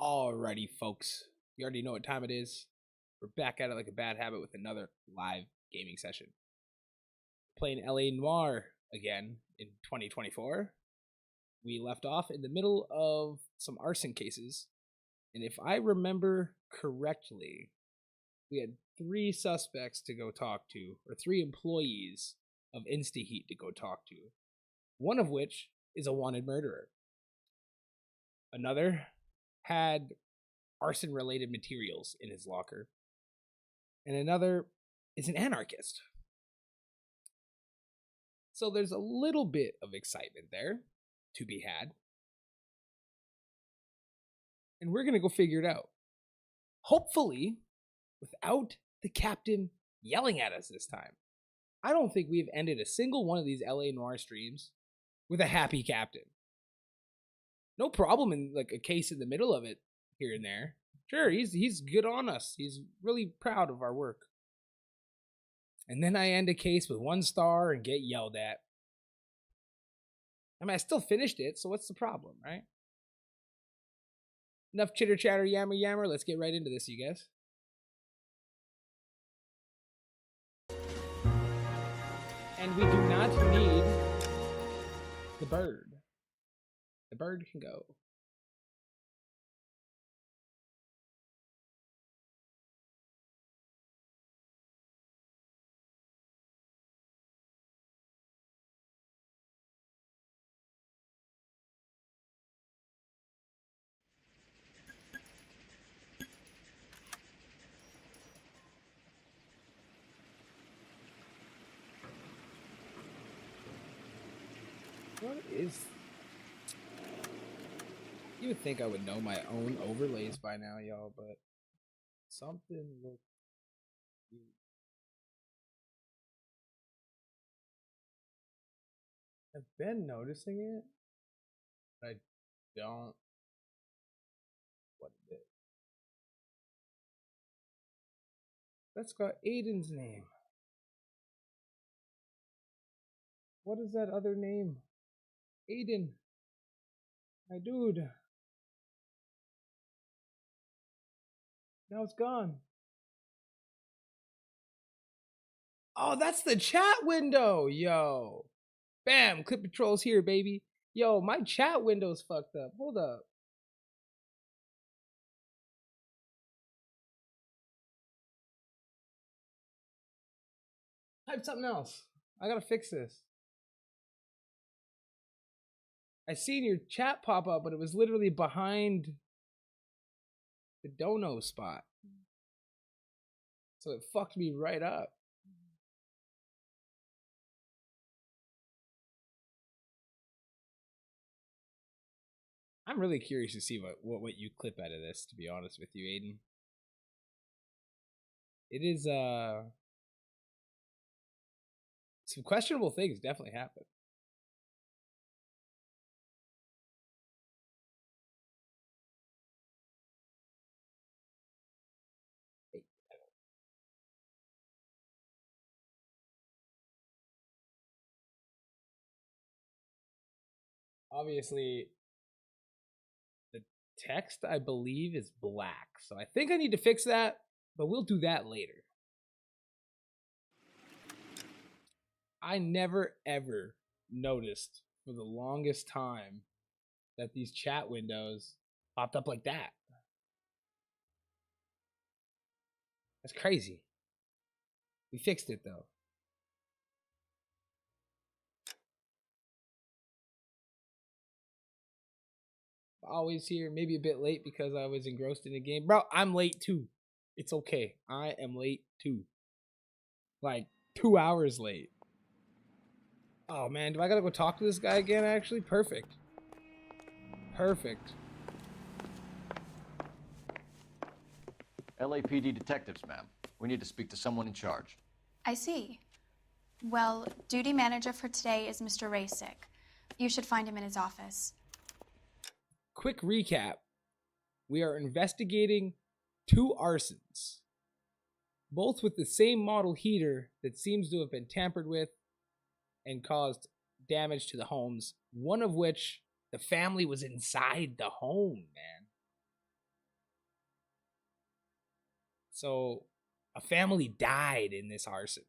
Alrighty, folks. You already know what time it is. We're back at it like a bad habit with another live gaming session. Playing LA Noire again in 2024. We left off in the middle of some arson cases. And if I remember correctly, we had 3 suspects to go talk to, or 3 employees of InstaHeat to go talk to. One of which is a wanted murderer. Another had arson-related materials in his locker. And another is an anarchist. So there's a little bit of excitement there to be had. And we're going to go figure it out. Hopefully, without the captain yelling at us this time. I don't think we've ended a single one of these LA Noire streams with a happy captain. No problem in like a case in the middle of it here and there. Sure, he's good on us. He's really proud of our work. And then I end a case with 1 star and get yelled at. I mean, I still finished it, so what's the problem, right? Enough chitter chatter, yammer yammer. Let's get right into this, you guys. And we do not need the bird. The bird can go. What is... You would think I would know my own overlays by now, y'all, but something looks weird. I've been noticing it, but I don't what it is. That's got Aiden's name. What is that other name? Aiden. My dude. Now it's gone. Oh, that's the chat window, yo. Bam, clip controls here, baby. Yo, my chat window's fucked up. Hold up. Type something else. I gotta fix this. I seen your chat pop up, but it was literally behind the dono spot. So it fucked me right up. I'm really curious to see what you clip out of this, to be honest with you, Aiden. It is some questionable things definitely happen. Obviously, the text, I believe, is black. So I think I need to fix that, but we'll do that later. I never, ever noticed for the longest time that these chat windows popped up like that. That's crazy. We fixed it, though. Always here, maybe a bit late because I was engrossed in the game. Bro, I'm late too. It's okay. I am late too. Like 2 hours late. Oh man, do I gotta go talk to this guy again actually? Perfect. Perfect. LAPD detectives, ma'am. We need to speak to someone in charge. I see. Well, duty manager for today is Mr. Rasick. You should find him in his office. Quick recap. We are investigating 2 arsons. Both with the same model heater that seems to have been tampered with and caused damage to the homes. One of which the family was inside the home, man. So a family died in this arson.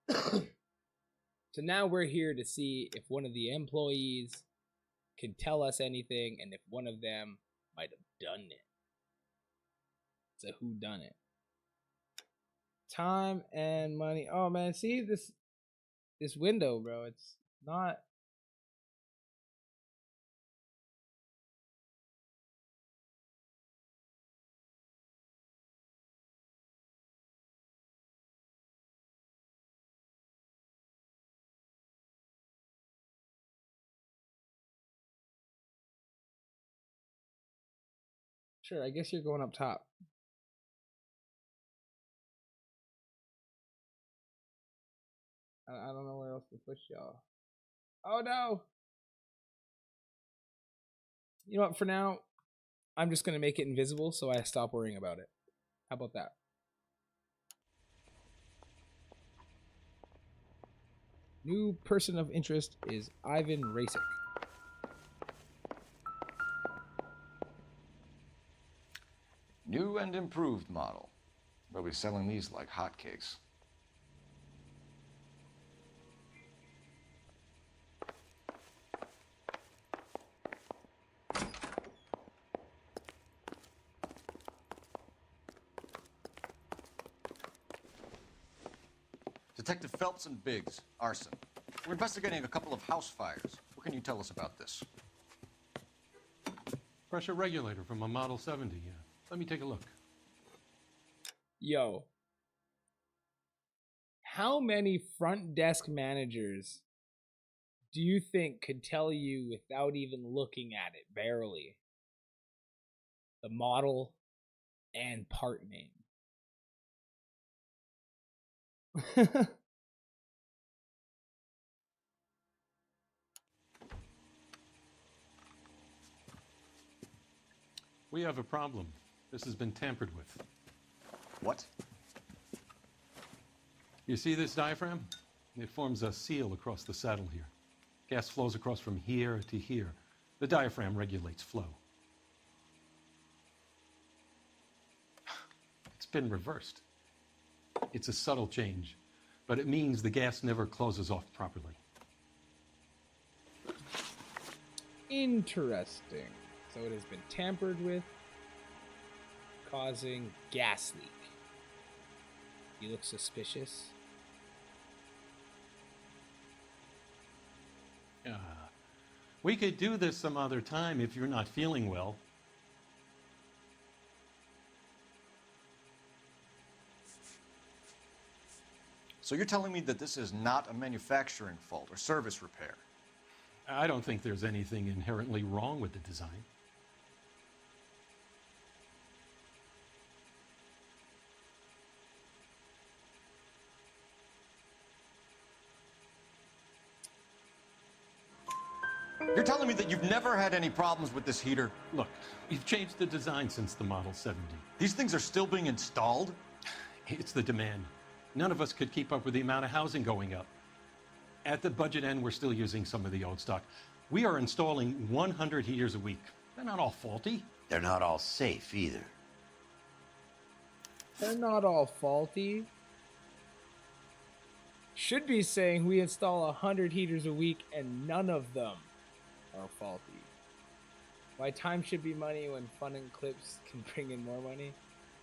So now we're here to see if one of the employees can tell us anything and if one of them might have done it. It's a who done it. Time and money. Oh man, see this window, bro. It's not. Sure, I guess you're going up top. I don't know where else to push y'all. Oh no! You know what? For now, I'm just gonna make it invisible so I stop worrying about it. How about that? New person of interest is Ivan Rasik. New and improved model. They'll be selling these like hotcakes. Detective Phelps and Biggs, Arson. We're investigating a couple of house fires. What can you tell us about this? Pressure regulator from a Model 70, yeah. Let me take a look. Yo. How many front desk managers do you think could tell you without even looking at it, barely, the model and part name? We have a problem. This has been tampered with. What? You see this diaphragm? It forms a seal across the saddle here. Gas flows across from here to here. The diaphragm regulates flow. It's been reversed. It's a subtle change, but it means the gas never closes off properly. Interesting. So it has been tampered with, causing gas leak. You look suspicious. We could do this some other time if you're not feeling well. So you're telling me that this is not a manufacturing fault or service repair? I don't think there's anything inherently wrong with the design. You're telling me that you've never had any problems with this heater? Look, we've changed the design since the Model 70. These things are still being installed? It's the demand. None of us could keep up with the amount of housing going up. At the budget end, we're still using some of the old stock. We are installing 100 heaters a week. They're not all faulty. They're not all safe either. They're not all faulty. Should be saying we install 100 heaters a week and none of them are faulty. Why time should be money when fun and clips can bring in more money?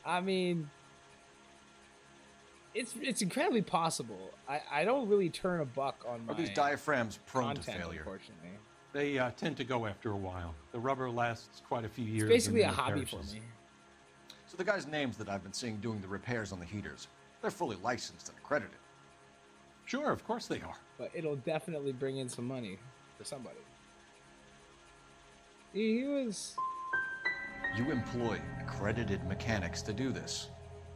I mean, it's incredibly possible. I don't really turn a buck on my Are these diaphragms prone to content, failure? unfortunately. They tend to go after a while. The rubber lasts quite a few years. It's basically a and then it hobby for perishes. me. So the guys' names that I've been seeing doing the repairs on the heaters, they're fully licensed and accredited. Sure, of course they are. But it'll definitely bring in some money for somebody. He was... You employ accredited mechanics to do this.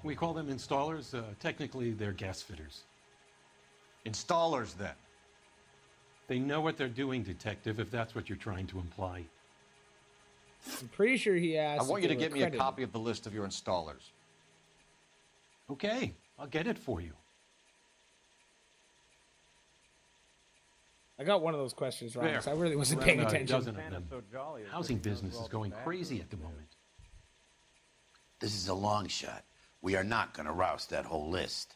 We call them installers. Technically, they're gas fitters. Installers, then. They know what they're doing, Detective, if that's what you're trying to imply. I'm pretty sure he asked. I want if you to they were get me a accredited. copy of the list of your installers. Okay, I'll get it for you. I got one of those questions wrong, There. so I really wasn't Around paying a attention. dozen of them. Housing business is going crazy at the moment. This is a long shot. We are not going to roust that whole list.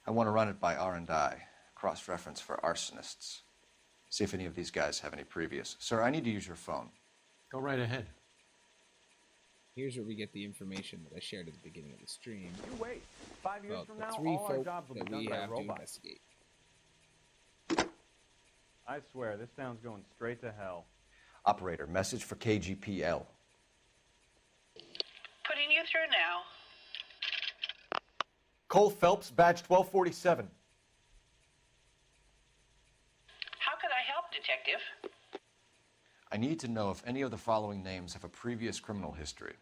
I want to run it by R&I, cross-reference for arsonists. See if any of these guys have any previous. Sir, I need to use your phone. Go right ahead. Here's where we get the information that I shared at the beginning of the stream. You wait. 5 years About from the now, three all our folk jobs will be that done we by have to robots. investigate. I swear, this town's going straight to hell. Operator, message for KGPL. Putting you through now. Cole Phelps, badge 1247. How could I help, Detective? I need to know if any of the following names have a previous criminal history.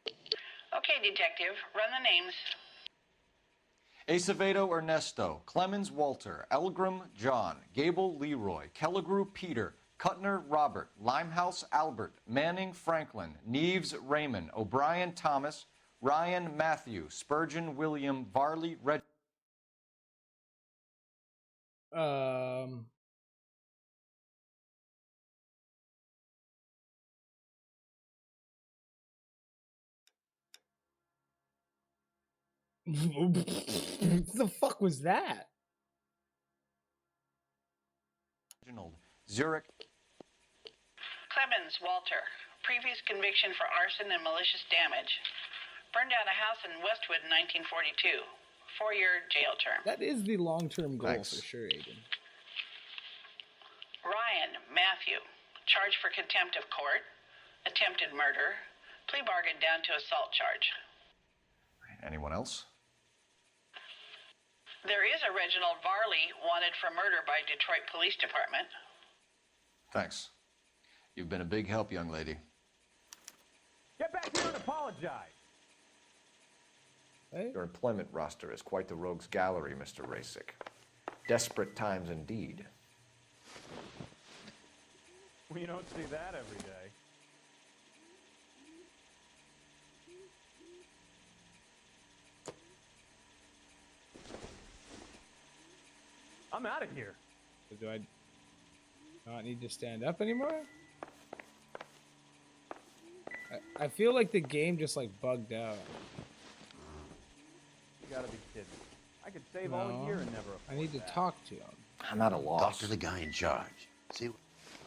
Okay, Detective, run the names. Acevedo Ernesto, Clemens Walter, Elgram John, Gable Leroy, Kelligrew Peter, Cutner Robert, Limehouse Albert, Manning Franklin, Neves Raymond, O'Brien Thomas, Ryan Matthew, Spurgeon William, Varley Red. What the fuck was that? Reginald, Zurich. Clemens Walter, previous conviction for arson and malicious damage. Burned down a house in Westwood in 1942. 4-year jail term. That is the long-term goal Thanks. for sure, Aiden. Ryan Matthew, charged for contempt of court, attempted murder, plea bargain down to assault charge. Anyone else? There is a Reginald Varley wanted for murder by Detroit Police Department. Thanks. You've been a big help, young lady. Get back here and apologize. Hey? Your employment roster is quite the rogues gallery, Mr. Rasick. Desperate times indeed. We don't see that every day. I'm out of here. So do I not need to stand up anymore? I feel like the game just like bugged out. You gotta be kidding. I could save all No, year and never I need to afford that. talk to him. I'm at a Talk loss. to the guy in charge. See,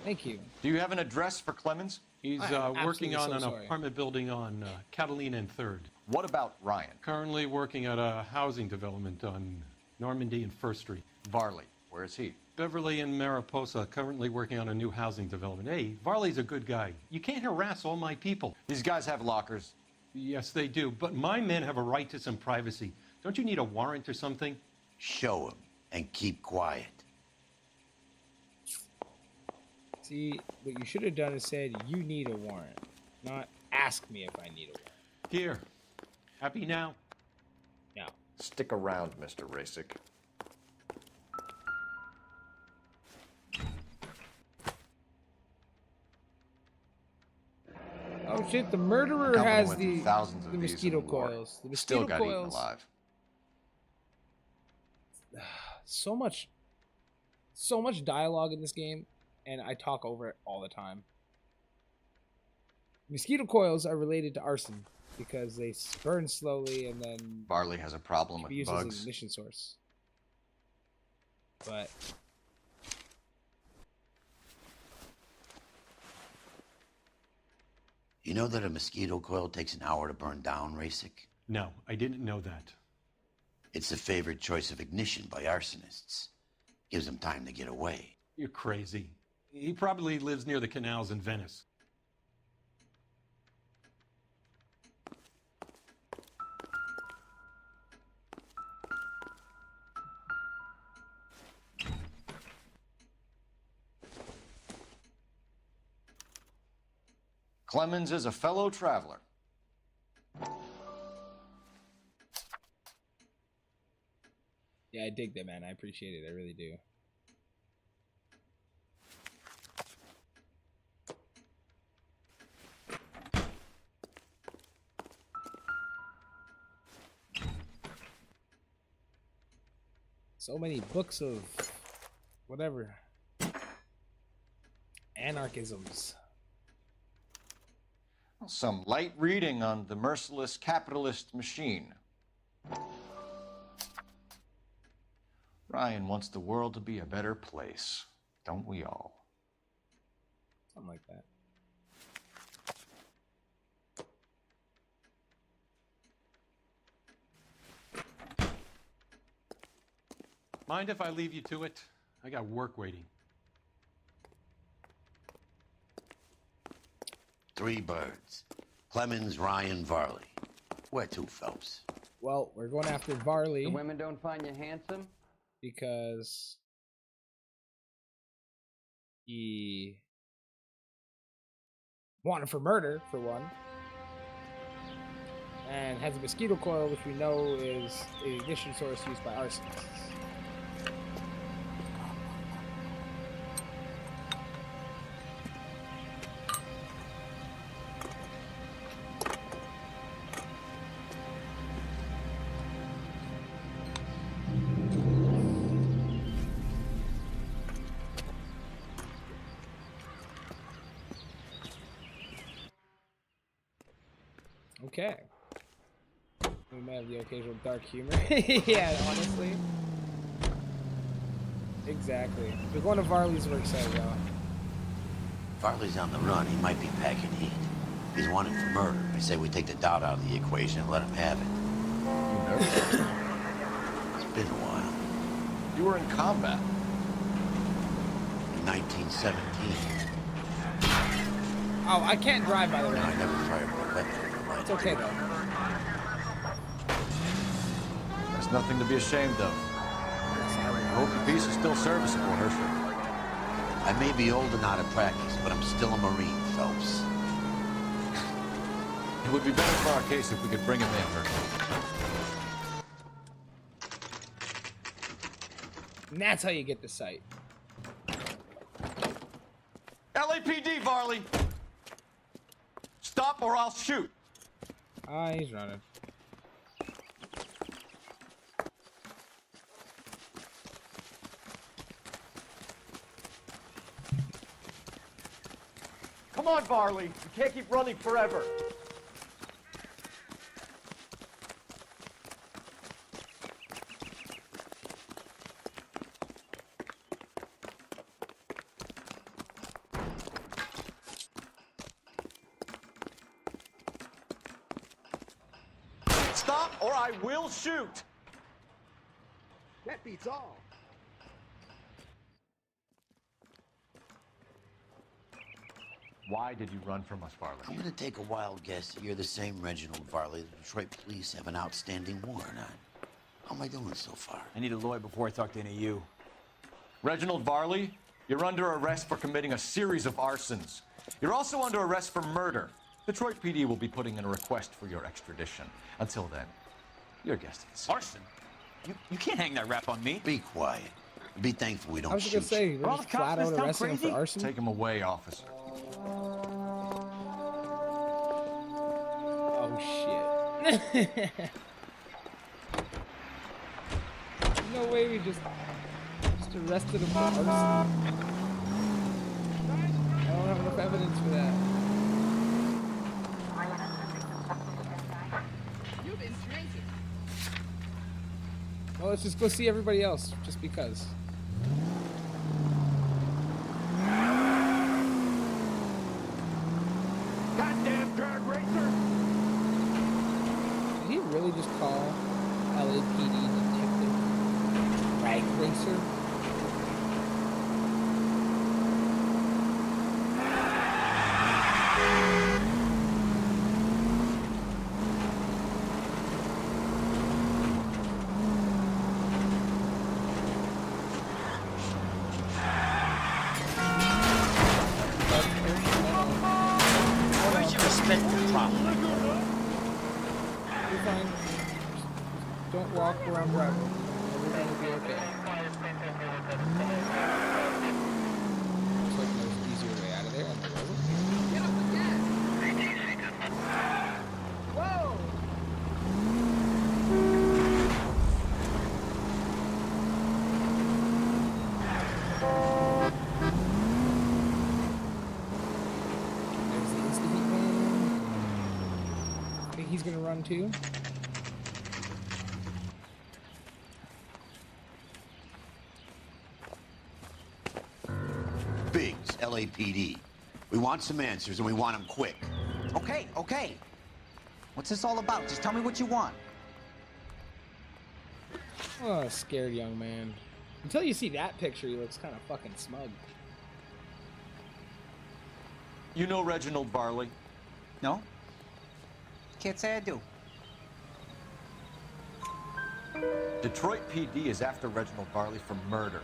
Thank you. Do you have an address for Clemens? He's I am working absolutely on so an sorry. apartment building on Catalina and 3rd. What about Ryan? Currently working at a housing development on Normandy and 1st Street. Varley, where is he? Beverly and Mariposa, currently working on a new housing development. Hey, Varley's a good guy. You can't harass all my people. These guys have lockers. Yes, they do, but my men have a right to some privacy. Don't you need a warrant or something? show him and keep quiet. See, what you should have done is said, you need a warrant, not ask me if I need a warrant. Here. Happy now? No. Stick around, Mr. Rasick. Oh shit, the murderer Company has went through the thousands of these in mosquito the war. coils. The Still mosquito got eaten coils. alive. So much dialogue in this game, and I talk over it all the time. Mosquito coils are related to arson because they burn slowly and then Barley has a problem can be with used as an bugs. ignition source. But You know that a mosquito coil takes an hour to burn down, Rasick? No, I didn't know that. It's the favored choice of ignition by arsonists. Gives them time to get away. You're crazy. He probably lives near the canals in Venice. Clemens is a fellow traveler. yeah, I dig that, man. I appreciate it. I really do. So many books of whatever anarchisms. Some light reading on the merciless capitalist machine. Ryan wants the world to be a better place, don't we all? Something like that. Mind if I leave you to it? I got work waiting. 3 birds. Clemens, Ryan, Varley. Where to, Phelps? Well, we're going after Varley. The women don't find you handsome? Because he wanted for murder, for one, and has a mosquito coil, which we know is an ignition source used by arsonists. Okay. We might have the occasional dark humor. Yeah, honestly. Exactly. We're going to Varley's work site, though. Varley's on the run. He might be packing heat. He's wanted for murder. I say we take the doubt out of the equation and let him have it. You nervous? It's been a while. You were in combat. In 1917. Oh, I can't drive, by the way. I never fired a weapon over my It's okay, though. There's nothing to be ashamed of. I hope your piece is still serviceable, Herschel. I may be old and out of practice, but I'm still a Marine, Phelps. It would be better for our case if we could bring him in, Herschel. And that's how you get the site. LAPD, Varley! Stop or I'll shoot! Ah, he's running. Come on, Varley. You can't keep running forever. Stop or I will shoot. That beats all. Why did you run from us, Varley? I'm gonna take a wild guess that you're the same Reginald Varley the Detroit police have an outstanding warrant on. How am I doing so far? I need a lawyer before I talk to any of you. Reginald Varley, you're under arrest for committing a series of arsons. You're also under arrest for murder. Detroit PD will be putting in a request for your extradition. Until then, your guest is. Arson? You can't hang that rap on me. Be quiet. Be thankful we don't I was shoot gonna say, you. we're all just the cops flat in out this town arresting him for crazy? arson. Take him away, officer. Oh shit. No way we just arrested him for arson. I don't have enough evidence for that. You've been drinking. Well, let's just go see everybody else, just because. Goddamn drag racer. Did he really just call LAPD detective drag racer? Where's your respect for property? You're fine. Just don't walk where I'm driving. Everything will be okay. Looks like there's an easier way out of there, and there wasn't. Get up again. Whoa! There's the Insta Heat Man. he's gonna run too. Biggs, LAPD. We want some answers, and we want them quick. Okay, okay. What's this all about? Just tell me what you want. Oh, scared young man. Until you see that picture, he looks kind of fucking smug. You know Reginald Barley? No? Can't say I do. Detroit PD is after Reginald Barley for murder.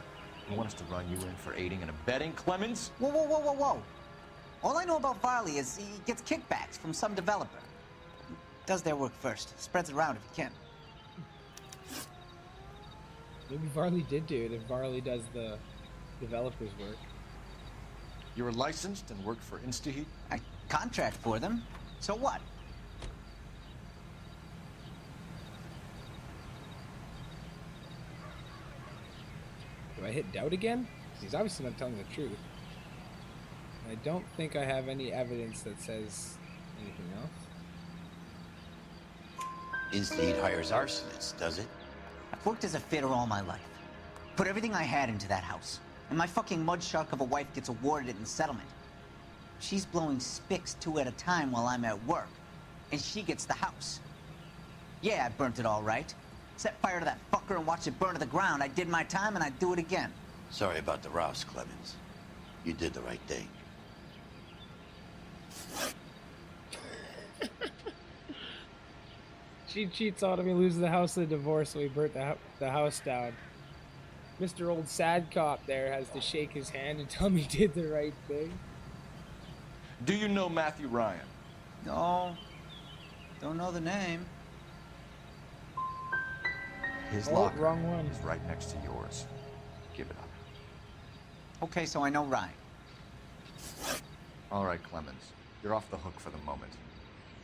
He wants to run you in for aiding and abetting Clemens. Whoa, whoa, whoa, whoa, whoa. All I know about Varley is he gets kickbacks from some developer. Does their work first. Spreads it around if he can. Maybe Varley did do it if Varley does the developer's work. You were licensed and worked for InstaHeat? I contract for them. So what? Do I hit doubt again? He's obviously not telling the truth. I don't think I have any evidence that says anything else. InstaHeat hires arsonists, does it? I've worked as a fitter all my life. Put everything I had into that house. And my fucking mud shark of a wife gets awarded it in settlement. She's blowing spics 2 at a time while I'm at work. And she gets the house. Yeah, I burnt it all right. Set fire to that fucker and watched it burn to the ground. I did my time and I'd do it again. Sorry about the rouse, Clemens. You did the right thing. She cheats on him, he loses the house in a divorce, so he burnt the house down. Mr. Old Sad Cop there has to shake his hand and tell him he did the right thing. Do you know Matthew Ryan? No. Don't know the name. His Oh, locker wrong one. is right next to yours. Give it up. Okay, so I know Ryan. All right, Clemens. You're off the hook for the moment.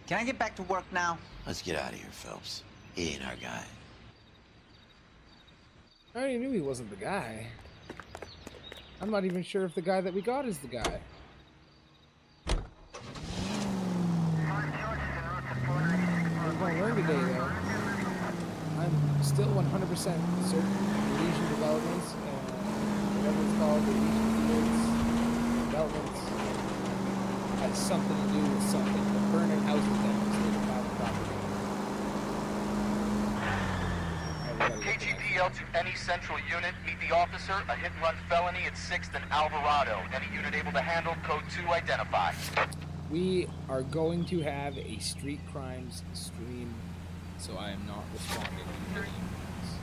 Can I get back to work now? Let's get out of here, Phelps. He ain't our guy. I already knew he wasn't the guy. I'm not even sure if the guy that we got is the guy. As I learned today, though, I'm still 100% certain the Legion developments, whatever it's called, the Legion fields, developments, has something to do with something. The burning houses down the state of private property. KGPL to any central unit. Meet the officer. A hit-and-run felony at 6th and Alvarado. Any unit able to handle. Code 2 identified. We are going to have a street crimes stream, so I am not responding to your emails.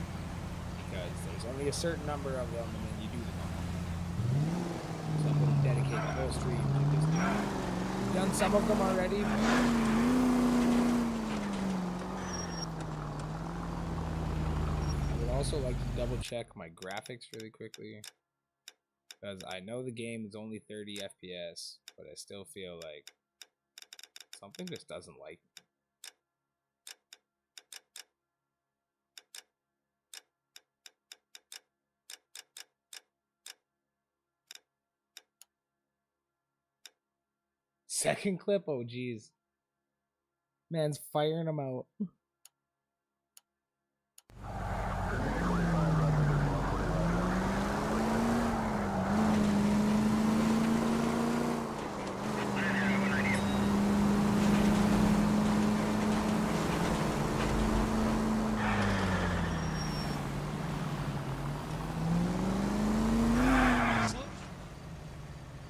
Because there's only a certain number of them, and then you do them all. So I'm going to dedicate the whole stream to this guy. We've done some of them already. I would also like to double check my graphics really quickly. Because I know the game is only 30 FPS, but I still feel like something just doesn't like me. Second clip? Oh, geez. Man's firing them out.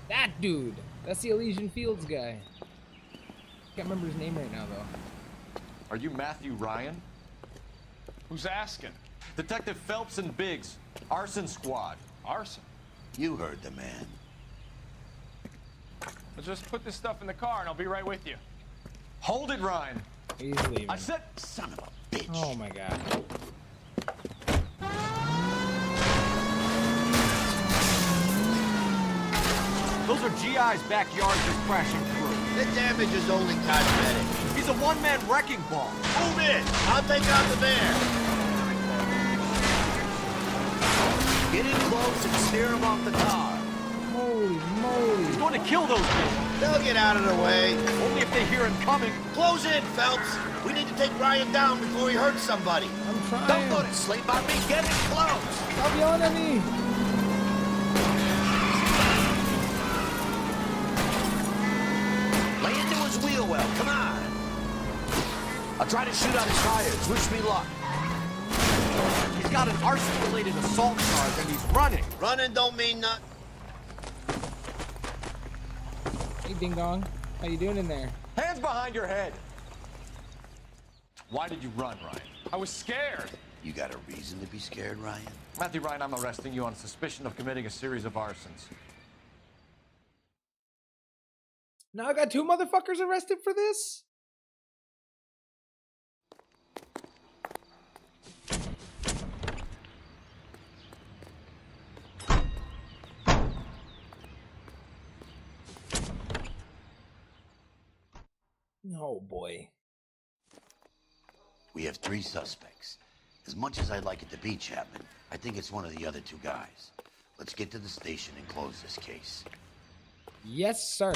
That dude! That's the Elysian Fields guy. Can't remember his name right now, though. Are you Matthew Ryan? Who's asking? Detective Phelps and Biggs. Arson Squad. Arson. You heard the man. I'll just put this stuff in the car and I'll be right with you. Hold it, Ryan. He's leaving. I said, son of a bitch. Oh my god. Those are GI's backyard just crashing through. The damage is only cosmetic. He's a one-man wrecking ball. Move in. I'll take out the van. Get in close and steer him off the car. Holy moly. He's going to kill those people. They'll get out of the way. Only if they hear him coming. Close in, Phelps. We need to take Ryan down before he hurts somebody. I'm trying. Don't go to sleep on me. Get it close. Stop yelling at me. Lay into his wheel well. Come on. I'll try to shoot out his tires. Wish me luck. He's got an arson-related assault charge and he's running. Running don't mean nothing. Hey, Ding Dong. How you doing in there? Hands behind your head. Why did you run, Ryan? I was scared. You got a reason to be scared, Ryan? Matthew Ryan, I'm arresting you on suspicion of committing a series of arsons. Now I got 2 motherfuckers arrested for this? Oh boy. We have 3 suspects. As much as I'd like it to be Chapman, I think it's one of the other 2 guys. Let's get to the station and close this case. Yes, sir.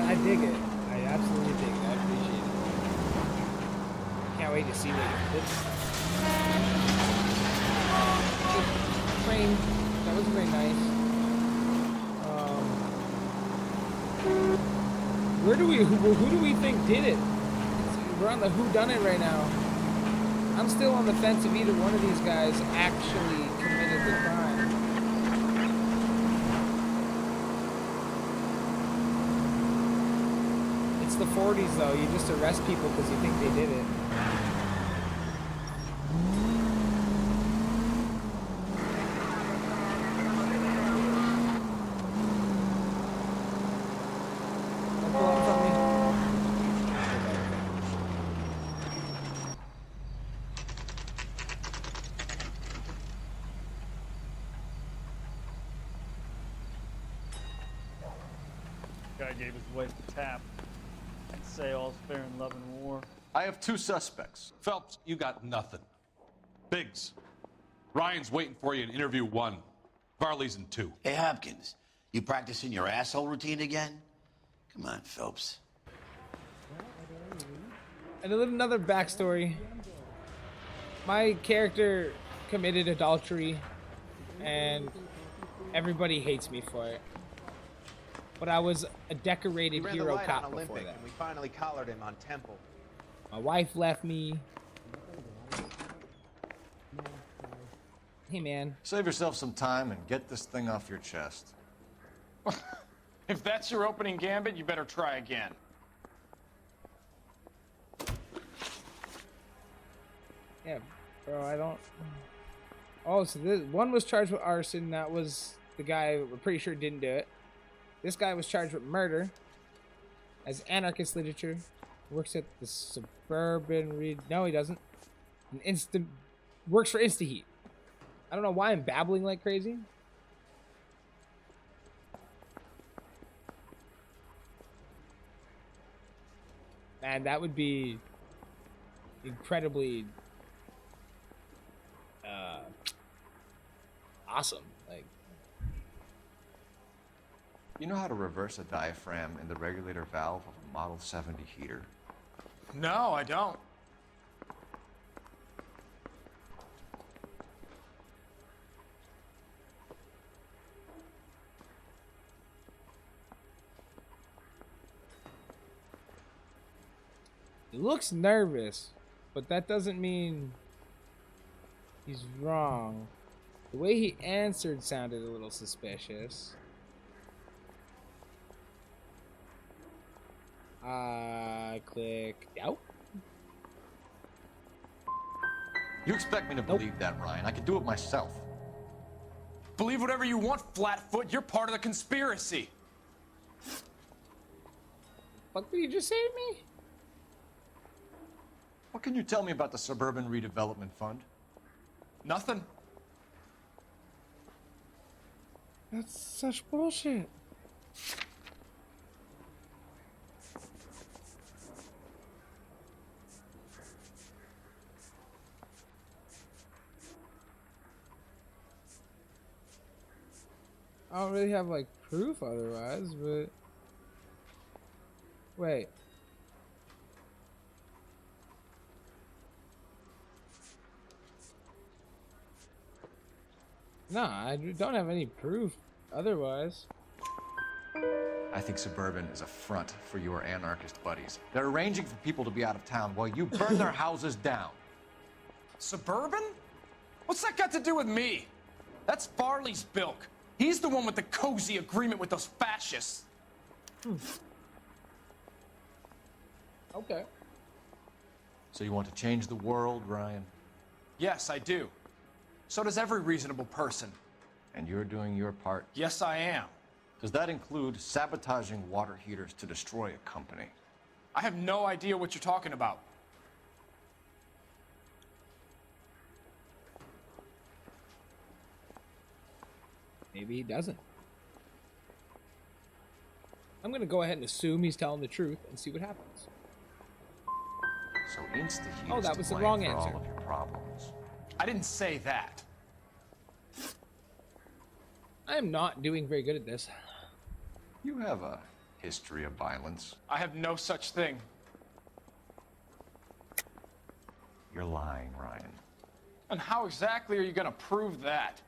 I dig it. I absolutely dig it. I appreciate it. Can't wait to see what it's. Train. That was very nice. Who do we think did it? We're on the who done it right now. I'm still on the fence if either one of these guys actually committed the crime. It's the 40s though, you just arrest people because you think they did it. Don't pull out from me. Guy gave his wife the tap. I'd say all's fair in love and war. I have 2 suspects. Phelps, you got nothing. Biggs, Ryan's waiting for you in interview 1. Varley's in 2. Hey, Hopkins, you practicing your asshole routine again? Come on, Phelps. And another backstory. My character committed adultery, and everybody hates me for it. But I was a decorated hero cop before that. And we finally collared him on Temple. My wife left me. Hey, man. Save yourself some time and get this thing off your chest. If that's your opening gambit, you better try again. Yeah, bro, I don't... Oh, so this one was charged with arson. That was the guy we're pretty sure didn't do it. This guy was charged with murder as anarchist literature. Works at the Suburban No, he doesn't. Works for InstaHeat. I don't know why I'm babbling like crazy. Man, that would be incredibly awesome. Like, You know how to reverse a diaphragm in the regulator valve of a Model 70 heater? No, I don't. he looks nervous, but that doesn't mean he's wrong. The way he answered sounded a little suspicious. Click out. You expect me to believe that, Ryan? I could do it myself. Believe whatever you want, Flatfoot. You're part of the conspiracy. What did you just say to me? What can you tell me about the Suburban Redevelopment Fund? Nothing. That's such bullshit. I don't really have like proof otherwise, but wait. Nah, I don't have any proof otherwise. I think Suburban is a front for your anarchist buddies. They're arranging for people to be out of town while you burn their houses down. Suburban? What's that got to do with me? That's Farley's bilk. He's the one with the cozy agreement with those fascists. Okay. So you want to change the world, Ryan? Yes, I do. So does every reasonable person. And you're doing your part? Yes, I am. Does that include sabotaging water heaters to destroy a company? I have no idea what you're talking about. Maybe he doesn't. I'm gonna go ahead and assume he's telling the truth and see what happens. So Insta-Heat Oh, that is was to the blame wrong for answer. all of your problems. I didn't say that. I am not doing very good at this. You have a history of violence. I have no such thing. You're lying, Ryan. And how exactly are you gonna prove that?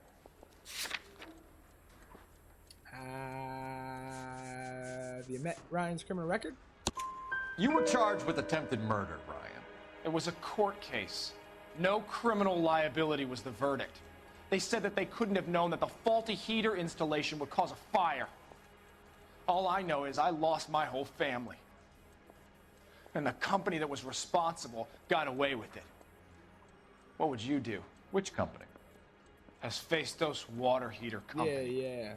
Have you met Ryan's criminal record? You were charged with attempted murder, Ryan. It was a court case. No criminal liability was the verdict. They said that they couldn't have known that the faulty heater installation would cause a fire. All I know is I lost my whole family. And the company that was responsible got away with it. What would you do? Which company? Has faced those water heater company. Yeah.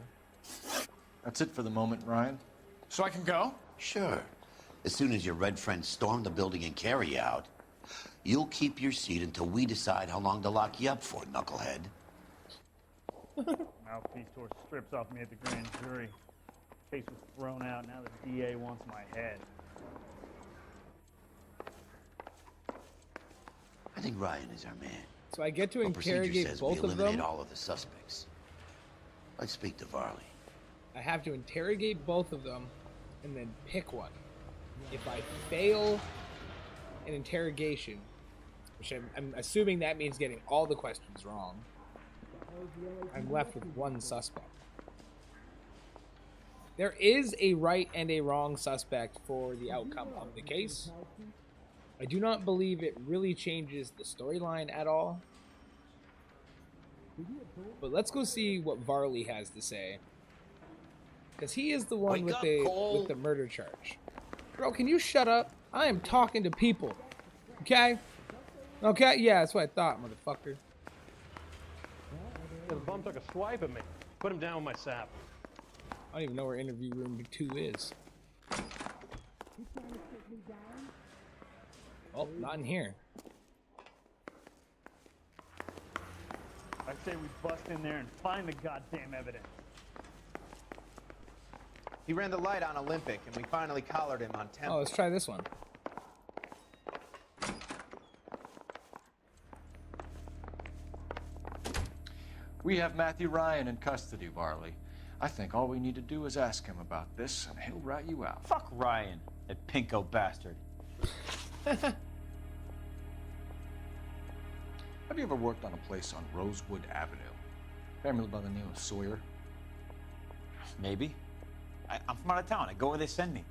That's it for the moment, Ryan. So I can go? Sure. As soon as your red friends storm the building and carry you out, you'll keep your seat until we decide how long to lock you up for, knucklehead. Mouthpiece tore strips off me at the grand jury. Case was thrown out. Now the DA wants my head. I think Ryan is our man. So I get to But procedure interrogate says both we of eliminate them. all of the suspects. Let's speak to Varley. I have to interrogate both of them and then pick one. If I fail an interrogation, which I'm assuming that means getting all the questions wrong, I'm left with one suspect. There is a right and a wrong suspect for the outcome of the case. I do not believe it really changes the storyline at all. But let's go see what Varley has to say. Because he is the one with the murder charge. Bro, can you shut up? I am talking to people. Okay? Okay? Yeah, that's what I thought, motherfucker. The bum took a swipe at me. Put him down with my sap. I don't even know where interview room 2 is. Oh, not in here. I say we bust in there and find the goddamn evidence. He ran the light on Olympic, and we finally collared him on Temple. Oh, let's try this one. We have Matthew Ryan in custody, Varley. I think all we need to do is ask him about this, and he'll rat you out. Fuck Ryan, that pinko bastard. Have you ever worked on a place on Rosewood Avenue? Family by the name of Sawyer? Maybe. I'm from out of town. I go where they send me.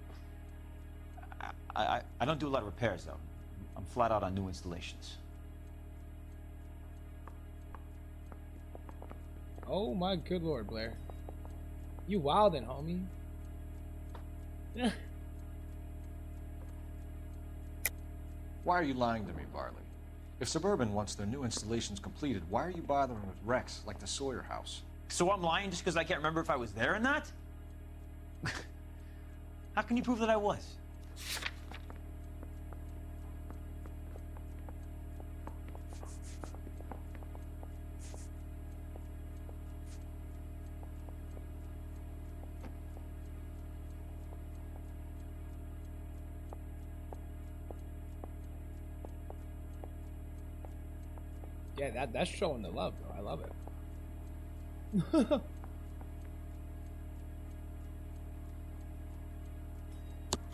I don't do a lot of repairs, though. I'm flat out on new installations. Oh my good lord, Blair. You wildin', homie. Why are you lying to me, Varley? If Suburban wants their new installations completed, why are you bothering with wrecks like the Sawyer house? So I'm lying just because I can't remember if I was there or not? How can you prove that I was? Yeah, that's showing the love, though. I love it.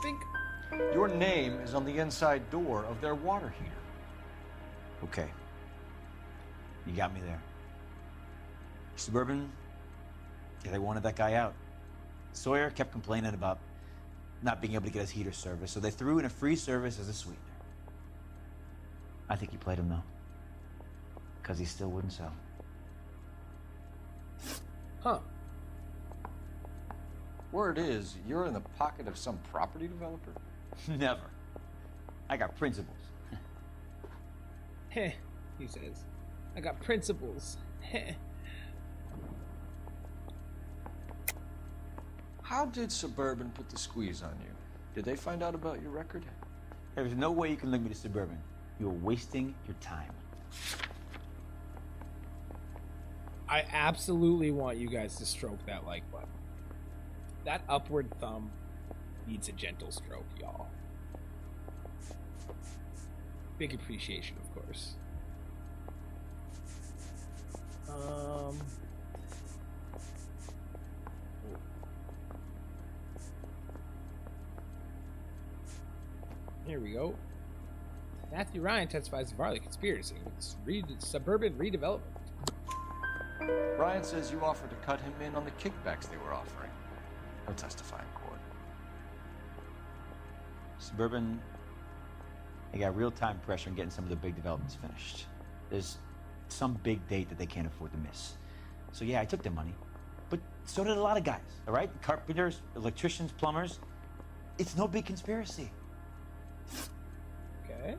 Think. Your name is on the inside door of their water heater. Okay. You got me there. Suburban, yeah, they wanted that guy out. Sawyer kept complaining about not being able to get his heater service, so they threw in a free service as a sweetener. I think he played him, though. Because he still wouldn't sell. Huh. Word is, you're in the pocket of some property developer? Never. I got principles. Heh, he says. I got principles. Heh. How did Suburban put the squeeze on you? Did they find out about your record? There's no way you can link me to Suburban. You're wasting your time. I absolutely want you guys to stroke that like button. That upward thumb needs a gentle stroke, y'all. Big appreciation, of course. Here we go. Matthew Ryan testifies to Varley conspiracy with suburban redevelopment. Ryan says you offered to cut him in on the kickbacks they were offering. He'll testify in court. Suburban, they got real-time pressure on getting some of the big developments finished. There's some big date that they can't afford to miss. So yeah, I took their money. But so did a lot of guys, all right? Carpenters, electricians, plumbers. It's no big conspiracy. Okay.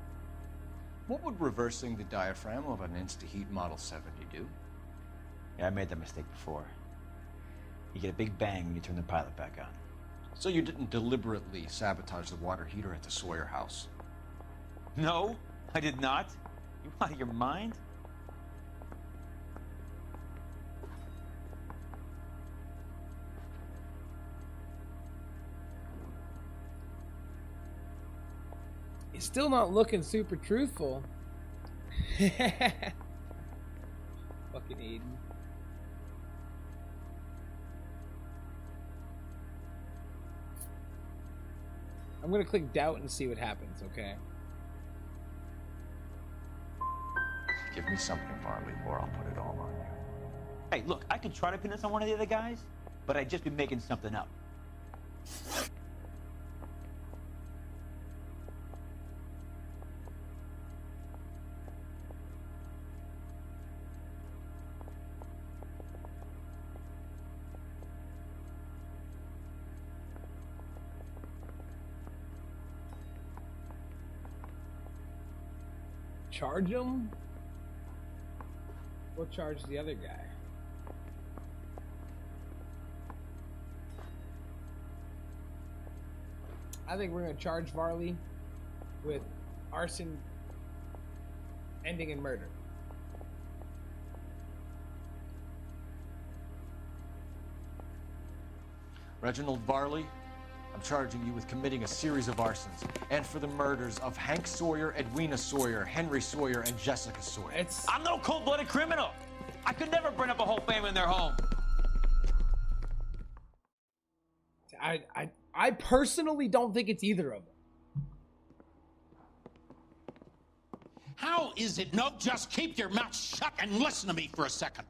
What would reversing the diaphragm of an Insta-Heat Model 70 do? Yeah, I made that mistake before. You get a big bang when you turn the pilot back on. So you didn't deliberately sabotage the water heater at the Sawyer house? No, I did not. You out of your mind? He's still not looking super truthful. Fucking Aiden. I'm gonna click doubt and see what happens, okay? Give me something, Varley, or I'll put it all on you. Hey, look, I could try to pin this on one of the other guys, but I'd just be making something up. Charge him? We'll charge the other guy. I think we're gonna charge Varley with arson ending in murder. Reginald Varley, I'm charging you with committing a series of arsons and for the murders of Hank Sawyer, Edwina Sawyer, Henry Sawyer, and Jessica Sawyer. I'm no cold-blooded criminal. I could never burn up a whole family in their home. I personally don't think it's either of them. How is it? No, just keep your mouth shut and listen to me for a second.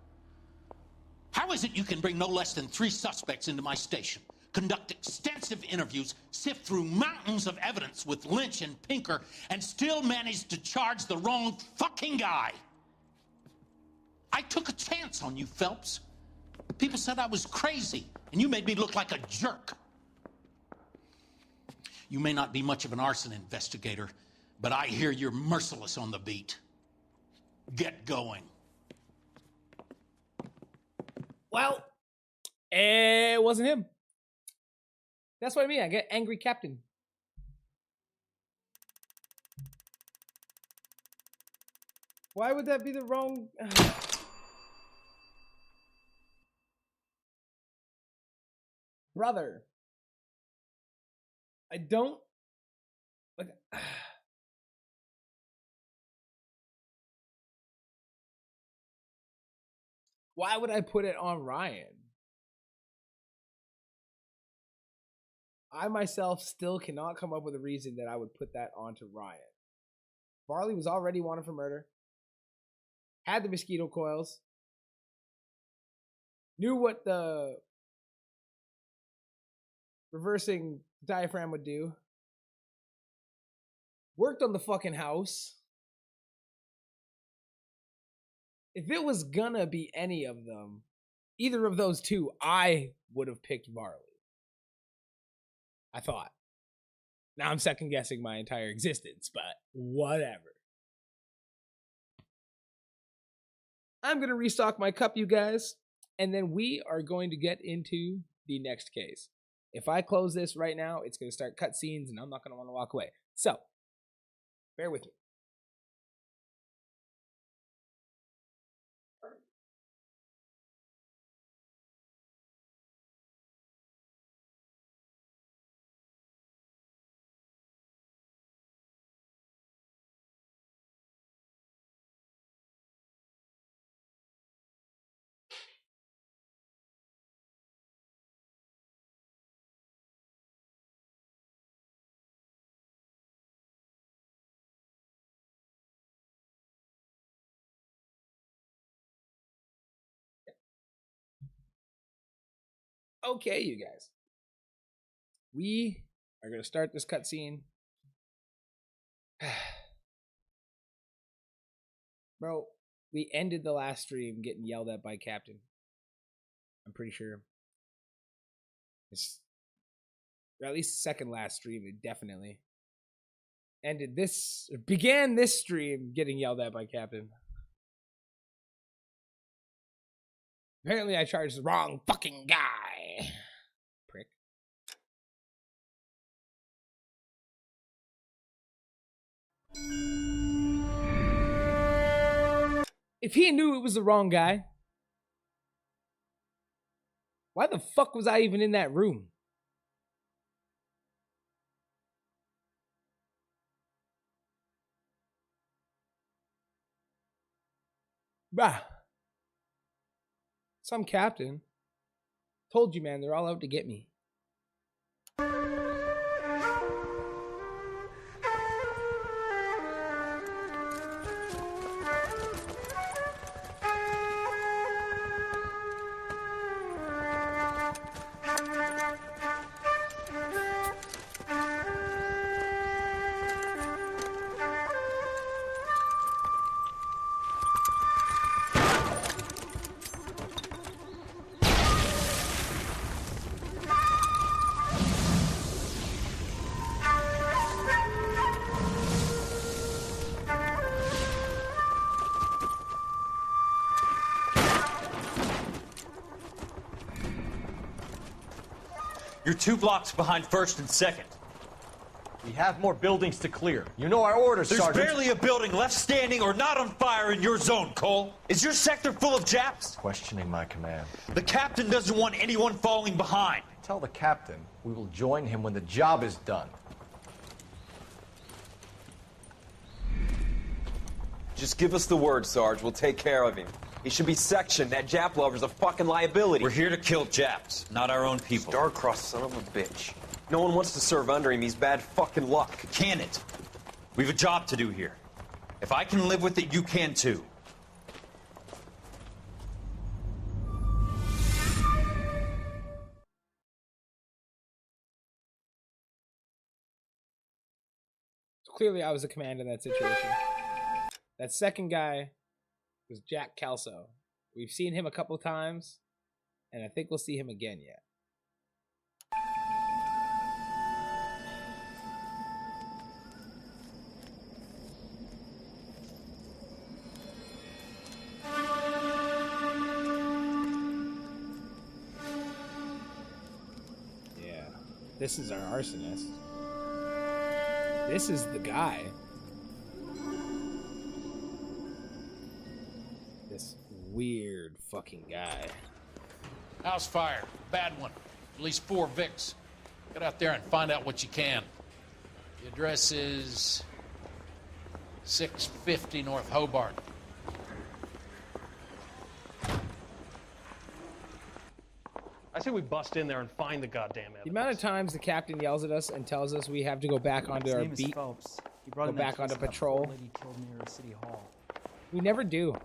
How is it you can bring no less than 3 suspects into my station, conduct extensive interviews, sift through mountains of evidence with Lynch and Pinker, and still manage to charge the wrong fucking guy? I took a chance on you, Phelps. People said I was crazy, and you made me look like a jerk. You may not be much of an arson investigator, but I hear you're merciless on the beat. Get going. Well, it wasn't him. That's what I mean. I get angry captain. Why would that be the wrong... Brother. I don't... Like... Why would I put it on Ryan? I myself still cannot come up with a reason that I would put that onto Ryan. Varley was already wanted for murder. Had the mosquito coils. Knew what the reversing diaphragm would do. Worked on the fucking house. If it was gonna be any of them, either of those two, I would have picked Varley. I thought. Now I'm second guessing my entire existence, but whatever. I'm going to restock my cup, you guys, and then we are going to get into the next case. If I close this right now, it's going to start cutscenes, and I'm not going to want to walk away. So, bear with me. Okay, you guys. We are going to start this cutscene. Bro, we ended the last stream getting yelled at by Captain. I'm pretty sure. Or at least second last stream, it definitely. Began this stream getting yelled at by Captain. Apparently I charged the wrong fucking guy. Prick. If he knew it was the wrong guy, why the fuck was I even in that room? Bah. Some captain. Told you, man, they're all out to get me. You're 2 blocks behind first and second. We have more buildings to clear. You know our orders, There's Sergeant. barely a building left standing or not on fire in your zone, Cole. Is your sector full of Japs? Questioning my command. The captain doesn't want anyone falling behind. Tell the captain we will join him when the job is done. Just give us the word, Sarge. We'll take care of him. He should be sectioned. That Jap lover's a fucking liability. We're here to kill Japs, not our own people. Star-crossed son of a bitch. No one wants to serve under him. He's bad fucking luck. Can it? We've a job to do here. If I can live with it, you can too. So clearly I was a command in that situation. That second guy was Jack Kelso. We've seen him a couple times, and I think we'll see him again yet. Yeah, this is our arsonist. This is the guy. This weird fucking guy. House fire. Bad one. At least 4 Vicks. Get out there and find out what you can. The address is 650 North Hobart. I say we bust in there and find the goddamn evidence. The amount of times the captain yells at us and tells us we have to go back onto His our name is beat, Phelps. He brought go in that back case onto of that patrol. poor lady killed near City Hall. We never do.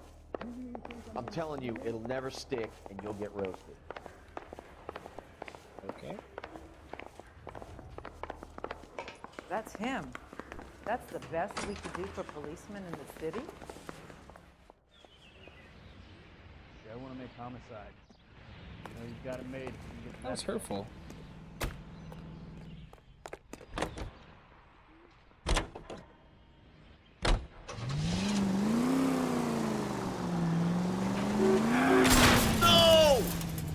I'm telling you, it'll never stick, and you'll get roasted. Okay. That's him. That's the best we could do for policemen in the city? Yeah, I want to make homicide. You know, you've got it made. You get That was hurtful. No!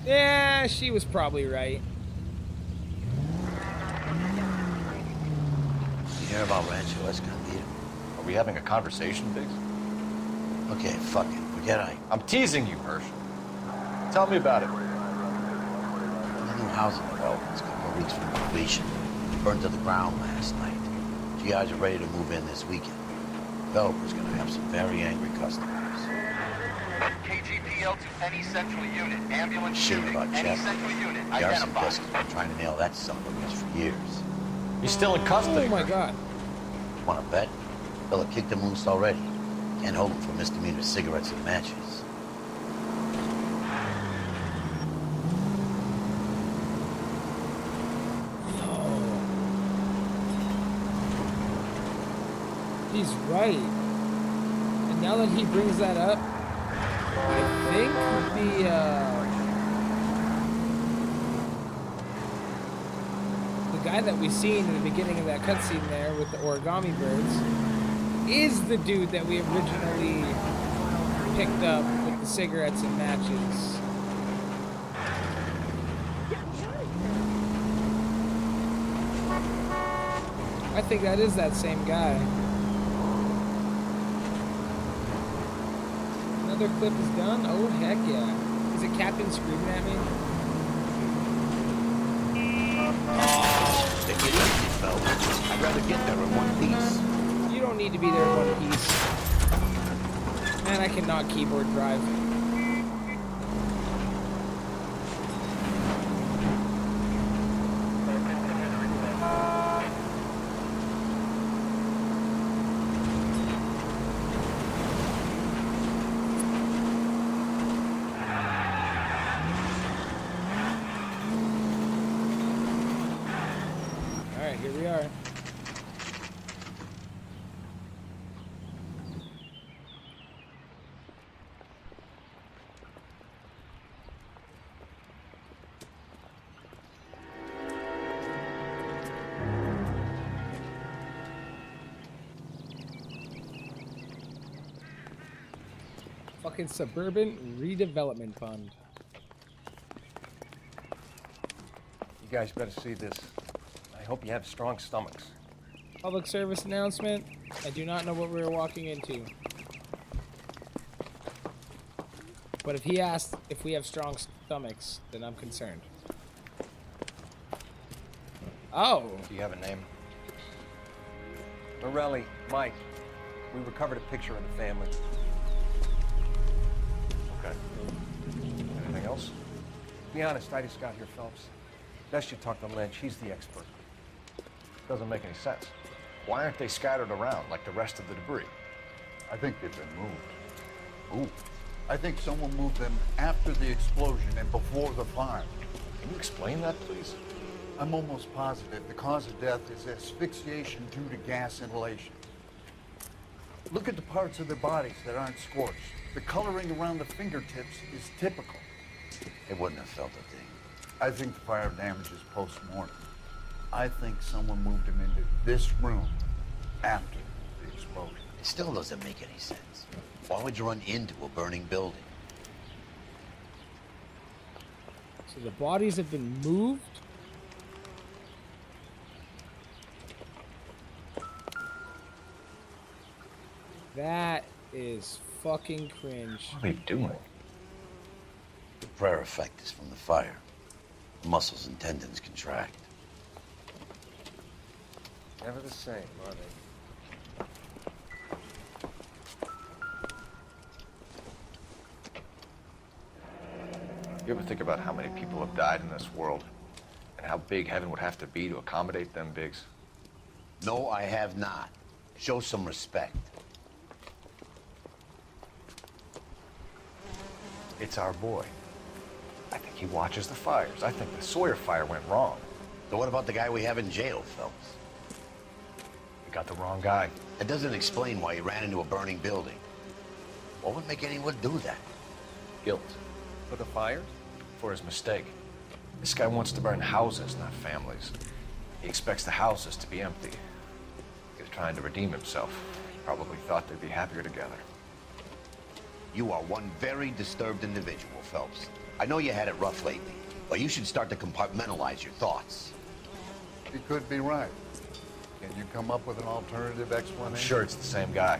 Yeah, she was probably right. You hear about Rancho Escondido? Are we having a conversation, Biggs? Okay, fuck it. Forget I'm teasing you, Hirsch. Tell me about it. The new housing development's a couple of weeks from completion. Burned to the ground last night. GIs are ready to move in this weekend. Developer's gonna have some very angry customers. KGPL to any central unit. Ambulance Shit shooting. about Any Jeff. central unit. The arson Identified. desk has been trying to nail that son of a bitch for years. He's still in custody. Oh my god. Wanna bet? Fella kicked him loose already. Can't hold him for misdemeanor cigarettes and matches. He's right. And now that he brings that up, I think the guy that we seen in the beginning of that cutscene there with the origami birds is the dude that we originally picked up with the cigarettes and matches. I think that is that same guy. Another clip is done? Oh, heck yeah. Is it Captain screaming at me? Take it easy, fellas. I'd rather get there in one piece. You don't need to be there in one piece. Man, I cannot keyboard drive. Alright, here we are. Fucking Suburban Redevelopment Fund. You guys better see this. I hope you have strong stomachs. Public service announcement. I do not know what we were walking into. But if he asked if we have strong stomachs, then I'm concerned. Oh. Do you have a name? Morelli, Mike. We recovered a picture of the family. Okay. Anything else? Be honest, I just got here, Phelps. Best you talk to Lynch. He's the expert. Doesn't make any sense. Why aren't they scattered around like the rest of the debris? I think they've been moved. Ooh. I think someone moved them after the explosion and before the fire. Can you explain that, please? I'm almost positive the cause of death is asphyxiation due to gas inhalation. Look at the parts of their bodies that aren't scorched. The coloring around the fingertips is typical. They wouldn't have felt a thing. I think the fire damage is post-mortem. I think someone moved him into this room after the explosion. It still doesn't make any sense. Why would you run into a burning building? So the bodies have been moved? That is fucking cringe. What are you doing? The prayer effect is from the fire. The muscles and tendons contract. Never the same, are they? You ever think about how many people have died in this world? And how big heaven would have to be to accommodate them, Biggs? No, I have not. Show some respect. It's our boy. I think he watches the fires. I think the Sawyer fire went wrong. So what about the guy we have in jail, Phelps? You got the wrong guy. That doesn't explain why he ran into a burning building. What would make anyone do that? Guilt. For the fires? For his mistake. This guy wants to burn houses, not families. He expects the houses to be empty. He was trying to redeem himself. He probably thought they'd be happier together. You are one very disturbed individual, Phelps. I know you had it rough lately, but you should start to compartmentalize your thoughts. You could be right. Can you come up with an alternative explanation? I'm sure it's the same guy.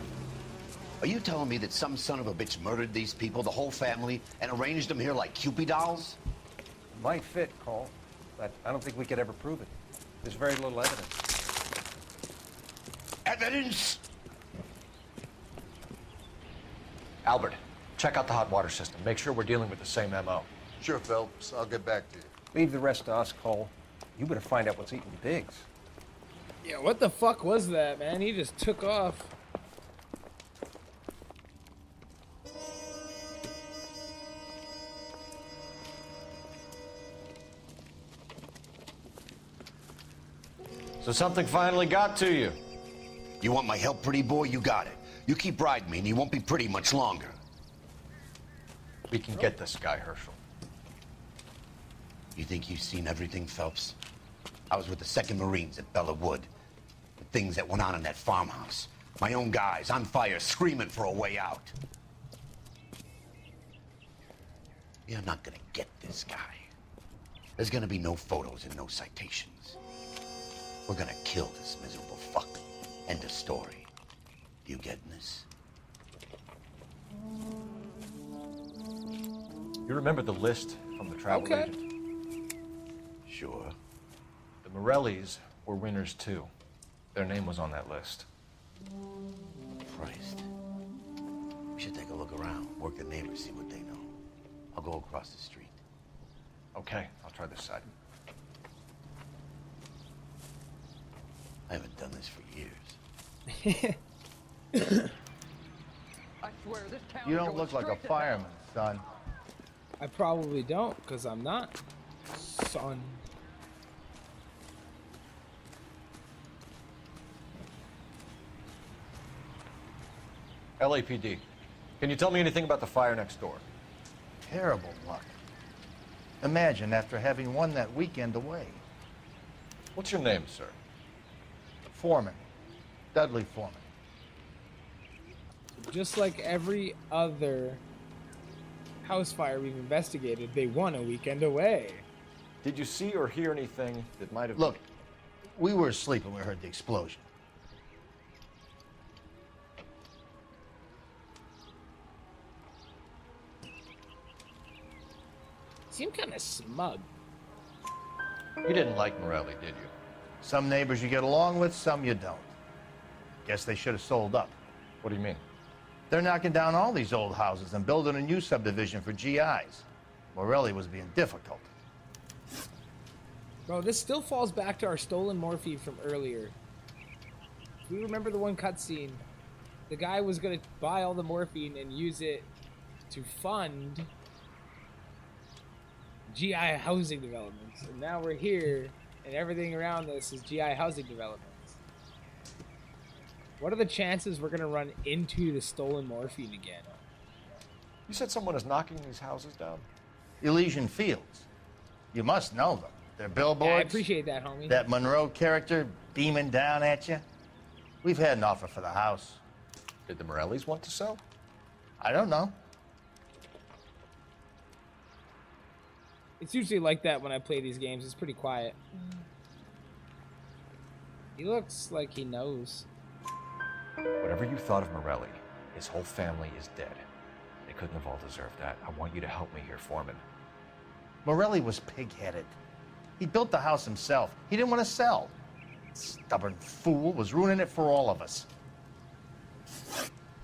Are you telling me that some son of a bitch murdered these people, the whole family, and arranged them here like Cupid dolls? Might fit, Cole, but I don't think we could ever prove it. There's very little evidence. Evidence? Albert, check out the hot water system. Make sure we're dealing with the same MO. Sure, Phelps. I'll get back to you. Leave the rest to us, Cole. You better find out what's eating Biggs. Yeah, what the fuck was that, man? He just took off. So something finally got to you. You want my help, pretty boy? You got it. You keep riding me and you won't be pretty much longer. We can get this guy, Herschel. You think you've seen everything, Phelps? I was with the 2nd Marines at Bella Wood. The things that went on in that farmhouse. My own guys on fire, screaming for a way out. You're not gonna get this guy. There's gonna be no photos and no citations. We're gonna kill this miserable fuck. End of story. You getting this? You remember the list from the travel agent? Sure. The Morellis were winners too. Their name was on that list. Christ. We should take a look around, work the neighbors, see what they know. I'll go across the street. Okay, I'll try this side. I haven't done this for years. I swear this town You is don't going look like a straight to fireman, son. I probably don't, because I'm not, son. LAPD. Can you tell me anything about the fire next door? Terrible luck. Imagine after having won that weekend away. What's your name, sir? Foreman. Dudley Foreman. Just like every other house fire we've investigated, they won a weekend away. Did you see or hear anything that might have... Look, we were asleep when we heard the explosion. Seemed kind of smug. You didn't like Morelli, did you? Some neighbors you get along with, some you don't. Guess they should have sold up. What do you mean? They're knocking down all these old houses and building a new subdivision for GIs. Morelli was being difficult. Bro, this still falls back to our stolen morphine from earlier. We remember the one cutscene. The guy was gonna buy all the morphine and use it to fund GI housing developments. And now we're here, and everything around us is GI housing developments. What are the chances we're gonna run into the stolen morphine again? You said someone is knocking these houses down? Elysian Fields. You must know them. They're billboards. Yeah, I appreciate that, homie. That Monroe character beaming down at you. We've had an offer for the house. Did the Morellis want to sell? I don't know. It's usually like that when I play these games. It's pretty quiet. He looks like he knows. Whatever you thought of Morelli, his whole family is dead. They couldn't have all deserved that. I want you to help me here, Foreman. Morelli was pig-headed. He built the house himself. He didn't want to sell. Stubborn fool was ruining it for all of us.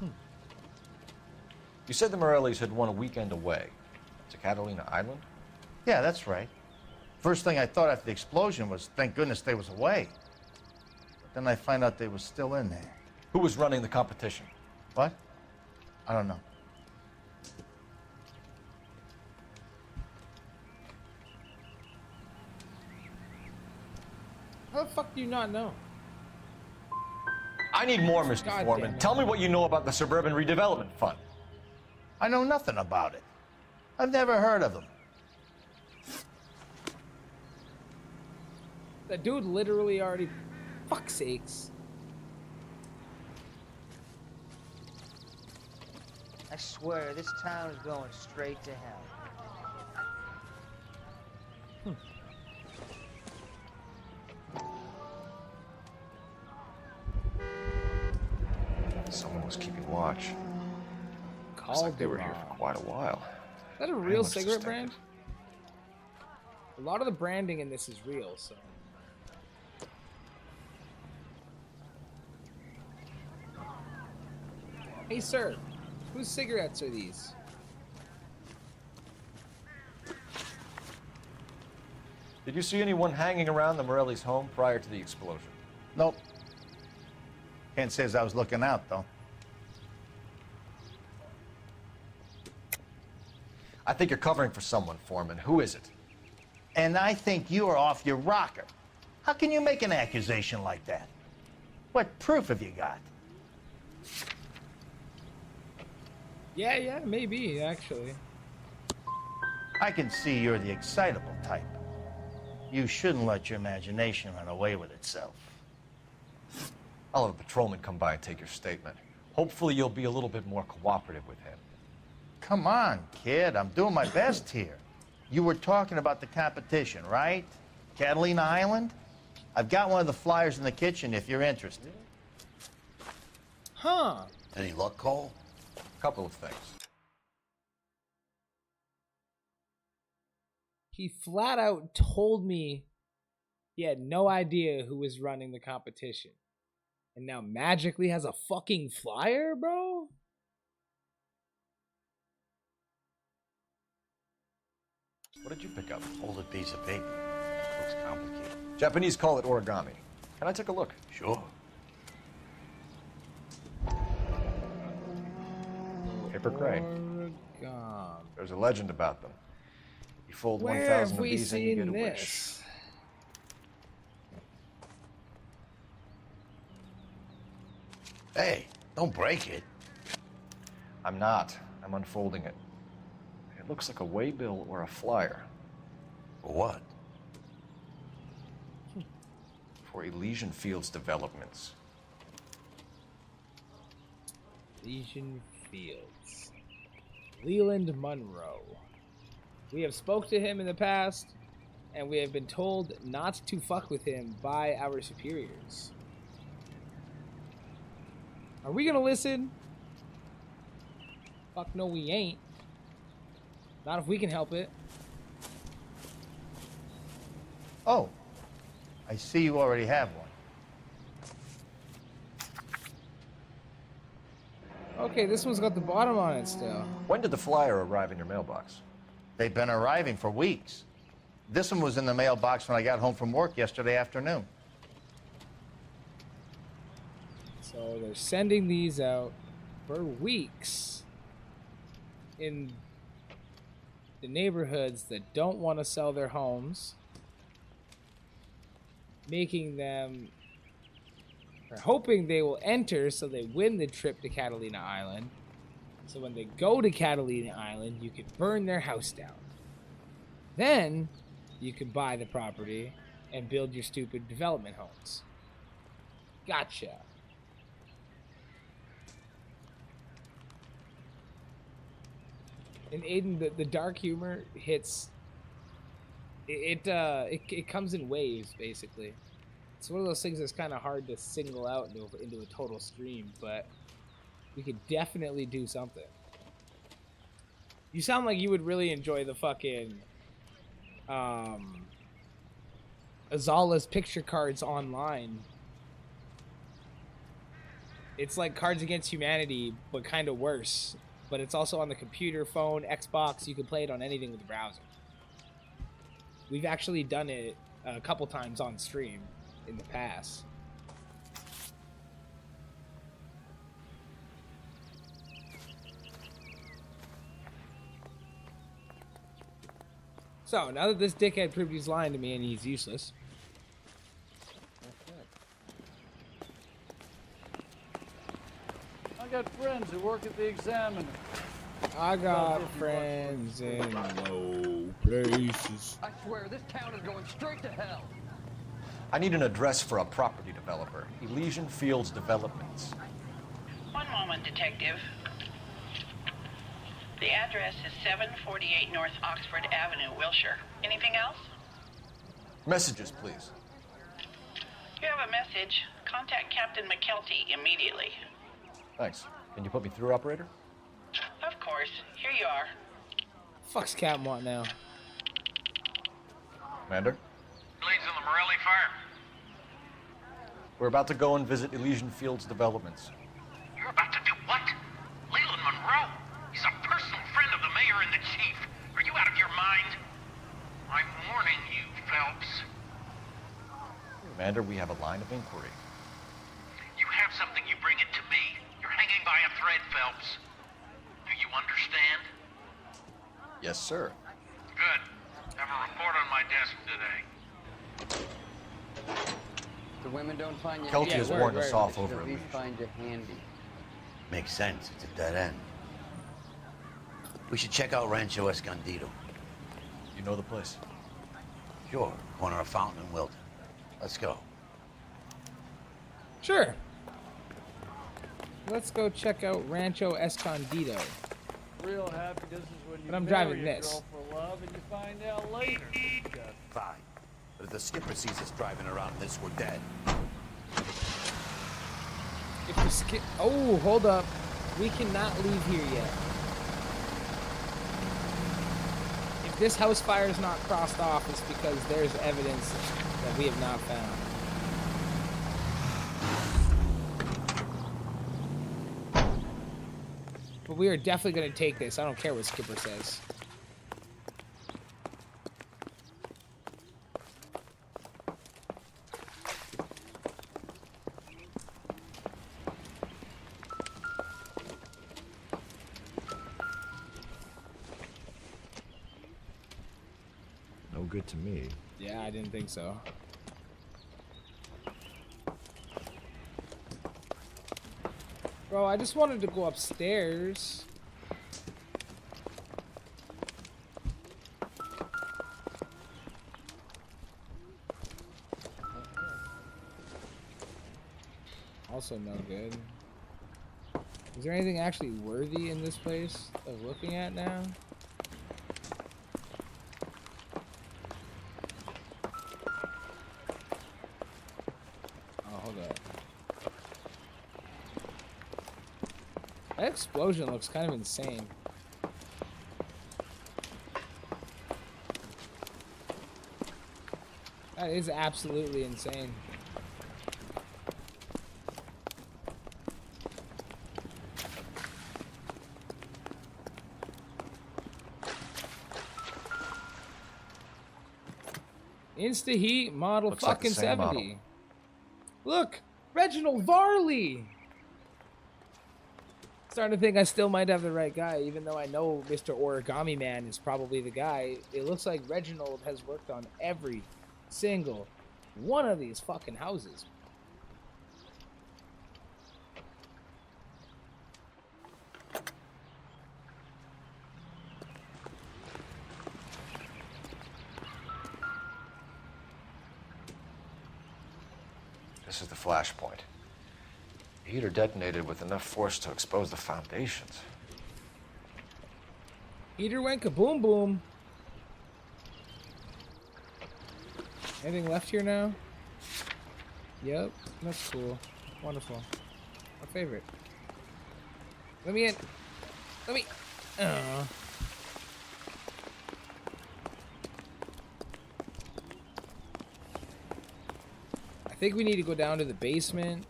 You said the Morellis had won a weekend away to Catalina Island? Yeah, that's right. First thing I thought after the explosion was, thank goodness they was away. But then I find out they was still in there. Who was running the competition? What? I don't know. How the fuck do you not know? I need more, Mr. God Foreman. damn it. Tell me what you know about the Suburban Redevelopment Fund. I know nothing about it. I've never heard of them. That dude literally already... Fuck's sakes. I swear, this town is going straight to hell. Someone was keeping watch. Looks like they were here for quite a while. Is that a real cigarette brand? A lot of the branding in this is real, so... Hey, sir. Whose cigarettes are these? Did you see anyone hanging around the Morelli's home prior to the explosion? Nope. Can't say as I was looking out, though. I think you're covering for someone, Foreman. Who is it? And I think you are off your rocker. How can you make an accusation like that? What proof have you got? Yeah, maybe, actually. I can see you're the excitable type. You shouldn't let your imagination run away with itself. I'll have a patrolman come by and take your statement. Hopefully you'll be a little bit more cooperative with him. Come on, kid. I'm doing my best here. You were talking about the competition, right? Catalina Island? I've got one of the flyers in the kitchen if you're interested. Huh. Any luck, Cole? A couple of things. He flat out told me he had no idea who was running the competition. And now magically has a fucking flyer, bro? What did you pick up? Folded piece of paper. Looks complicated. Japanese call it origami. Can I take a look? Sure. Paper crane. Origami. There's a legend about them. You fold Where 1,000 have of we these and you get seen a wish. this? Hey, don't break it. I'm not. I'm unfolding it. It looks like a waybill or a flyer. For what? For Elysian Fields developments. Elysian Fields. Leland Monroe. We have spoke to him in the past, and we have been told not to fuck with him by our superiors. Are we gonna listen? Fuck no, we ain't. Not if we can help it. Oh, I see you already have one. Okay, this one's got the bottom on it still. When did the flyer arrive in your mailbox? They've been arriving for weeks. This one was in the mailbox when I got home from work yesterday afternoon. So they're sending these out for weeks in the neighborhoods that don't want to sell their homes, making them, or hoping they will enter so they win the trip to Catalina Island. So when they go to Catalina Island, you can burn their house down. Then you can buy the property and build your stupid development homes. Gotcha. And Aiden, the dark humor hits. It comes in waves, basically. It's one of those things that's kind of hard to single out into a total stream, but we could definitely do something. You sound like you would really enjoy the fucking Azala's picture cards online. It's like Cards Against Humanity, but kind of worse. But it's also on the computer, phone, Xbox. You can play it on anything with the browser. We've actually done it a couple times on stream in the past. So, now that this dickhead proved he's lying to me and he's useless. I got friends who work at the Examiner. I got friends in low places. I swear, this town is going straight to hell. I need an address for a property developer. Elysian Fields Developments. One moment, Detective. The address is 748 North Oxford Avenue, Wilshire. Anything else? Messages, please. You have a message. Contact Captain McKelty immediately. Thanks. Can you put me through, operator? Of course. Here you are. Fuck's Cap want now? Commander? Leads in the Morelli fire. We're about to go and visit Elysian Fields Developments. You're about to do what? Leland Monroe? He's a personal friend of the mayor and the chief. Are you out of your mind? I'm warning you, Phelps. Commander, we have a line of inquiry. You have something, you bring it to me. You're hanging by a thread, Phelps. Do you understand? Yes, sir. Good. Have a report on my desk today. The women don't find you. Kelty has warned us off over At least Elysian. find you handy. Makes sense. It's a dead end. We should check out Rancho Escondido. You know the place? Sure. Corner of Fountain and Wilton. Let's go. Sure. Let's go check out Rancho Escondido. Real happiness is when you But I'm marry driving a this. girl for love and you find out later. Fine. But if the skipper sees us driving around this, we're dead. If the skip... Oh, hold up. We cannot leave here yet. If this house fire is not crossed off, it's because there's evidence that we have not found. But we are definitely going to take this. I don't care what Skipper says. No good to me. Yeah, I didn't think so. Bro, I just wanted to go upstairs. Also no good. Is there anything actually worthy in this place of looking at now? Oh, hold up. That explosion looks kind of insane. That is absolutely insane. Insta Heat model Looks like fucking the same 70. model. Look, Reginald Varley. Starting to think I still might have the right guy, even though I know Mr. Origami Man is probably the guy. It looks like Reginald has worked on every single one of these fucking houses. This is the flashpoint. The heater detonated with enough force to expose the foundations. Heater went kaboom boom. Anything left here now? Yep, that's cool. Wonderful. My favorite. Let me in. Let me. I think we need to go down to the basement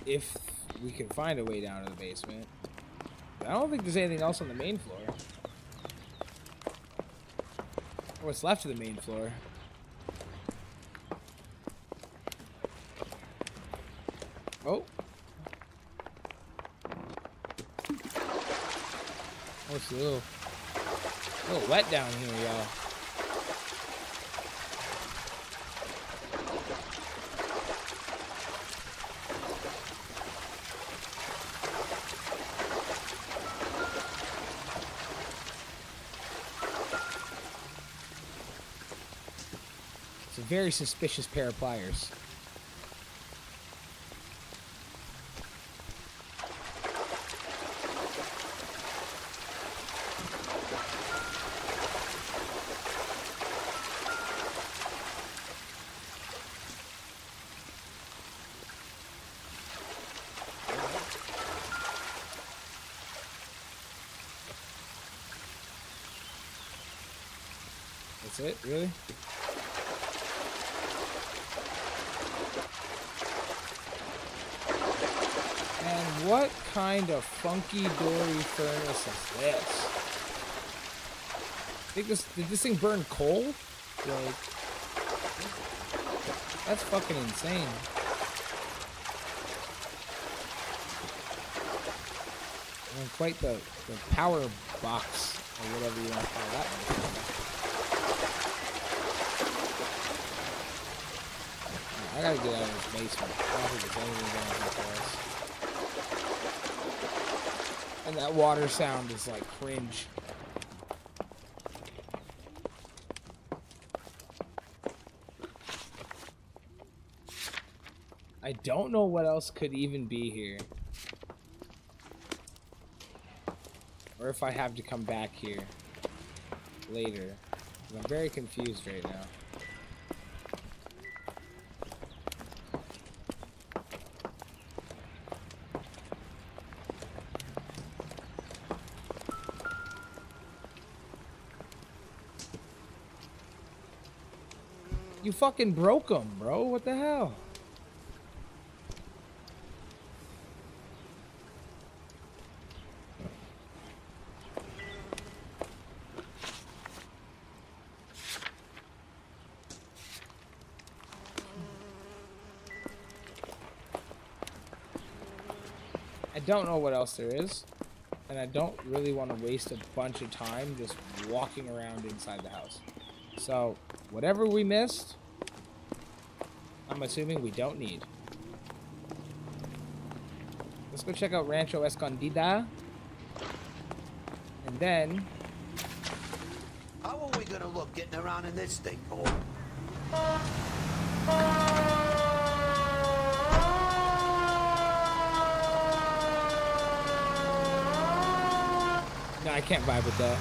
if we can find a way down to the basement. But I don't think there's anything else on the main floor. What's left of the main floor. Oh. Oh, it's a little wet down here, y'all. It's a very suspicious pair of pliers. That's it? Really? And what kind of funky dory furnace is this? Did this thing burn coal? Like, that's fucking insane. And quite the power box, or whatever you want to call that. I gotta get out of this basement. I don't think there's anything down here for us. And that water sound is like cringe. I don't know what else could even be here. Or if I have to come back here later. I'm very confused right now. You fucking broke them, bro. What the hell? I don't know what else there is, and I don't really want to waste a bunch of time just walking around inside the house. So, whatever we missed, I'm assuming we don't need. Let's go check out Rancho Escondida. And then... How are we gonna look getting around in this thing, Cole? No, I can't vibe with that.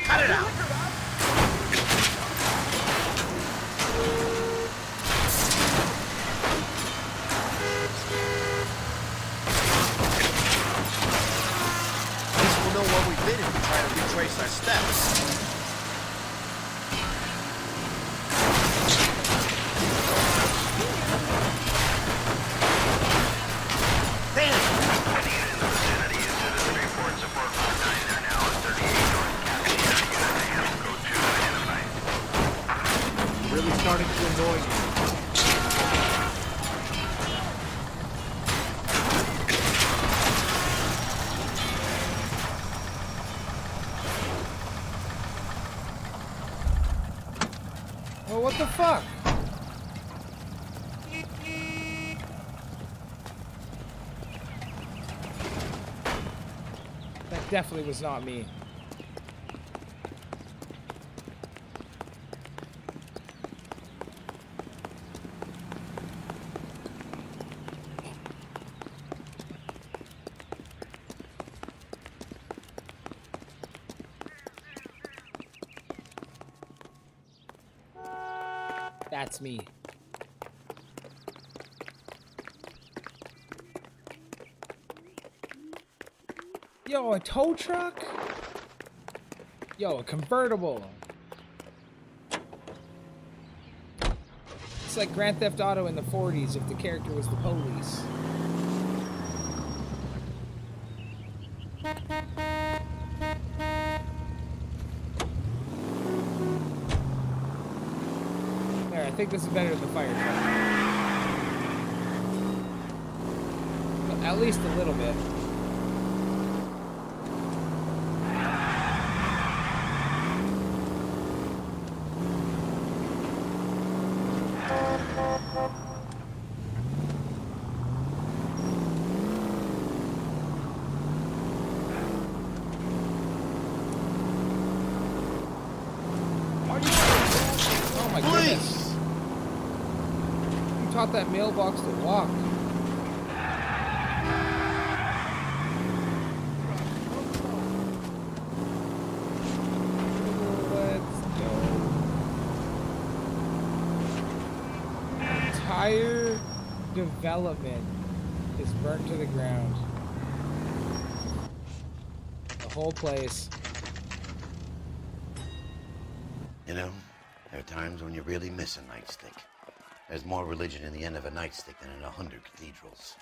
Cut it out! At least we'll know where we've been if we try to retrace our steps. Starting to annoy you. Well, what the fuck? That definitely was not me. That's me. Yo, a tow truck? Yo, a convertible. It's like Grand Theft Auto in the 40s if the character was the police. There, I think this is better than the fire truck. At least a little bit. Oh my goodness. You taught that mailbox to walk. Entire development is burnt to the ground. The whole place. You know, there are times when you really miss a nightstick. There's more religion in the end of a nightstick than in 100 cathedrals.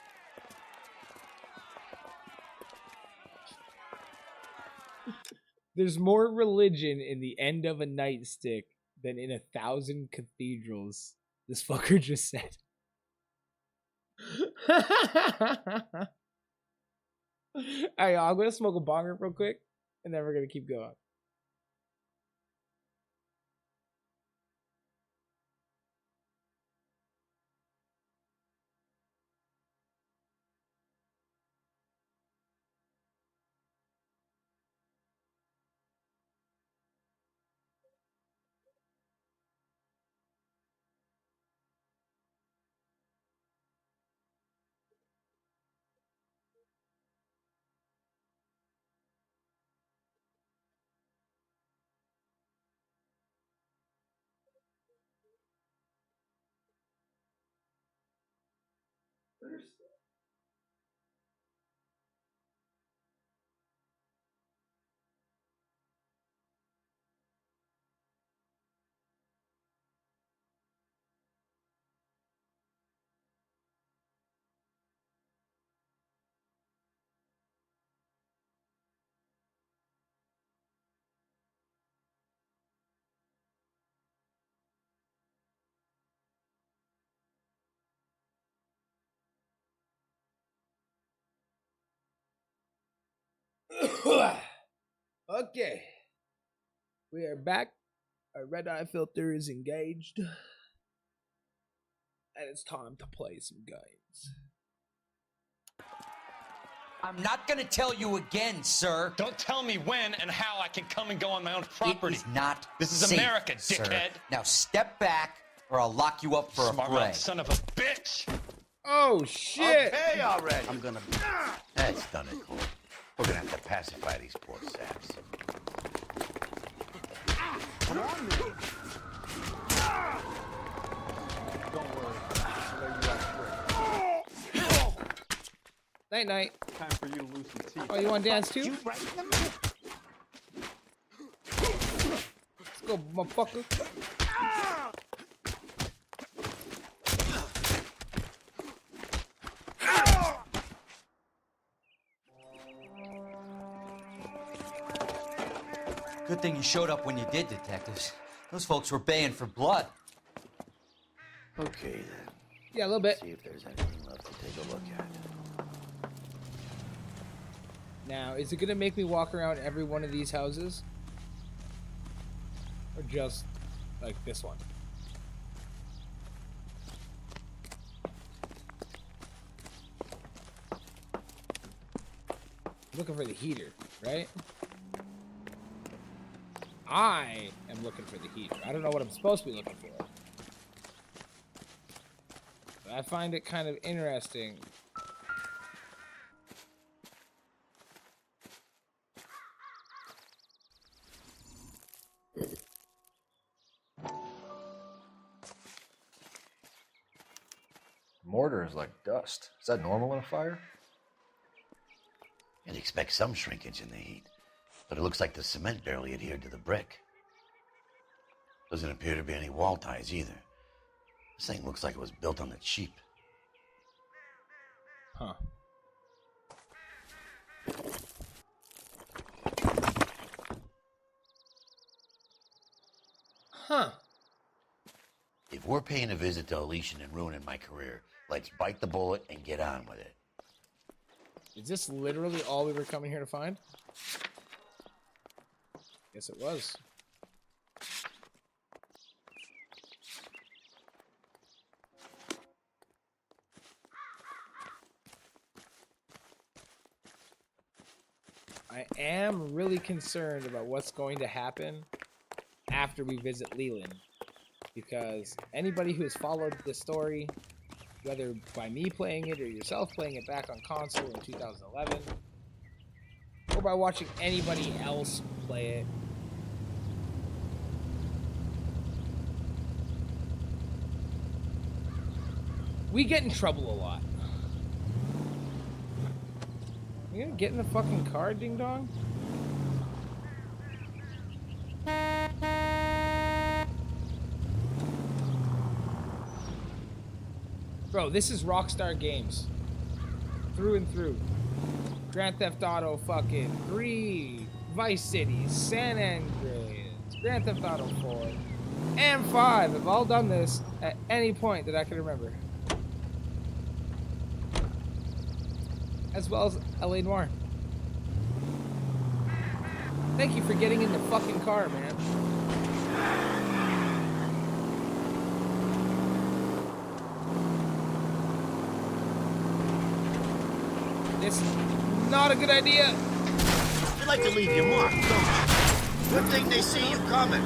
There's more religion in the end of a nightstick than in 1,000 cathedrals. This fucker just said. Alright, I'm gonna smoke a bong real quick, and then we're gonna keep going. Okay. We are back. Our red eye filter is engaged. And it's time to play some games. I'm not gonna tell you again, sir. Don't tell me when and how I can come and go on my own property. It is not This is safe, America, sir. dickhead. Now step back, or I'll lock you up for Smart a fray. mouth son of a bitch. Oh shit! Okay, already. I'm gonna... That's done it, Cole. We're gonna have to pacify these poor saps. Come on, man. Don't worry. Night night. Time for you to lose some teeth. Oh, you want to dance too? Let's go, motherfucker. Good thing you showed up when you did, detectives. Those folks were baying for blood. Okay, then. Yeah, a little bit. See if there's anything left to take a look at. Now, is it gonna make me walk around every one of these houses? Or just like this one? I'm looking for the heater, right? I am looking for the heater. I don't know what I'm supposed to be looking for. But I find it kind of interesting. Mortar is like dust. Is that normal in a fire? You I'd expect some shrinkage in the heat, but it looks like the cement barely adhered to the brick. Doesn't appear to be any wall ties either. This thing looks like it was built on the cheap. Huh. Huh. If we're paying a visit to Elysian and ruining my career, let's bite the bullet and get on with it. Is this literally all we were coming here to find? Yes, it was. I am really concerned about what's going to happen after we visit Leland, because anybody who has followed the story, whether by me playing it or yourself playing it back on console in 2011, or by watching anybody else play it, we get in trouble a lot. You gonna get in the fucking car, ding dong? Bro, this is Rockstar Games. Through and through. Grand Theft Auto fucking 3, Vice City, San Andreas, Grand Theft Auto 4, and 5 have all done this at any point that I can remember. As well as LA Noire. Thank you for getting in the fucking car, man. This is not a good idea. You like to leave your mark, don't you? Good thing they see you coming.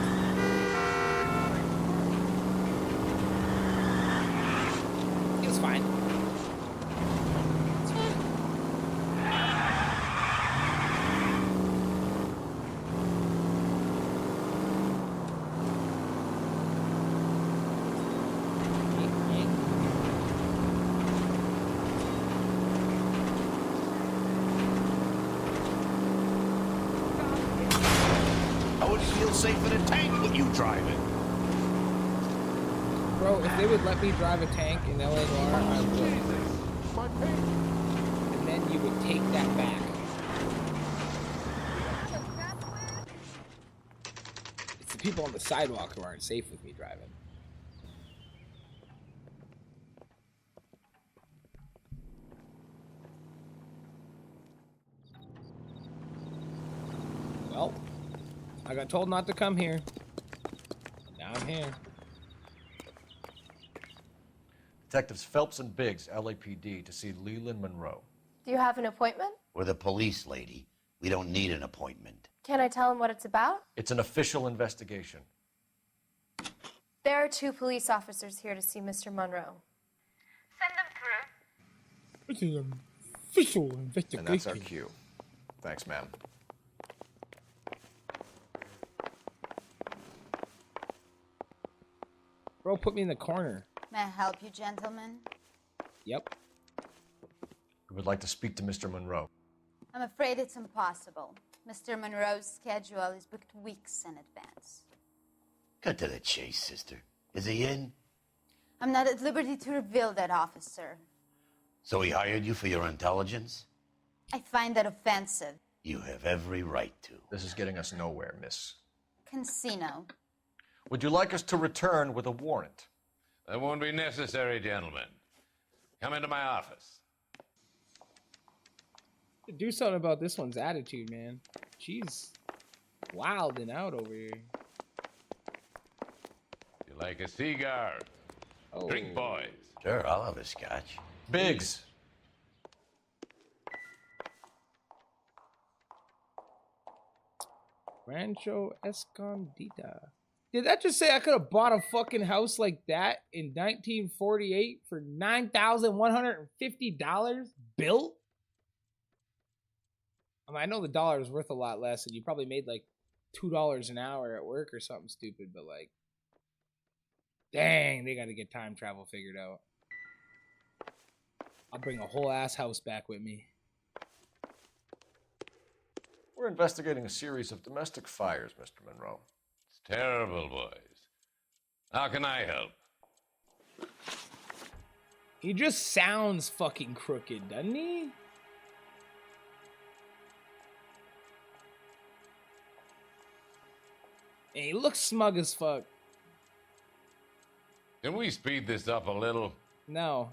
It's fine. Safe in a tank with you driving. Bro, if they would let me drive a tank in LA Noire, I would. And then you would take that back. It's the people on the sidewalk who aren't safe with me driving. Well, I got told not to come here. Now I'm here. Detectives Phelps and Biggs, LAPD, to see Leland Monroe. Do you have an appointment? We're the police, lady. We don't need an appointment. Can I tell him what it's about? It's an official investigation. There are 2 police officers here to see Mr. Monroe. Send them through. It's an official investigation. And that's our cue. Thanks, ma'am. Bro, put me in the corner. May I help you, gentlemen? Yep. We would like to speak to Mr. Monroe. I'm afraid it's impossible. Mr. Monroe's schedule is booked weeks in advance. Cut to the chase, sister. Is he in? I'm not at liberty to reveal that, officer. So he hired you for your intelligence? I find that offensive. You have every right to. This is getting us nowhere, miss. Casino. Would you like us to return with a warrant? That won't be necessary, gentlemen. Come into my office. Do something about this one's attitude, man. She's wilding out over here. You like a cigar? Oh. Drink, boys. Sure, I'll have a scotch. Biggs. Rancho Escondida. Did that just say I could have bought a fucking house like that in 1948 for $9,150 built? I mean, I know the dollar is worth a lot less, and you probably made like $2 an hour at work or something stupid, but like, dang, they got to get time travel figured out. I'll bring a whole ass house back with me. We're investigating a series of domestic fires, Mr. Monroe. It's terrible, boys. How can I help? He just sounds fucking crooked, doesn't he? And he looks smug as fuck. Can we speed this up a little? No.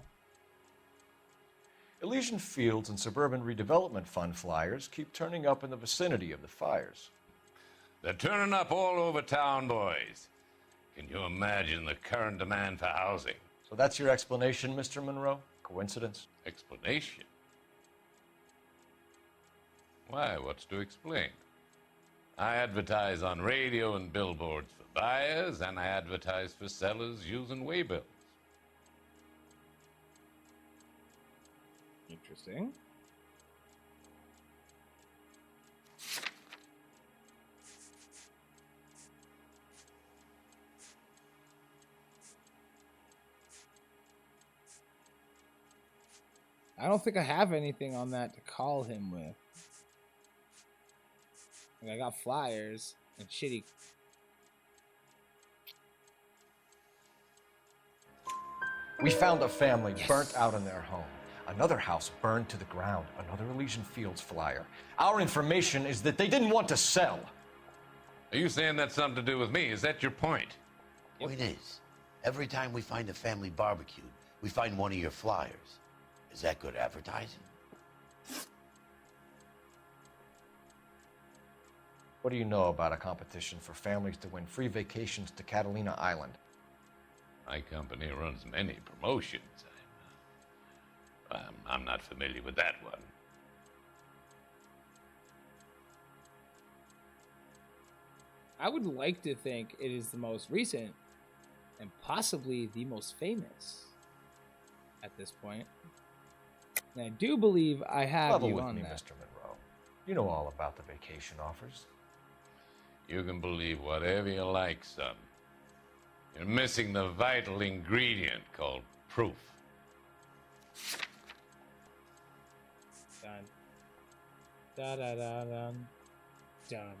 Elysian Fields and Suburban Redevelopment Fund flyers keep turning up in the vicinity of the fires. They're turning up all over town, boys. Can you imagine the current demand for housing? So that's your explanation, Mr. Monroe? Coincidence? Explanation? Why, what's to explain? I advertise on radio and billboards for buyers, and I advertise for sellers using waybills. Interesting. I don't think I have anything on that to call him with. Like, I got flyers and shitty. We found a family burnt out in their home. Another house burned to the ground. Another Elysian Fields flyer. Our information is that they didn't want to sell. Are you saying that's something to do with me? Is that your point? Point is, every time we find a family barbecued, we find one of your flyers. Is that good advertising? What do you know about a competition for families to win free vacations to Catalina Island? My company runs many promotions. I'm not familiar with that one. I would like to think it is the most recent and possibly the most famous at this point. And I do believe I have Level you with on me, that. Mr. Monroe. You know all about the vacation offers. You can believe whatever you like, son. You're missing the vital ingredient called proof. Done. Da da da done. Done.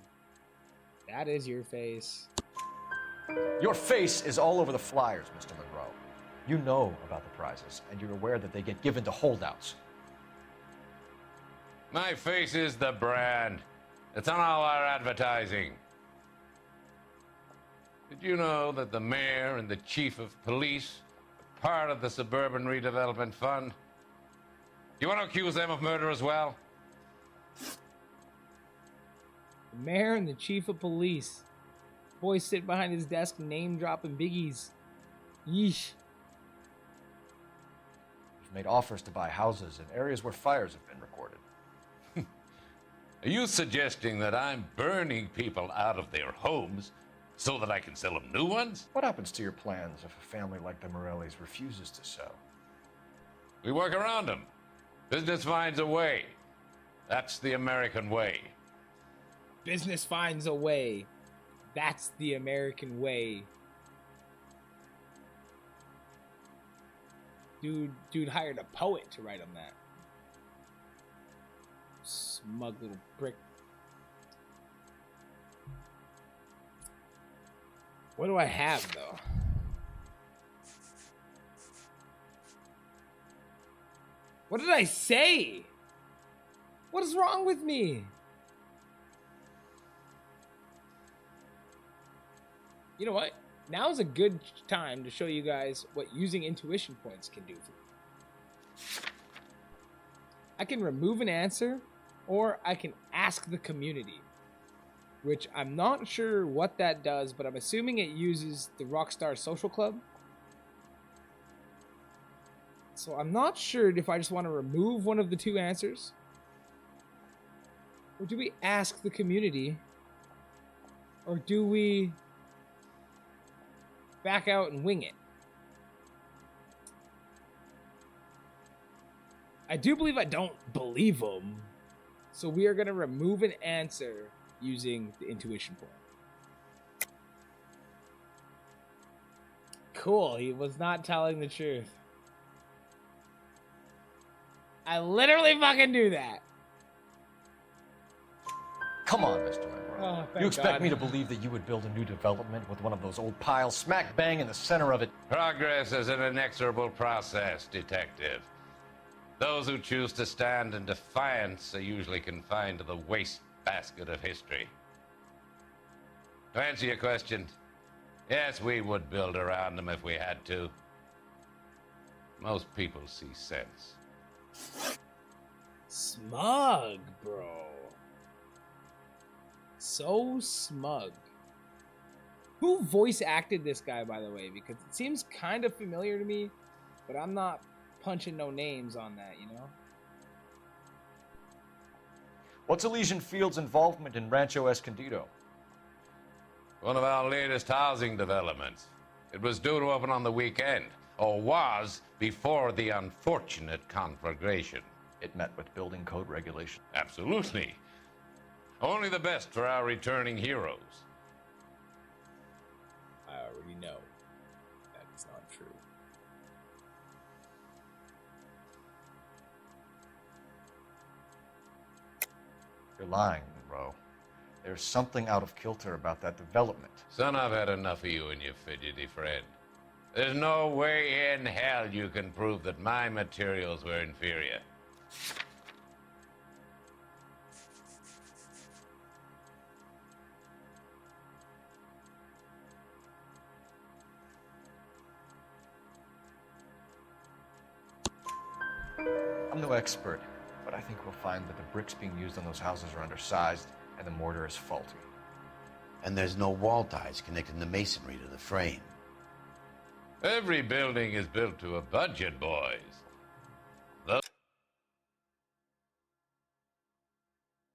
That is your face. Your face is all over the flyers, Mr. Monroe. You know about the prizes, and you're aware that they get given to holdouts. My face is the brand. It's on all our advertising. Did you know that the mayor and the chief of police are part of the Suburban Redevelopment Fund? Do you want to accuse them of murder as well? The mayor and the chief of police. Boy sit behind his desk name dropping biggies. Yeesh. We've made offers to buy houses in areas where fires have been recorded. Are you suggesting that I'm burning people out of their homes so that I can sell them new ones? What happens to your plans if a family like the Morellis refuses to sell? We work around them. Business finds a way. That's the American way. Business finds a way. That's the American way. Dude hired a poet to write him that. Smug little prick. What do I have, though? What did I say? What is wrong with me? You know what? Now is a good time to show you guys what using intuition points can do for me. I can remove an answer, or I can ask the community, which I'm not sure what that does, but I'm assuming it uses the Rockstar Social Club. So I'm not sure if I just want to remove one of the two answers, or do we ask the community, or do we back out and wing it? I do believe I don't believe them, so we are going to remove an answer using the intuition point. Cool, he was not telling the truth. I literally fucking do that. Come on, Mr. Monroe. Oh, thank You expect God. me to believe that you would build a new development with one of those old piles smack bang in the center of it? Progress is an inexorable process, Detective. Those who choose to stand in defiance are usually confined to the wastebasket of history. To answer your question, yes, we would build around them if we had to. Most people see sense. Smug, bro. So smug. Who voice acted this guy, by the way? Because it seems kind of familiar to me, but I'm not punching no names on that, you know? What's Elysian Fields' involvement in Rancho Escondido? One of our latest housing developments. It was due to open on the weekend, or was before the unfortunate conflagration. It met with building code regulation. Absolutely. Only the best for our returning heroes. I already know that is not true. You're lying, Monroe. There's something out of kilter about that development. Son, I've had enough of you and your fidgety friend. There's no way in hell you can prove that my materials were inferior. I'm no expert, but I think we'll find that the bricks being used on those houses are undersized and the mortar is faulty. And there's no wall ties connecting the masonry to the frame. Every building is built to a budget, boys.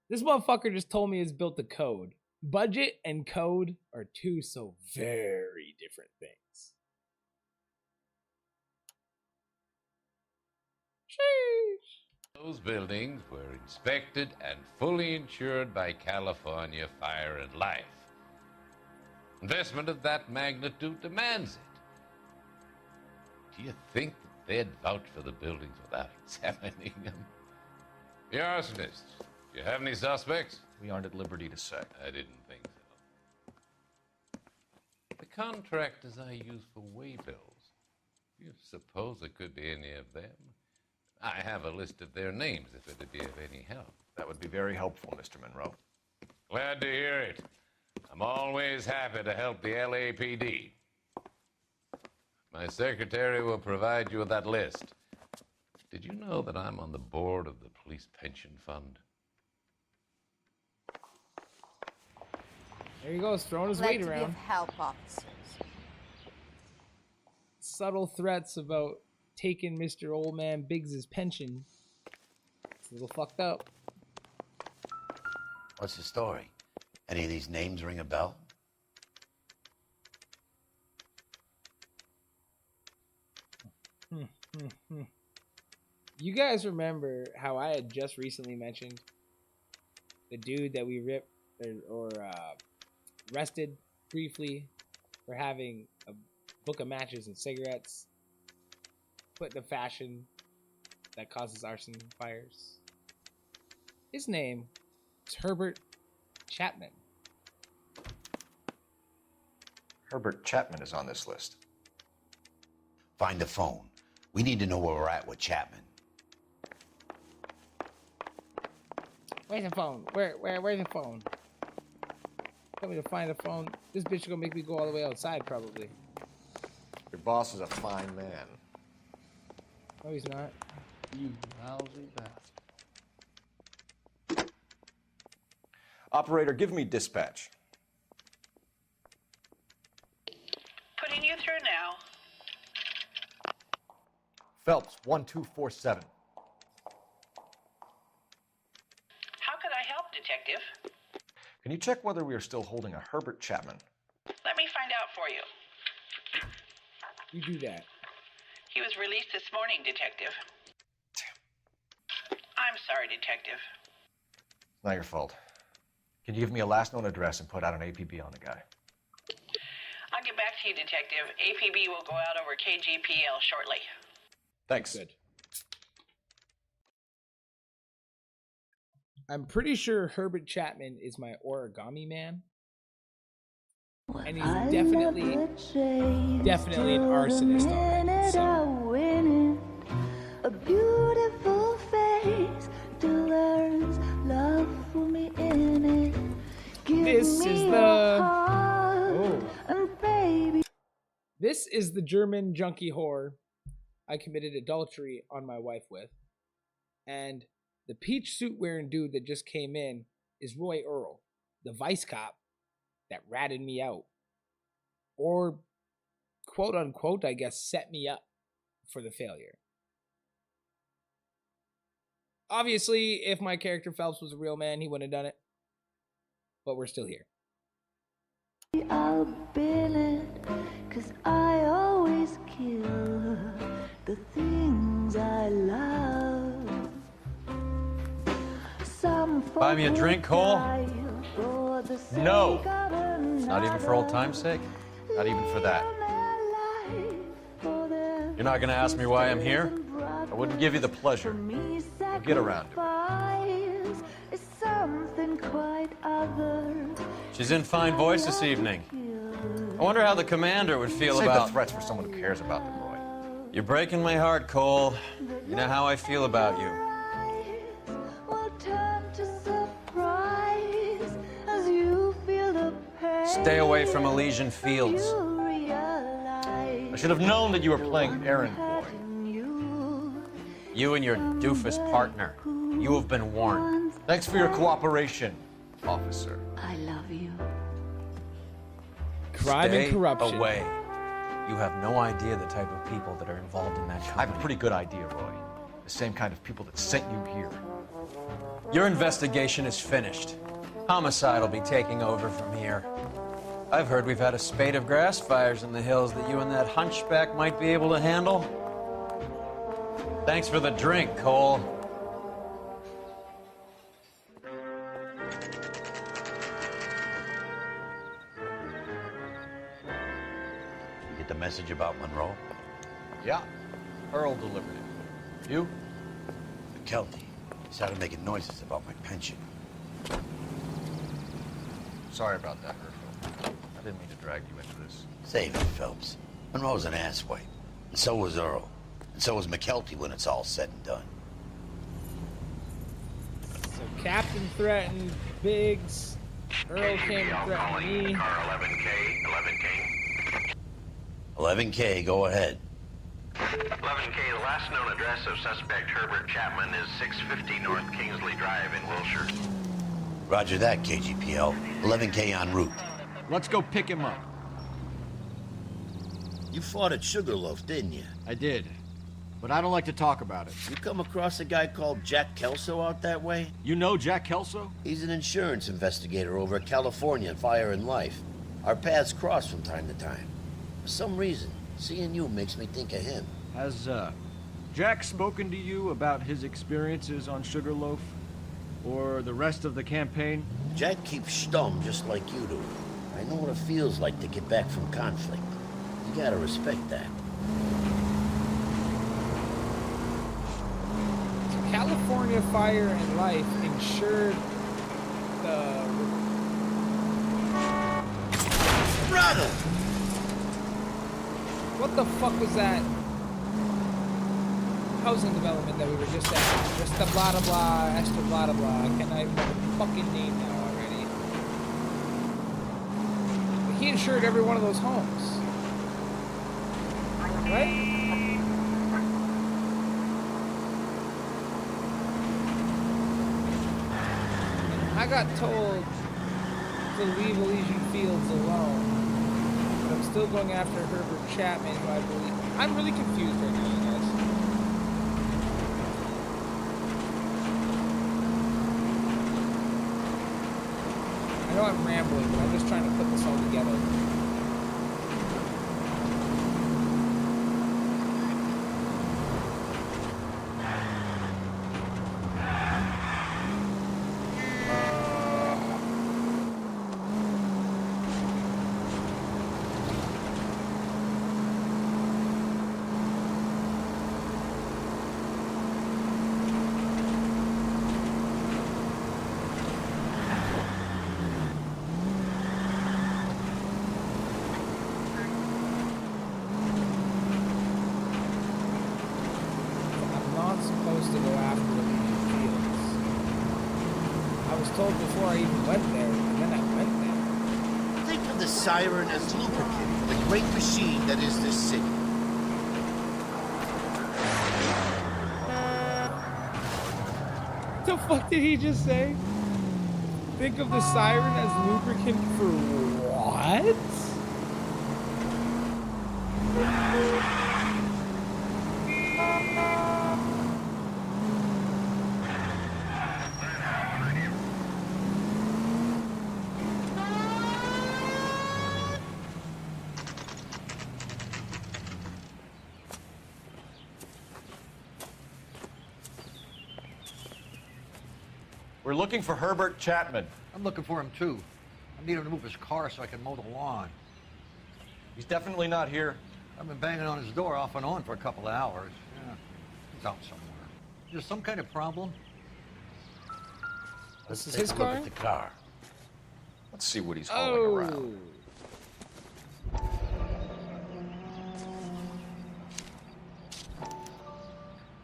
This motherfucker just told me it's built to code. Budget and code are two so very different things. Sheesh. Those buildings were inspected and fully insured by California Fire and Life. Investment of that magnitude demands it. Do you think that they'd vouch for the buildings without examining them? The arsonists, do you have any suspects? We aren't at liberty to say. I didn't think so. The contractors I use for waybills, do you suppose it could be any of them? I have a list of their names if it'd be of any help. That would be very helpful, Mr. Monroe. Glad to hear it. I'm always happy to help the LAPD. My secretary will provide you with that list. Did you know that I'm on the board of the police pension fund? There he goes, throwing his Glad weight to be around. of help, officers. Subtle threats about taking Mr. Old Man Biggs's pension. It's a little fucked up. What's the story? Any of these names ring a bell? You guys remember how I had just recently mentioned the dude that we ripped or arrested briefly for having a book of matches and cigarettes put in a fashion that causes arson fires? His name is Herbert Chapman. Herbert Chapman is on this list. Find the phone. We need to know where we're at with Chapman. Where's the phone? Where's the phone? Tell me to find the phone. This bitch is gonna make me go all the way outside, probably. Your boss is a fine man. No, he's not. You lousy bastard. Operator, give me dispatch. Putting you through now. Phelps, 1247. How could I help, Detective? Can you check whether we are still holding a Herbert Chapman? Let me find out for you. You do that. He was released this morning, Detective. I'm sorry, Detective. It's not your fault. Can you give me a last known address and put out an APB on the guy? I'll get back to you, Detective. APB will go out over KGPL shortly. Thanks. Good. I'm pretty sure Herbert Chapman is my origami man. And he's definitely an arsonist already. So. A beautiful face delivers love for me in it. This is the German junkie whore I committed adultery on my wife with. And the peach suit wearing dude that just came in is Roy Earl, the vice cop that ratted me out. Or, quote unquote, I guess, set me up for the failure. Obviously, if my character Phelps was a real man, he wouldn't have done it. But we're still here. I'll bill it, 'cause I always kill the things I love. Buy me a drink, Cole? No. Not even for old time's sake? Not even for that. You're not gonna ask me why I'm here? I wouldn't give you the pleasure. We'll get around to it. She's in fine voice this evening. I wonder how the commander would feel Save about... the threats for someone who cares about them, Roy. You're breaking my heart, Cole. You know how I feel about you. Stay away from Elysian Fields. I should have known that you were playing errand boy. You and your doofus partner. You have been warned. Thanks for your cooperation, officer. I love you. Crime Stay and corruption. away. You have no idea the type of people that are involved in that company. I have a pretty good idea, Roy. The same kind of people that sent you here. Your investigation is finished. Homicide will be taking over from here. I've heard we've had a spate of grass fires in the hills that you and that hunchback might be able to handle. Thanks for the drink, Cole. You get the message about Monroe? Yeah. Earl delivered it. You? McKelty. He started making noises about my pension. Sorry about that, Herschel. I didn't mean to drag you into this. Save it, Phelps. Monroe's an asswipe. And so was Earl. And so was McKelty when it's all said and done. So Captain threatened Biggs. Earl came and threatened me. 11K, go ahead. 11K, the last known address of suspect Herbert Chapman is 650 North Kingsley Drive in Wilshire. Roger that, KGPL. 11K en route. Let's go pick him up. You fought at Sugarloaf, didn't you? I did. But I don't like to talk about it. You come across a guy called Jack Kelso out that way? You know Jack Kelso? He's an insurance investigator over at California Fire and Life. Our paths cross from time to time. For some reason, seeing you makes me think of him. Has, Jack spoken to you about his experiences on Sugarloaf? Or the rest of the campaign? Jack keeps stum just like you do. I know what it feels like to get back from conflict. You gotta respect that. California Fire and Life insured the... Brother! What the fuck was that housing development that we were just at? Just the blah blah blah, extra blah blah blah. I cannot even remember the fucking name now already. But he insured every one of those homes. Right? I got told to leave Elysian Fields alone, but I'm still going after Herbert Chapman, who I believe... I'm really confused right now, you guys. I know I'm rambling, but I'm just trying to put this all together. to go after the Legion Fields. I was told before I even went there, and then I went there. Think of the siren as lubricant for the great machine that is this city. What the fuck did he just say? Think of the siren as lubricant for what? We're looking for Herbert Chapman. I'm looking for him too. I need him to move his car so I can mow the lawn. He's definitely not here. I've been banging on his door off and on for a couple of hours. Yeah, he's out somewhere. Is there some kind of problem? This is his car? Look at the car. Let's see what he's hauling around.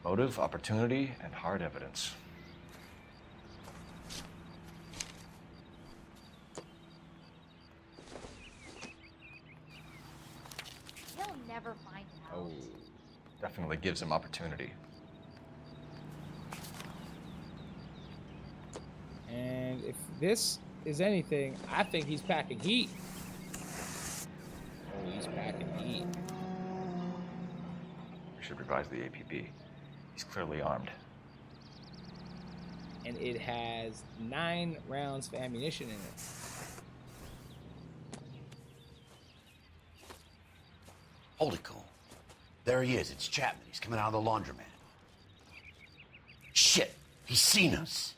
Motive, opportunity, and hard evidence. He'll never find out. Oh, definitely gives him opportunity. And if this is anything, I think he's packing heat. Oh, he's packing heat. We should revise the APB. He's clearly armed. And it has 9 rounds of ammunition in it. Hold it, Cole. There he is. It's Chapman. He's coming out of the laundromat. Shit. He's seen us.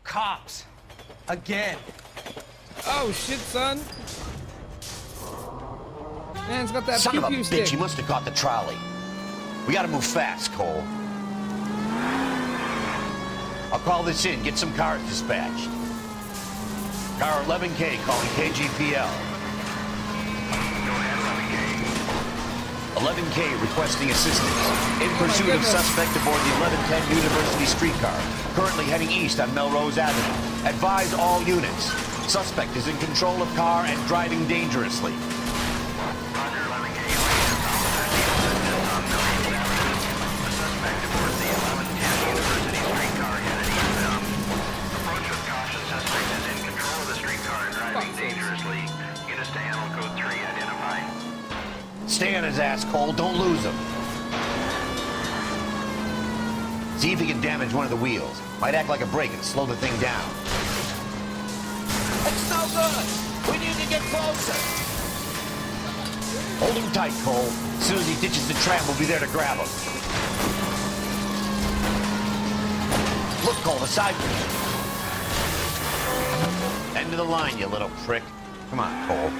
Cops. Again. Oh, shit, son. Man's got that Son of a pew-pew bitch. stick. He must have caught the trolley. We gotta move fast, Cole. I'll call this in. Get some cars dispatched. Car 11K calling KGPL. 11K requesting assistance. In pursuit of suspect aboard the 1110 University streetcar. Currently heading east on Melrose Avenue. Advise all units. Suspect is in control of car and driving dangerously. Stay on his ass, Cole. Don't lose him. See if he can damage one of the wheels. Might act like a brake and slow the thing down. It's no good. We need to get closer. Hold him tight, Cole. As soon as he ditches the tram, we'll be there to grab him. Look, Cole, the side. End of the line, you little prick. Come on, Cole.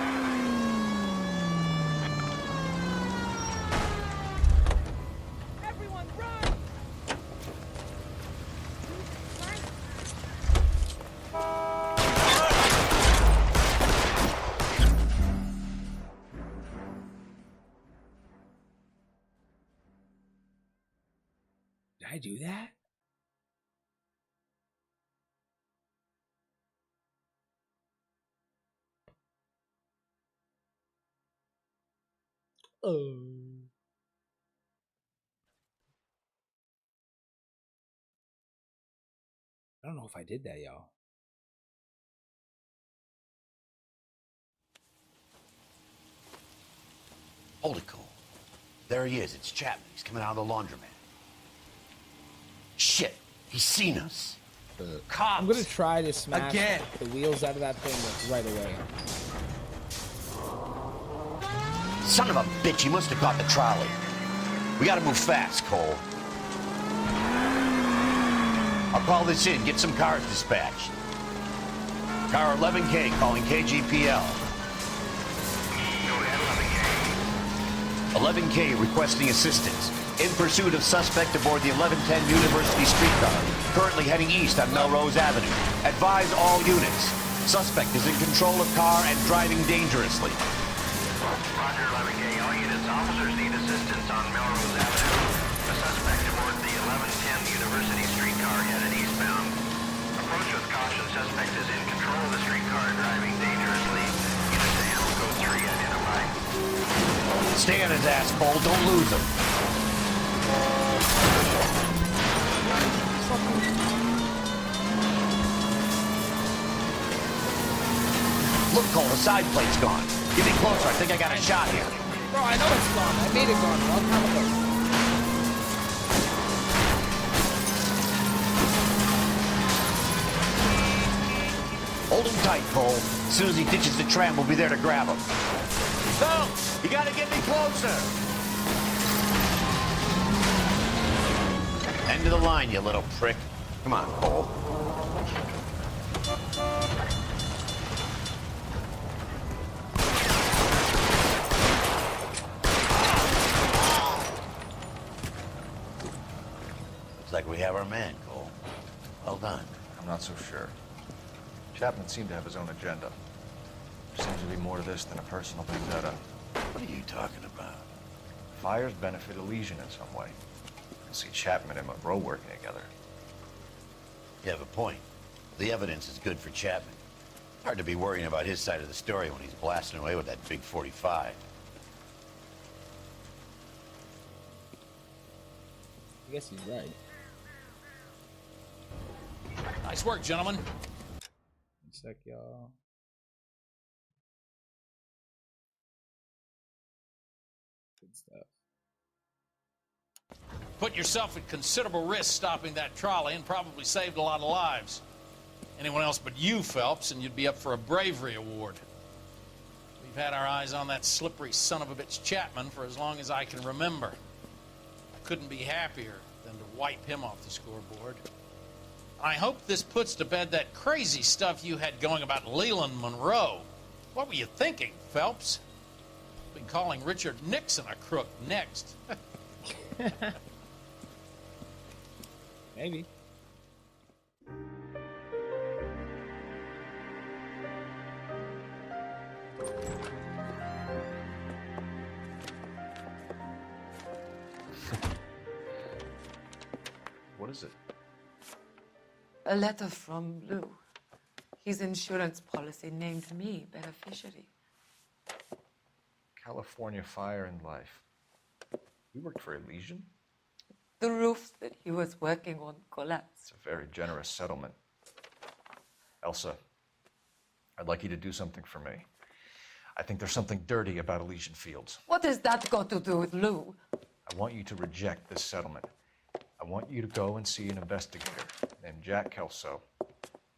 Did I do that? Oh. I don't know if I did that, y'all. Hold it, Cole. There he is. It's Chapman. He's coming out of the laundromat. Shit. He's seen us. Cops. I'm gonna try to smash again. The wheels out of that thing right away. Son of a bitch. He must have caught the trolley. We gotta move fast, Cole. I'll call this in. Get some cars dispatched. Car 11K calling KGPL. 11K requesting assistance. In pursuit of suspect aboard the 1110 University streetcar. Currently heading east on Melrose Avenue. Advise all units. Suspect is in control of car and driving dangerously. Roger, 11K. All units, officers need assistance on Melrose Avenue. The suspect aboard the 1110 University Stay on his ass, Cole. Don't lose him. Look, Cole, the side plate's gone. Get me closer. I think I got a shot here. Bro, I know it's gone. I made it gone a long time ago. Hold him tight, Cole. As soon as he ditches the tram, we'll be there to grab him. No! You gotta get me closer! End of the line, you little prick. Come on, Cole. Looks like we have our man, Cole. Well done. I'm not so sure. Chapman seemed to have his own agenda. There seems to be more to this than a personal vendetta. What are you talking about? Fires benefit Elysian in some way. I see Chapman and Monroe working together. You have a point. The evidence is good for Chapman. Hard to be worrying about his side of the story when he's blasting away with that big 45. I guess he's right. Nice work, gentlemen. One sec, y'all. Good stuff. Put yourself at considerable risk stopping that trolley and probably saved a lot of lives. Anyone else but you, Phelps, and you'd be up for a bravery award. We've had our eyes on that slippery son of a bitch Chapman for as long as I can remember. I couldn't be happier than to wipe him off the scoreboard. I hope this puts to bed that crazy stuff you had going about Leland Monroe. What were you thinking, Phelps? Been calling Richard Nixon a crook next. Maybe. What is it? A letter from Lou. His insurance policy named me beneficiary. California Fire and Life. You worked for Elysian? The roofs that he was working on collapsed. It's a very generous settlement. Elsa, I'd like you to do something for me. I think there's something dirty about Elysian Fields. What has that got to do with Lou? I want you to reject this settlement. I want you to go and see an investigator named Jack Kelso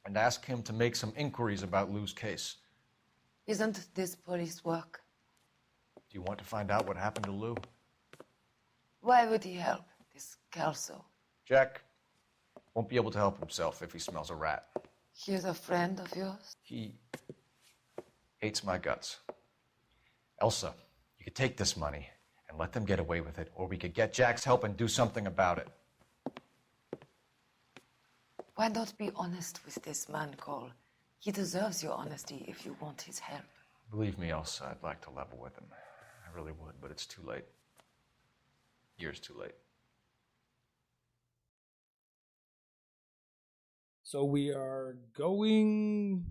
and ask him to make some inquiries about Lou's case. Isn't this police work? Do you want to find out what happened to Lou? Why would he help, this Kelso? Jack won't be able to help himself if he smells a rat. He's a friend of yours? He hates my guts. Elsa, you could take this money and let them get away with it, or we could get Jack's help and do something about it. Why not be honest with this man, Cole? He deserves your honesty if you want his help. Believe me, Elsa, I'd like to level with him. I really would, but it's too late. Years too late. So we are going...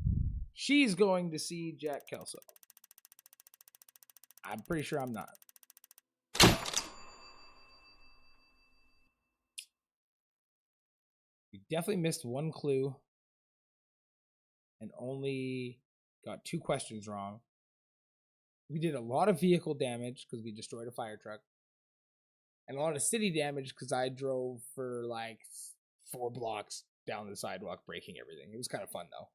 She's going to see Jack Kelso. I'm pretty sure I'm not. We definitely missed one clue and only got 2 questions wrong. We did a lot of vehicle damage because we destroyed a fire truck. And a lot of city damage because I drove for like 4 blocks down the sidewalk, breaking everything. It was kind of fun though.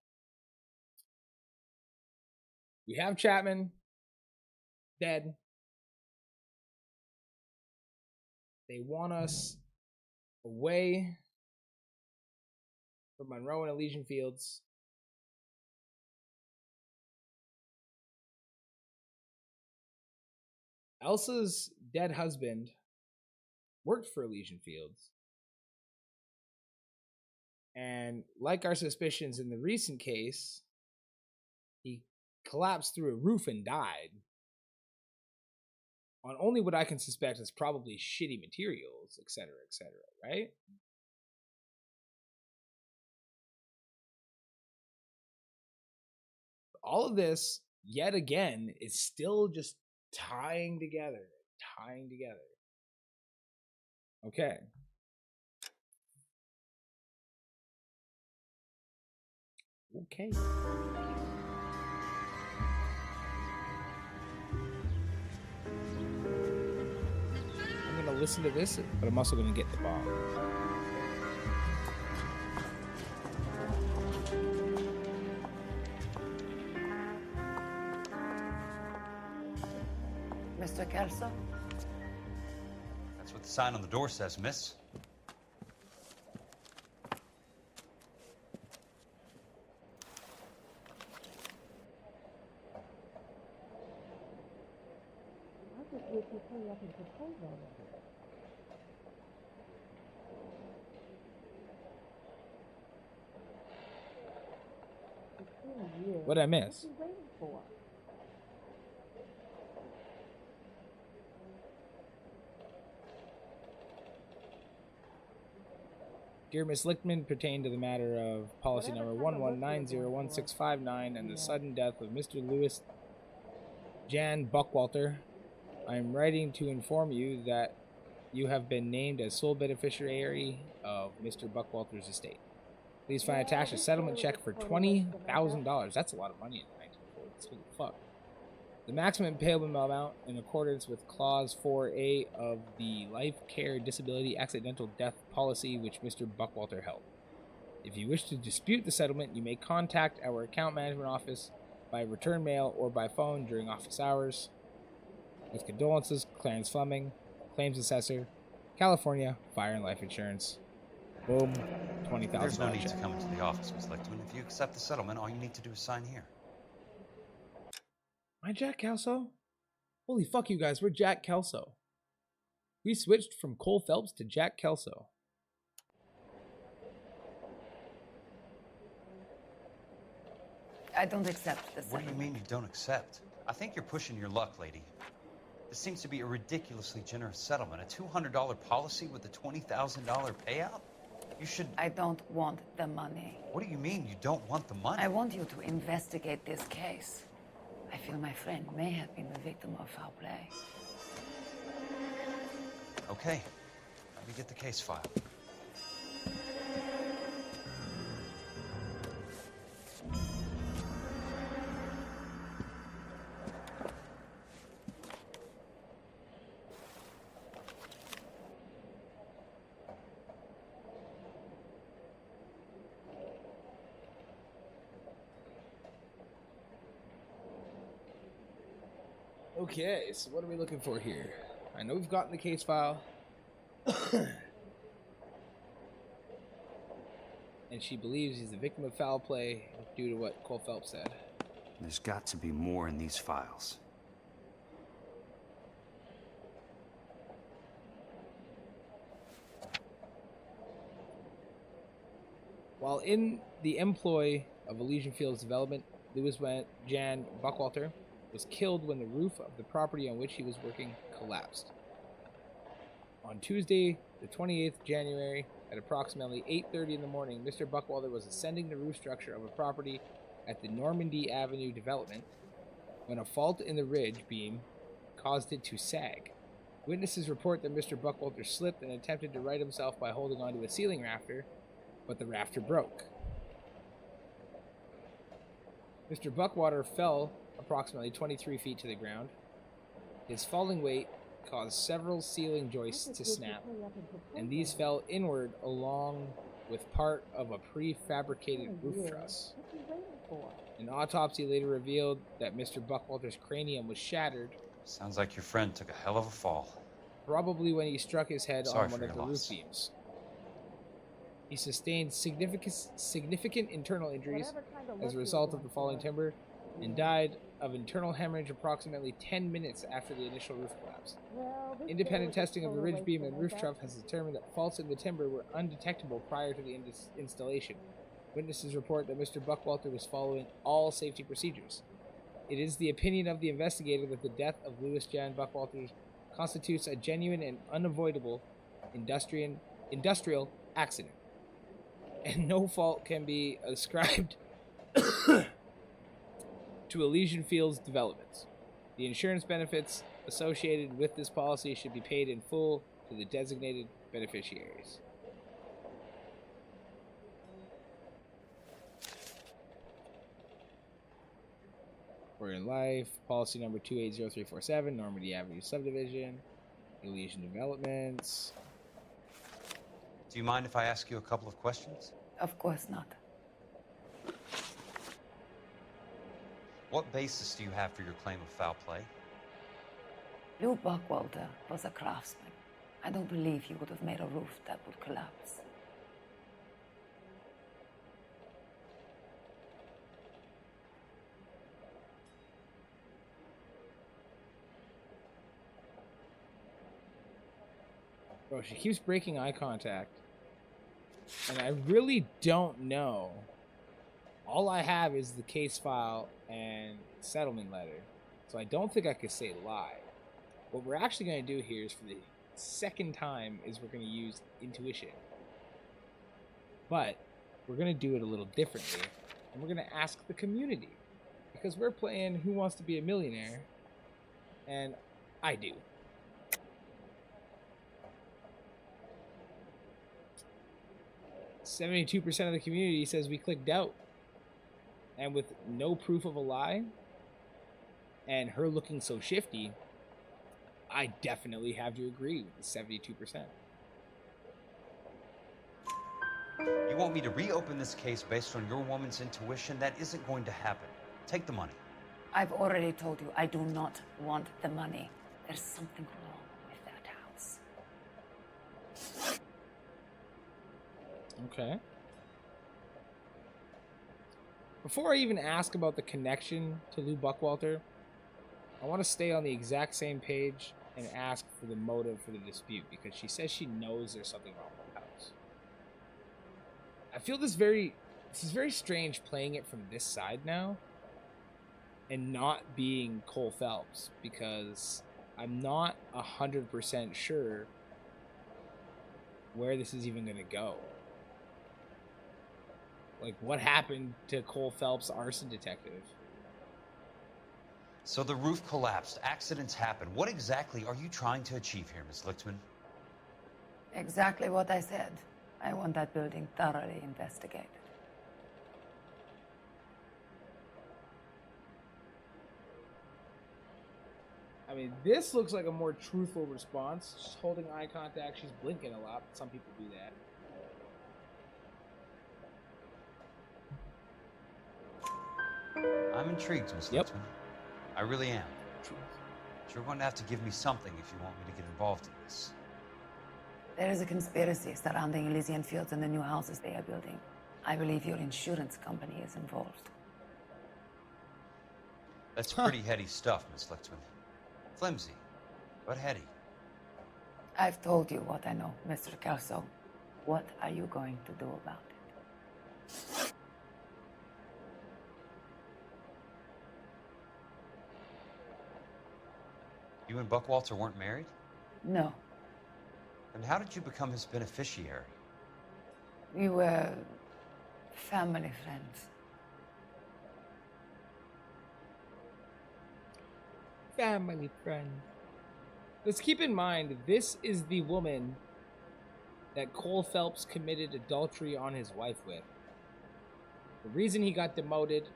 We have Chapman dead. They want us away from Monroe and Elysian Fields. Elsa's dead husband worked for Elysian Fields. And like our suspicions in the recent case, he collapsed through a roof and died on only what I can suspect is probably shitty materials, etc., right? All of this, yet again, is still just tying together. Okay. Okay. I'm gonna listen to this, but I'm also gonna get the ball. Mr. Kelso? That's what the sign on the door says, miss. What'd I miss? Dear Miss Lichtman, pertain to the matter of policy number 11901659 and the sudden death of Mr. Louis Jan Buckwalter. I am writing to inform you that you have been named as sole beneficiary of Mr. Buckwalter's estate. Please find attached a settlement check for $20,000. That's a lot of money in 1940s. What the fuck? The maximum payable amount in accordance with Clause 4A of the Life Care Disability Accidental Death Policy which Mr. Buckwalter held. If you wish to dispute the settlement, you may contact our account management office by return mail or by phone during office hours. With condolences, Clarence Fleming, Claims Assessor, California Fire and Life Insurance. Boom, $20,000. There's no need to come into the office, Miss Lichtman. If you accept the settlement, all you need to do is sign here. Am I Jack Kelso? Holy fuck, you guys, we're Jack Kelso. We switched from Cole Phelps to Jack Kelso. I don't accept this. What do you mean you don't accept? I think you're pushing your luck, lady. This seems to be a ridiculously generous settlement. A $200 policy with a $20,000 payout? You should... I don't want the money. What do you mean you don't want the money? I want you to investigate this case. I feel my friend may have been the victim of foul play. Okay. Let me get the case file. Okay, so what are we looking for here? I know we've gotten the case file. And she believes he's the victim of foul play due to what Cole Phelps said. There's got to be more in these files. While in the employ of Elysian Fields Development, Louis Jan Buckwalter was killed when the roof of the property on which he was working collapsed. On Tuesday, the 28th January, at approximately 8:30 in the morning, Mr. Buckwalter was ascending the roof structure of a property at the Normandy Avenue development when a fault in the ridge beam caused it to sag. Witnesses report that Mr. Buckwalter slipped and attempted to right himself by holding onto a ceiling rafter, but the rafter broke. Mr. Buckwalter fell approximately 23 feet to the ground. His falling weight caused several ceiling joists to snap, and these fell inward along with part of a prefabricated roof truss. An autopsy later revealed that Mr. Buckwalter's cranium was shattered. Sounds like your friend took a hell of a fall. Probably when he struck his head Sorry on one for of your the loss. roof beams. He sustained significant internal injuries as a result of the falling timber and died of internal hemorrhage approximately 10 minutes after the initial roof collapse. Independent testing of the ridge beam and roof trough has determined that faults in the timber were undetectable prior to the installation. Witnesses report that Mr. Buckwalter was following all safety procedures. It is the opinion of the investigator that the death of Louis Jan Buckwalter constitutes a genuine and unavoidable industrial accident, and no fault can be ascribed to Elysian Fields Developments. The The insurance benefits associated with this policy should be paid in full to the designated beneficiaries. For in life, policy number 280347, Normandy Avenue subdivision, Elysian Developments. Do you mind if I ask you a couple of questions? Of course not. What basis do you have for your claim of foul play? Lou Buckwalter was a craftsman. I don't believe he would have made a roof that would collapse. Bro, she keeps breaking eye contact. And I really don't know. All I have is the case file and settlement letter. So I don't think I could say lie. What we're actually going to do here is, for the second time, is we're going to use intuition. But we're going to do it a little differently. And we're going to ask the community. Because we're playing Who Wants to Be a Millionaire? And I do. "72% of the community says we clicked out." And with no proof of a lie, and her looking so shifty, I definitely have to agree with the 72%. You want me to reopen this case based on your woman's intuition? That isn't going to happen. Take the money. I've already told you I do not want the money. There's something wrong with that house. Okay. Before I even ask about the connection to Lou Buckwalter, I want to stay on the exact same page and ask for the motive for the dispute, because she says she knows there's something wrong with the house. I feel this is very strange playing it from this side now and not being Cole Phelps, because I'm not 100% sure where this is even going to go. Like, what happened to Cole Phelps, arson detective? So the roof collapsed. Accidents happen. What exactly are you trying to achieve here, Miss Lichtman? Exactly what I said. I want that building thoroughly investigated. I mean, this looks like a more truthful response. She's holding eye contact. She's blinking a lot. Some people do that. I'm intrigued, Miss Lichtman. I really am. But you're going to have to give me something if you want me to get involved in this. There is a conspiracy surrounding Elysian Fields and the new houses they are building. I believe your insurance company is involved. That's pretty heady stuff, Miss Lichtman. Flimsy, but heady. I've told you what I know, Mr. Kelso. What are you going to do about it? You and Buckwalter weren't married? No. Then how did you become his beneficiary? We were family friends. Family friend. Let's keep in mind, this is the woman that Cole Phelps committed adultery on his wife with. The reason he got demoted,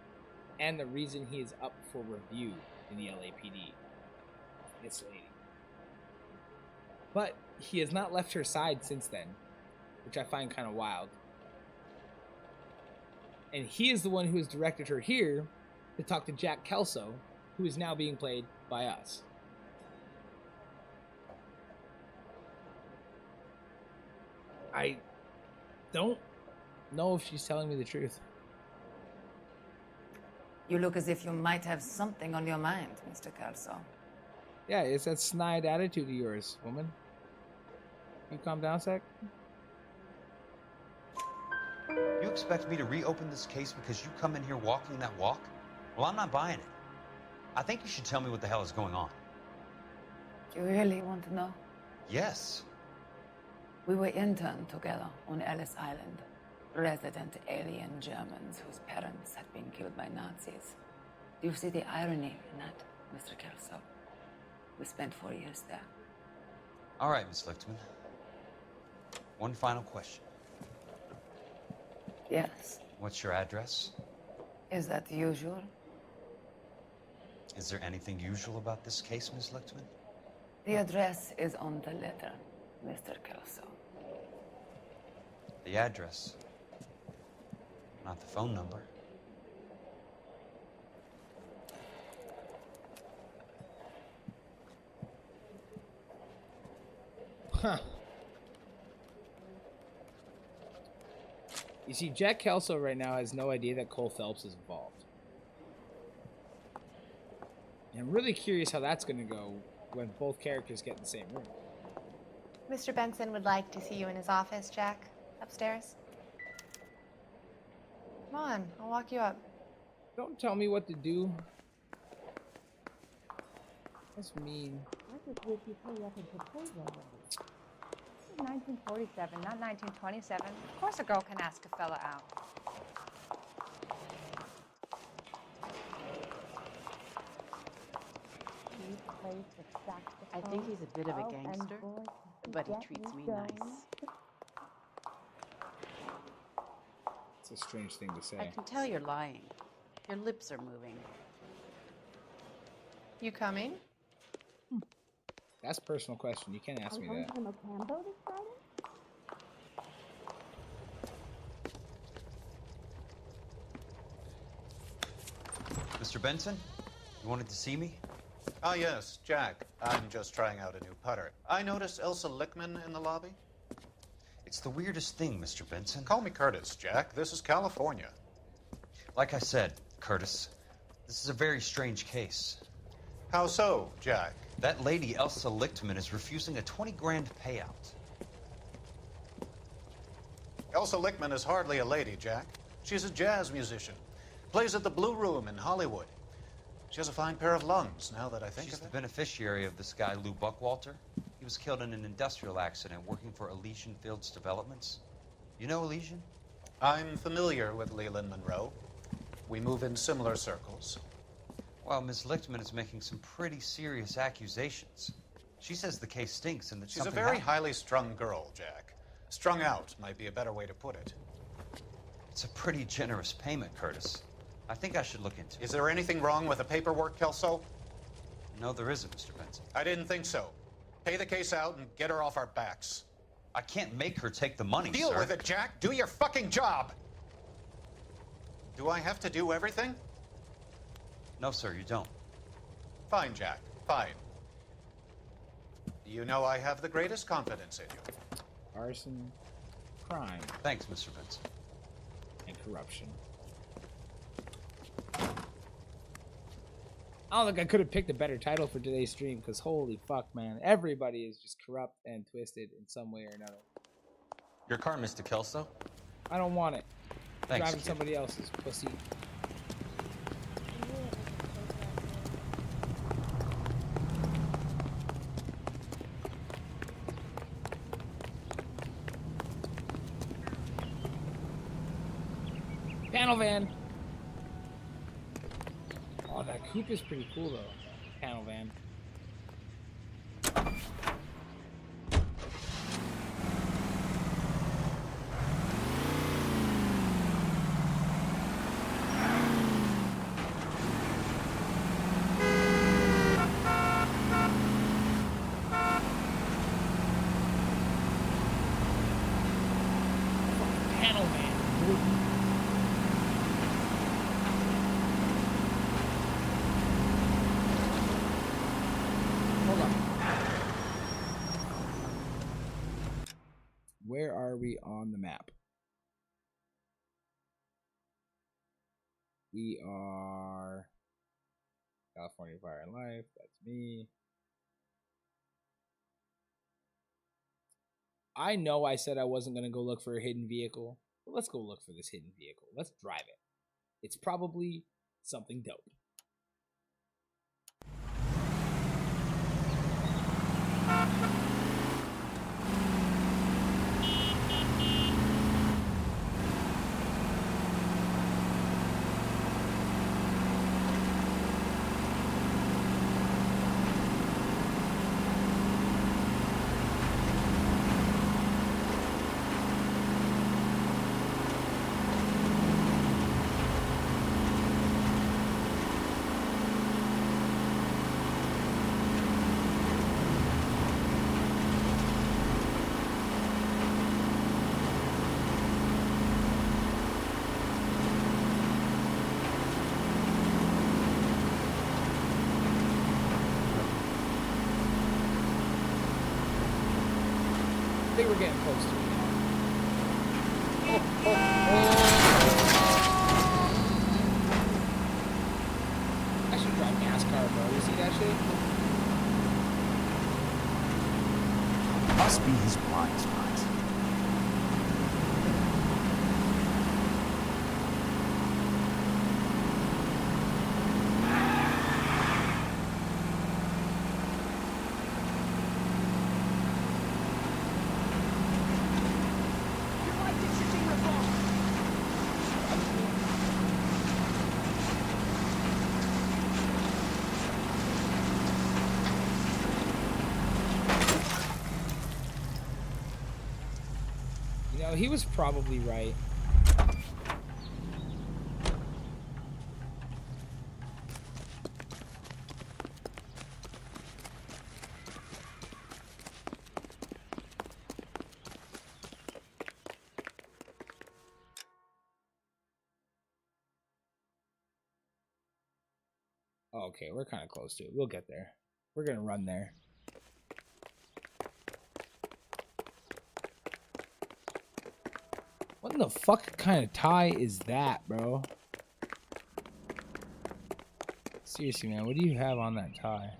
and the reason he is up for review in the LAPD. This lady. But he has not left her side since then, which I find kind of wild. And he is the one who has directed her here to talk to Jack Kelso, who is now being played by us. I don't know if she's telling me the truth. You look as if you might have something on your mind, Mr. Kelso. Yeah, it's that snide attitude of yours, woman. You calm down, sec? You expect me to reopen this case because you come in here walking that walk? Well, I'm not buying it. I think you should tell me what the hell is going on. You really want to know? Yes. We were interned together on Ellis Island. Resident alien Germans whose parents had been killed by Nazis. Do you see the irony in that? Mr. Kelso. We spent 4 years there. All right, Miss Lichtman. One final question. Yes. What's your address? Is that usual? Is there anything usual about this case, Miss Lichtman? The address is on the letter, Mr. Kelso. The address, not the phone number. Huh. You see, Jack Kelso right now has no idea that Cole Phelps is involved. And I'm really curious how that's going to go when both characters get in the same room. Mr. Benson would like to see you in his office, Jack. Upstairs. Come on, I'll walk you up. Don't tell me what to do. That's mean. I just wish you'd hurry up and propose already. This is 1947, not 1927. Of course a girl can ask a fella out. I think he's a bit of a gangster, but he treats me nice. It's a strange thing to say. I can tell you're lying. Your lips are moving. You coming? That's a personal question. You can't ask me that. Mr. Benson, you wanted to see me? Ah, yes, Jack. I'm just trying out a new putter. I noticed Elsa Lichtman in the lobby. It's the weirdest thing, Mr. Benson. Call me Curtis, Jack. This is California. Like I said, Curtis, this is a very strange case. How so, Jack? That lady, Elsa Lichtman, is refusing a 20 grand payout. Elsa Lichtman is hardly a lady, Jack. She's a jazz musician. Plays at the Blue Room in Hollywood. She has a fine pair of lungs, now that I think She's of the it. beneficiary of this guy, Lou Buckwalter. He was killed in an industrial accident working for Elysian Fields Developments. You know Elysian? I'm familiar with Leland Monroe. We move in similar circles. Well, Ms. Lichtman is making some pretty serious accusations. She says the case stinks and that She's a something very happened. highly strung girl, Jack. Strung out might be a better way to put it. It's a pretty generous payment, Curtis. I think I should look into it. Is there anything wrong with the paperwork, Kelso? No, there isn't, Mr. Benson. I didn't think so. Pay the case out and get her off our backs. I can't make her take the money, Deal sir. with it, Jack. Do your fucking job. Do I have to do everything? No, sir, you don't. Fine, Jack. Fine. You know I have the greatest confidence in you. Arson, crime, Thanks, Mr. Benson. and corruption. I don't think I could have picked a better title for today's stream, because holy fuck, man. Everybody is just corrupt and twisted in some way or another. Your car, Mr. Kelso. I don't want it. Thanks, Driving kid. somebody else's pussy. Panel van. Oh, that coupe is pretty cool though. Panel van. Panel van. Hold on. Where are we on the map? We are California Fire and Life. That's me. I know I said I wasn't going to go look for a hidden vehicle, but let's go look for this hidden vehicle. Let's drive it. It's probably something dope. think we're getting close to it. Oh. I should drive NASCAR, bro. You see that shit? Must be his blind spot. You know, he was probably right. Okay, we're kind of close to it. We'll get there. We're gonna run there. What in the fuck kind of tie is that, bro? Seriously, man, what do you have on that tie?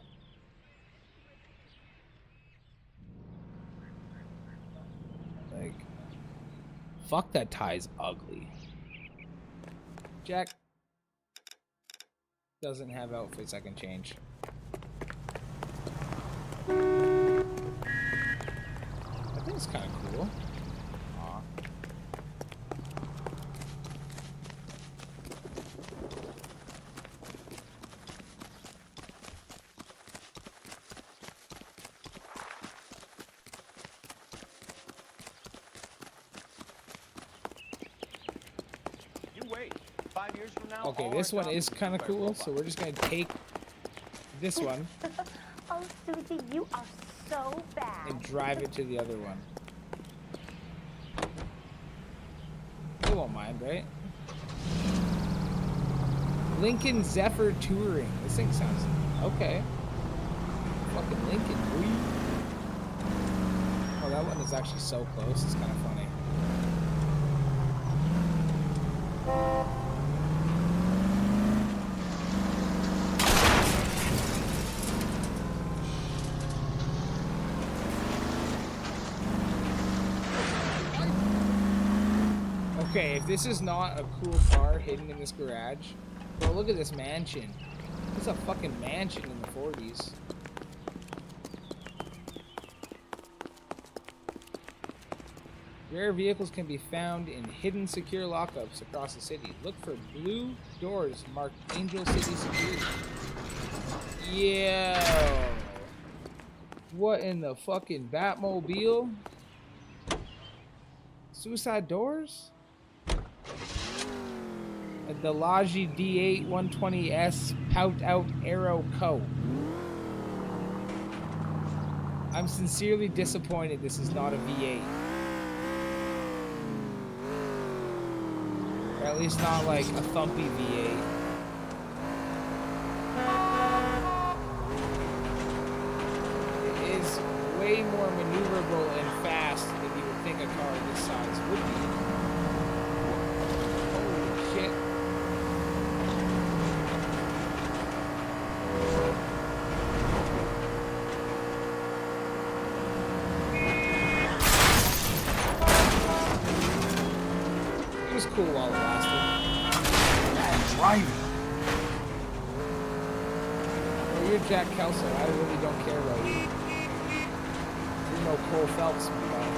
Like, fuck, that tie's ugly. Jack doesn't have outfits I can change. I think it's kind of cool. Aw. You wait. 5 years from now. Okay, this one is kind of cool, so we're just gonna take this one Oh, Susie, you are so bad. and drive it to the other one. You won't mind, right? Lincoln Zephyr Touring. This thing sounds okay. Fucking Lincoln, boy. Oh, that one is actually so close. It's kind of funny. Okay, if this is not a cool car hidden in this garage, bro, look at this mansion. It's a fucking mansion in the 40s. Rare vehicles can be found in hidden secure lockups across the city. Look for blue doors marked Angel City Security. Yeah. What in the fucking Batmobile? Suicide doors? The Logi D8 120S Pout Out Aero Co. I'm sincerely disappointed this is not a V8. Or at least not like a thumpy V8. It is way more maneuverable and fast than you would think a car this size would be. Holy shit. It was cool while it lasted. Bad driving. Well, you're Jack Kelso. I really don't care about you. You're no Cole Phelps, man.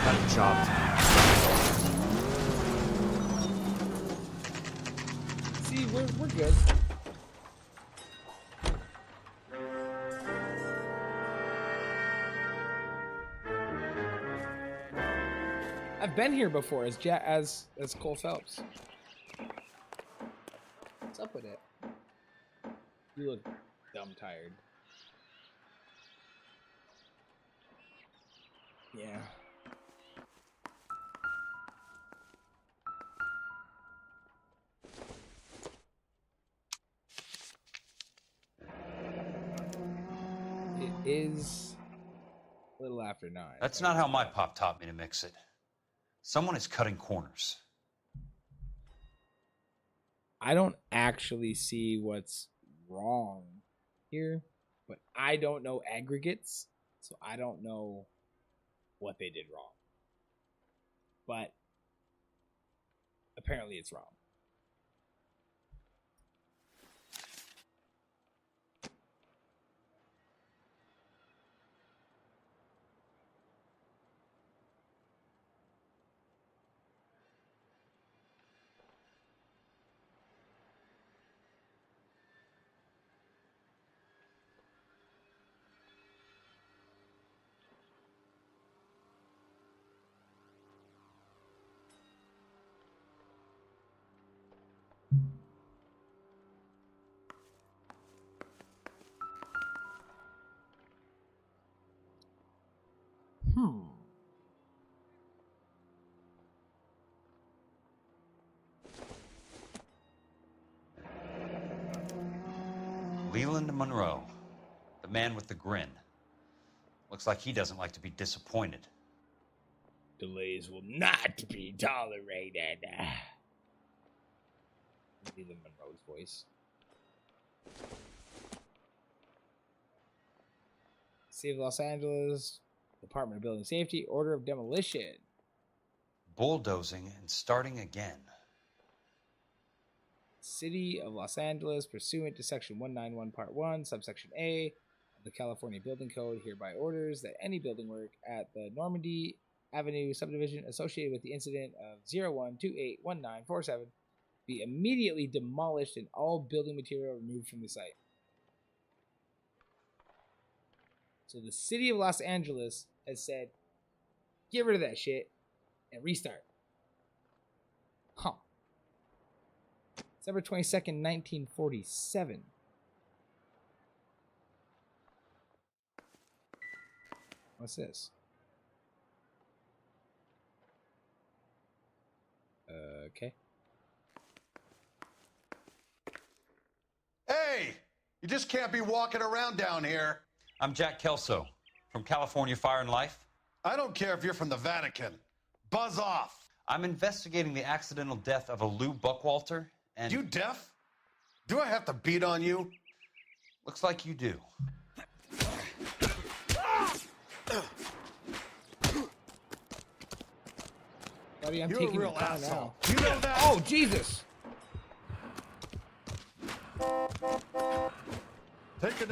Got a job to do. See, we're good. I've been here before as Cole Phelps. What's up with it? You look dumb tired. Yeah. is a little after 9. That's not how my pop taught me to mix it. Someone is cutting corners. I don't actually see what's wrong here, but I don't know aggregates, so I don't know what they did wrong. But apparently it's wrong. Leland Monroe, the man with the grin. Looks like he doesn't like to be disappointed. Delays will not be tolerated. Leland Monroe's voice. City of Los Angeles, Department of Building Safety, order of demolition. Bulldozing and starting again. City of Los Angeles, pursuant to Section 191, Part 1, Subsection A of the California Building Code, hereby orders that any building work at the Normandy Avenue subdivision associated with the incident of 01281947 be immediately demolished and all building material removed from the site. So the City of Los Angeles has said, get rid of that shit and restart. Huh. December 22nd, 1947. What's this? Okay. Hey! You just can't be walking around down here. I'm Jack Kelso, from California Fire and Life. I don't care if you're from the Vatican. Buzz off! I'm investigating the accidental death of a Lou Buckwalter, and... You deaf? Do I have to beat on you? Looks like you do. Buddy, I'm You're taking a real your car asshole. now. You know that? Oh, Jesus! Take it.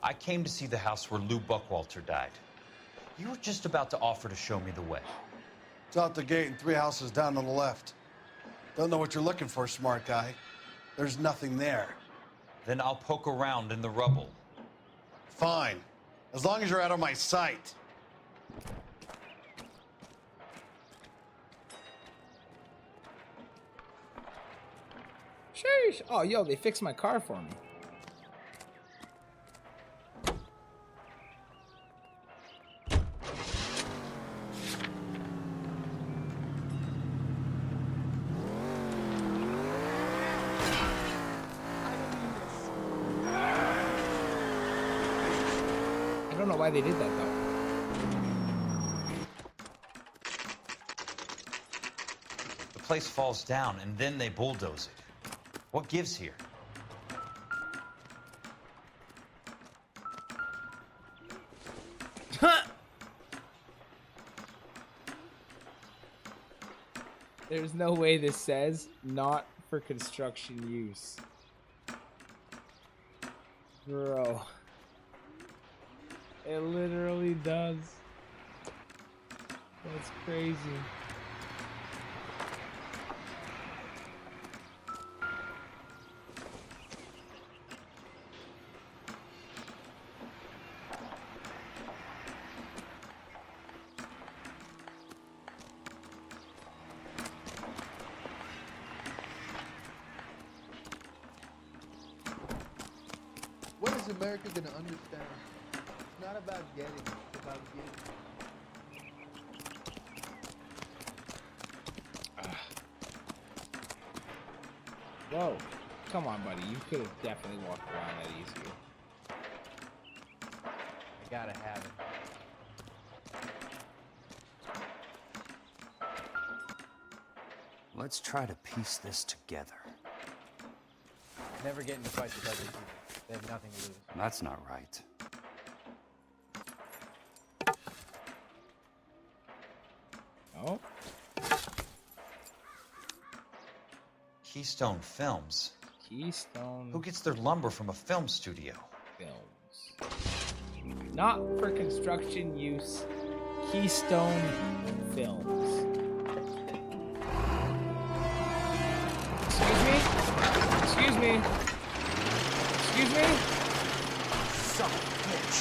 I came to see the house where Lou Buckwalter died. You were just about to offer to show me the way. It's out the gate and 3 houses down on the left. Don't know what you're looking for, smart guy. There's nothing there. Then I'll poke around in the rubble. Fine. As long as you're out of my sight. Sheesh. Oh, yo, they fixed my car for me. I don't know why they did that, though. The place falls down, and then they bulldoze it. What gives here? There's no way this says not for construction use. Bro. It literally does. That's crazy. America gonna understand? It's not about getting, it's about giving. Whoa. Come on, buddy. You could have definitely walked around that easier. I gotta have it. Let's try to piece this together. Never get into fights with other people. They have nothing to lose. That's not right. Oh. Keystone Films. Keystone. Who gets their lumber from a film studio? Films. Not for construction use. Keystone Films. Excuse me? Excuse me? Excuse me? Son of a bitch.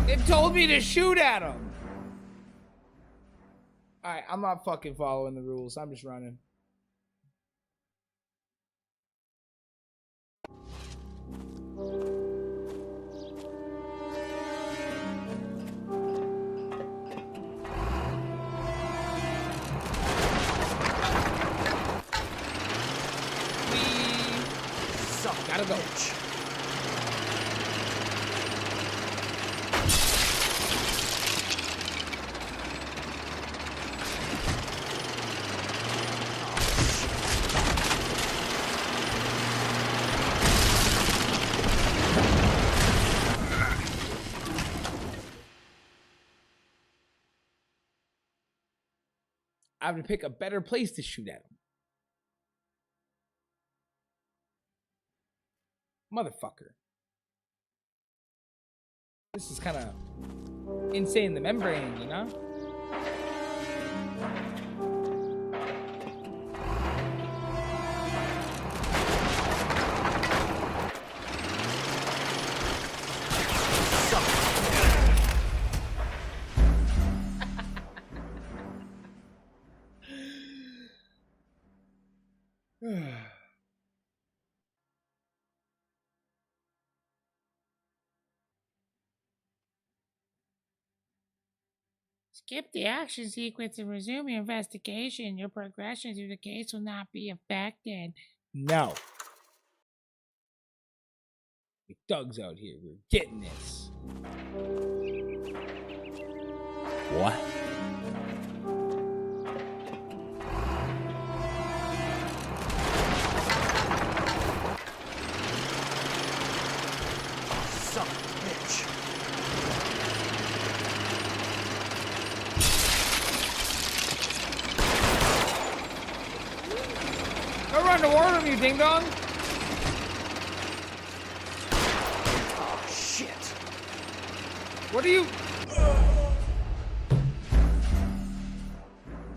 It told me to shoot at him. Alright, I'm not fucking following the rules. I'm just running. Gotta go. I have to pick a better place to shoot at him. Motherfucker. This is kind of insane, the membrane, you know? Skip the action sequence and resume your investigation. Your progression through the case will not be affected. No. The thugs out here. We're getting this. What? Son of a bitch. Go run to war room, you ding dong. Oh, shit. What are you?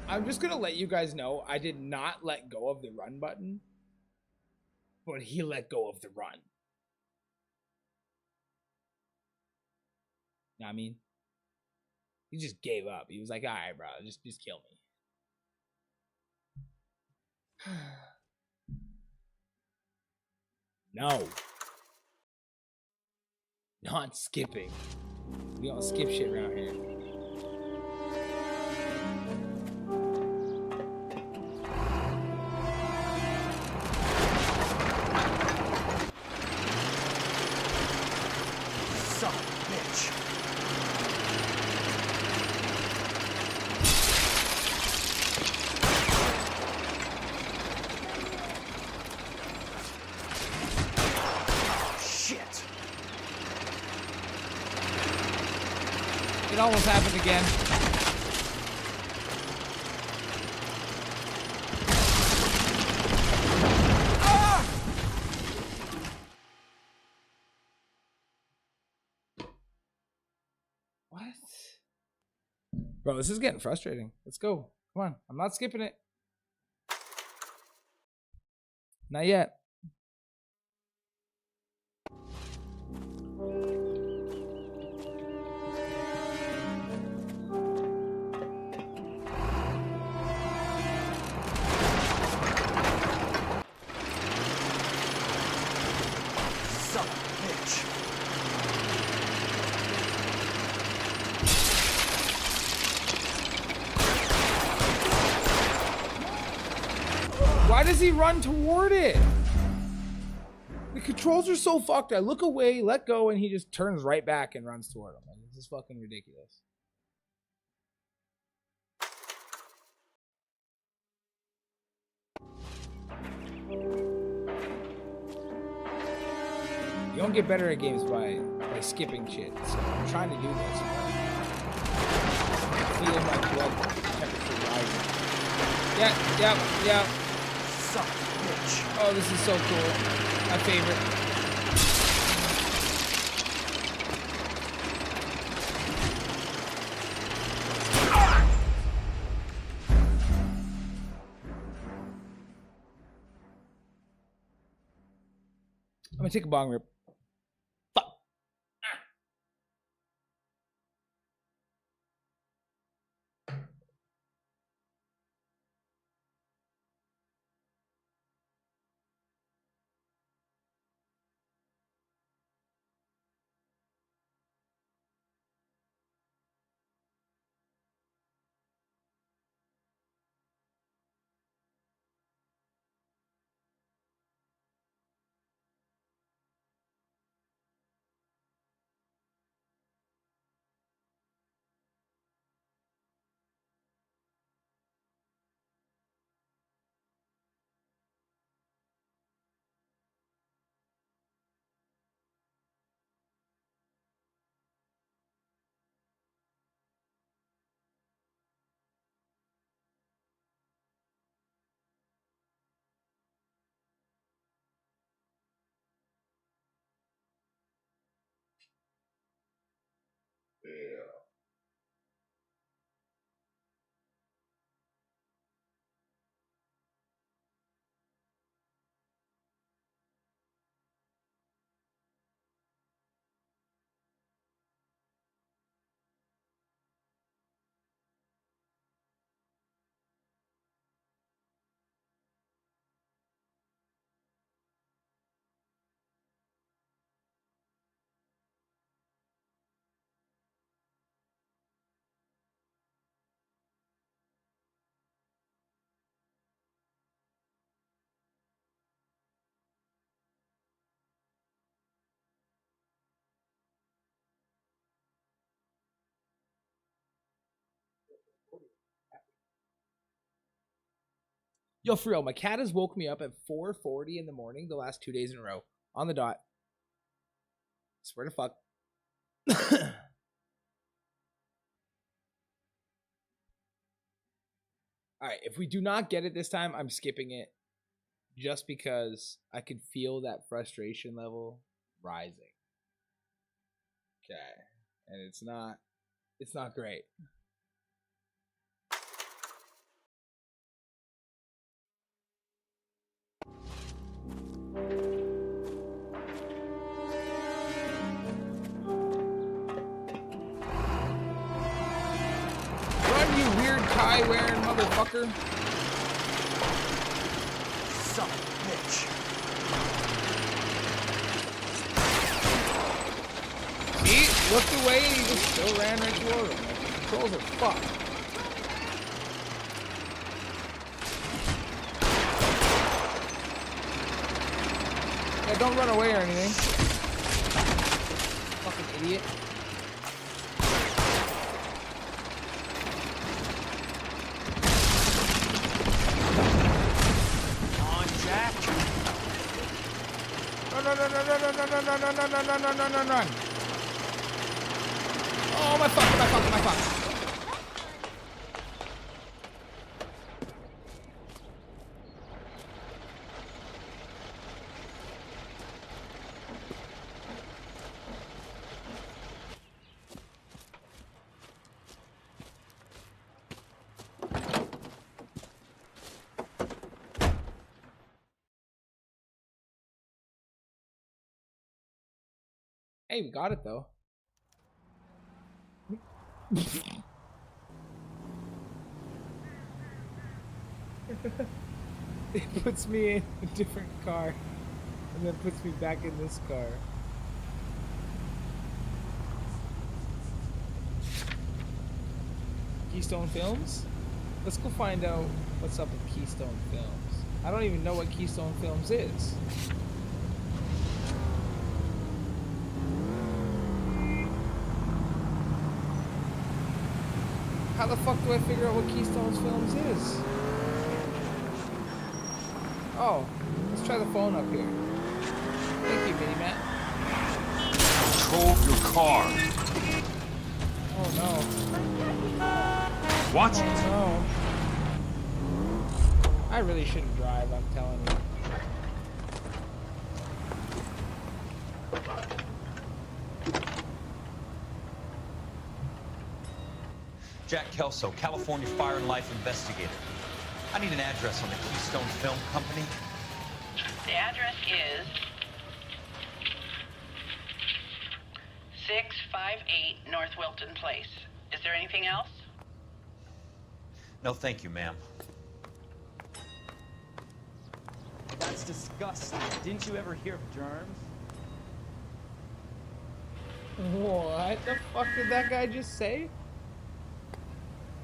I'm just gonna let you guys know I did not let go of the run button, but he let go of the run. Know what I mean? He just gave up. He was like, all right, bro, just kill me. No. Not skipping. We don't skip shit around here. Son of a bitch. It almost happened again. Ah! What? Bro, this is getting frustrating. Let's go. Come on. I'm not skipping it. Not yet. Son of a bitch. Why does he run toward it? The controls are so fucked. I look away, let go, and he just turns right back and runs toward him. Like, this is fucking ridiculous. You don't get better at games by skipping shit. So I'm trying to do this. I'm feeling my blood temperature rising. Yeah. Son of a bitch. Oh, this is so cool. My favorite. I'm gonna take a bong rip. Fuck. Yo, for real, my cat has woke me up at 4:40 in the morning the last 2 days in a row. On the dot. Swear to fuck. Alright, if we do not get it this time, I'm skipping it. Just because I can feel that frustration level rising. Okay. And it's not great. Run, you weird tie wearing motherfucker. Son of a bitch. He looked away and he just still ran right toward him. Like, the controls are fucked. Yeah, don't run away or anything. Fucking idiot. Run. Oh, my fuck. Hey, we got it though. It puts me in a different car. And then puts me back in this car. Keystone Films? Let's go find out what's up with Keystone Films. I don't even know what Keystone Films is. How the fuck do I figure out what Keystone Films is? Oh, let's try the phone up here. Thank you, Mini Matt. Control your car. Oh no. Watch Oh it. no. I really shouldn't drive, I'm telling you. Jack Kelso, California Fire and Life investigator. I need an address on the Keystone Film Company. The address is 658 North Wilton Place. Is there anything else? No, thank you, ma'am. That's disgusting. Didn't you ever hear of germs? What the fuck did that guy just say?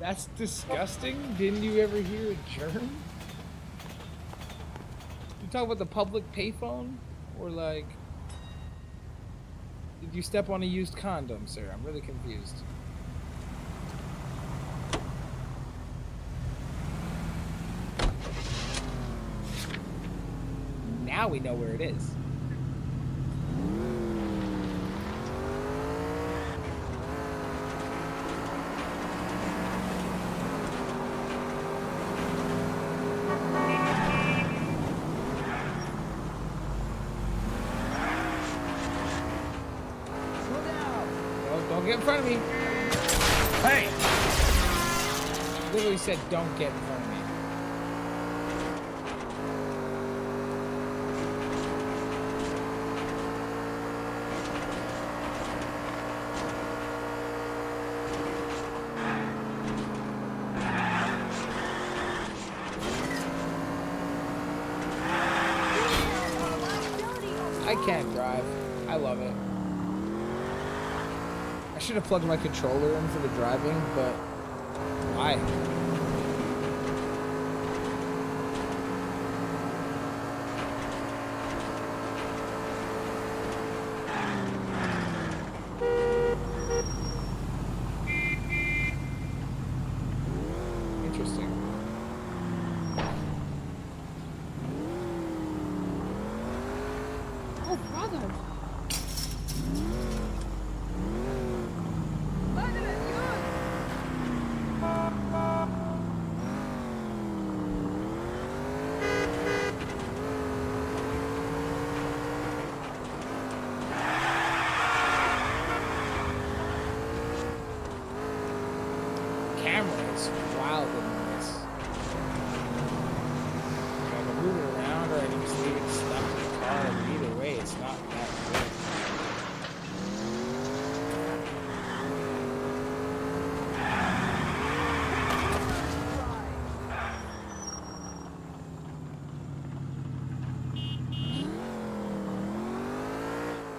That's disgusting. Didn't you ever hear a germ? You talk about the public payphone? Or like... Did you step on a used condom, sir? I'm really confused. Now we know where it is. Don't get in front of me. Hey! Literally said, don't get in front of me. I can't drive. I love it. I should have plugged my controller in for the driving, but why? Interesting. Oh, brother. Camera is wild in this. I can move it around or I can just leave it stuck in the car. And either way, it's not that good.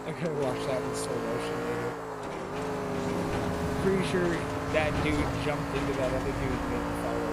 I gotta watch that in slow motion later. Pretty sure that dude jumped into that other dude and made him fall over.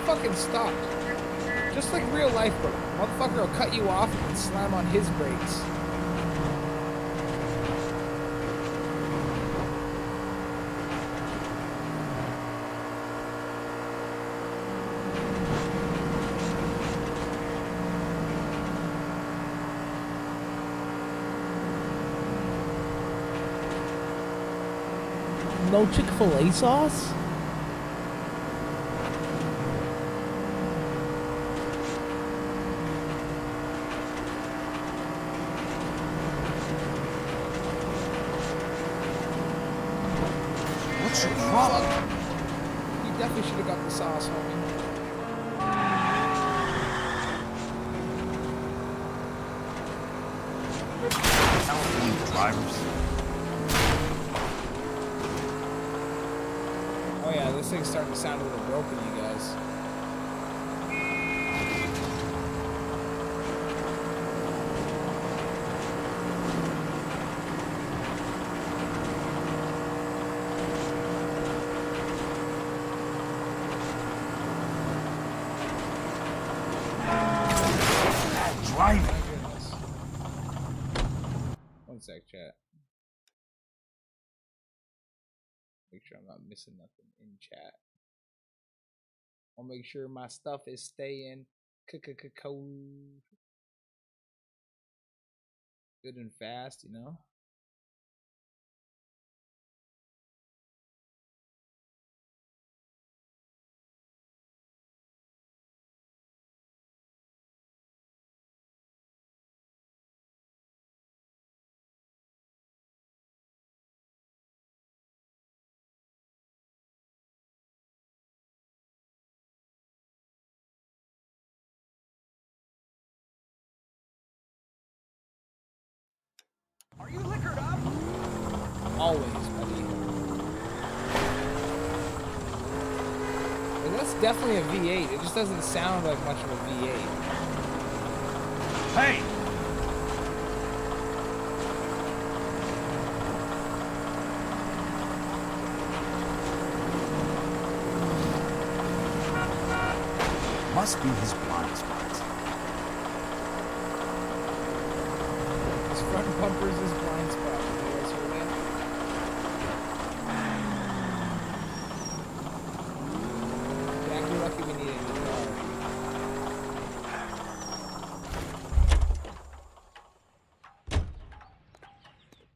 Fucking stopped. Just like real life, bro. Motherfucker will cut you off and slam on his brakes. no Chick-fil-A sauce? What's your problem? You definitely should have got the sauce, homie. California drivers. Oh yeah, this thing's starting to sound a little broken, you guys. Driving. One sec, chat. Make sure I'm not missing nothing in chat. I'll make sure my stuff is staying cold, good and fast, you know. Are you liquored up? Always, buddy. Like, that's definitely a V8. It just doesn't sound like much of a V8. Hey! Must be his blind spots. His front bumper is his blind spot. You guys hear that? Jack, you're lucky we need a new car.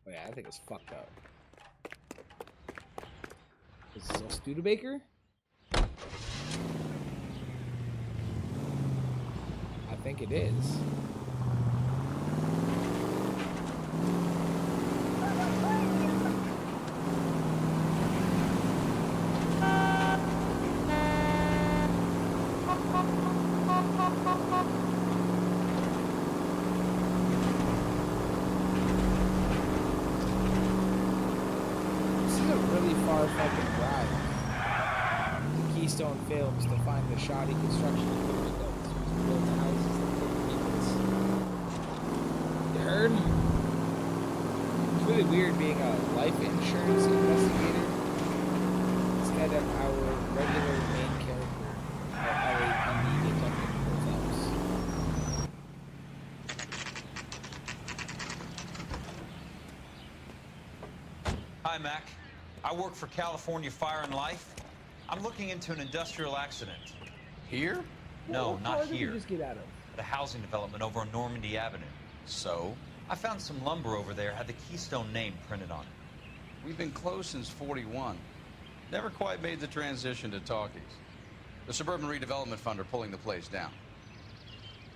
Oh yeah, I think it's fucked up. Is this a Studebaker? I think it is. This is a really far fucking drive. The Keystone Films to find the shoddy construction equipment that was used to build the houses that killed peoples. You heard? It's really weird being a life insurance investigator instead of our regular main character, our LAPD detective Phelps. Hi, Mac. I work for California Fire and Life. I'm looking into an industrial accident. Here? No, What not car did we here. just get out of? The housing development over on Normandy Avenue. So? I found some lumber over there, had the Keystone name printed on it. We've been closed since '41. Never quite made the transition to talkies. The Suburban Redevelopment Fund are pulling the place down.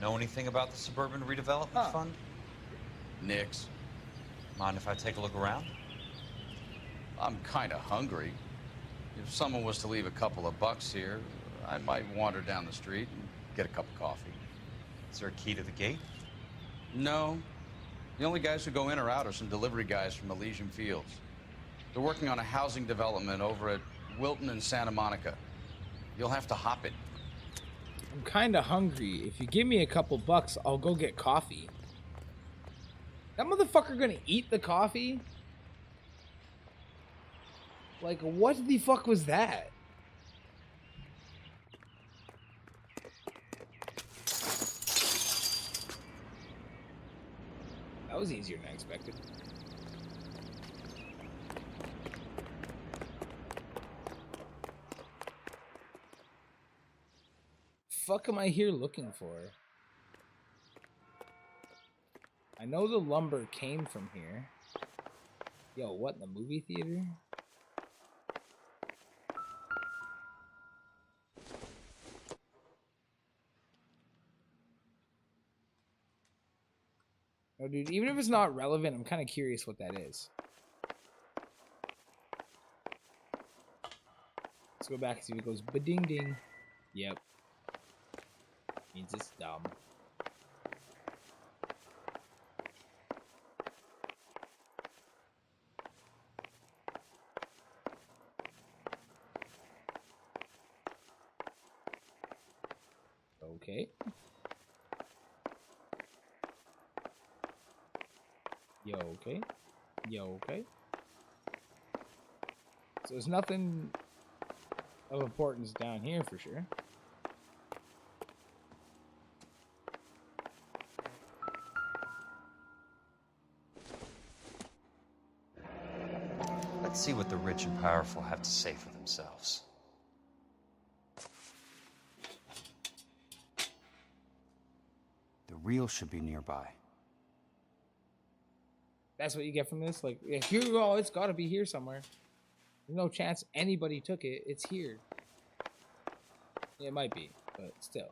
Know anything about the Suburban Redevelopment Fund? Nix. Mind if I take a look around? I'm kind of hungry. If someone was to leave a couple of bucks here, I might wander down the street and get a cup of coffee. Is there a key to the gate? No. The only guys who go in or out are some delivery guys from Elysian Fields. They're working on a housing development over at Wilton and Santa Monica. You'll have to hop it. I'm kind of hungry. If you give me a couple bucks, I'll go get coffee. That motherfucker gonna eat the coffee? Like, what the fuck was that? That was easier than I expected. Fuck am I here looking for? I know the lumber came from here. Yo, what, in the movie theater? Oh, dude, even if it's not relevant, I'm kind of curious what that is. Let's go back and see if it goes ba-ding ding. Yep. Means it's dumb. Okay. Yo, okay. Yo, okay. So there's nothing of importance down here for sure. Let's see what the rich and powerful have to say for themselves. The real should be nearby. That's what you get from this? Like, yeah, here we go. It's got to be here somewhere. There's no chance anybody took it. It's here. Yeah, it might be, but still.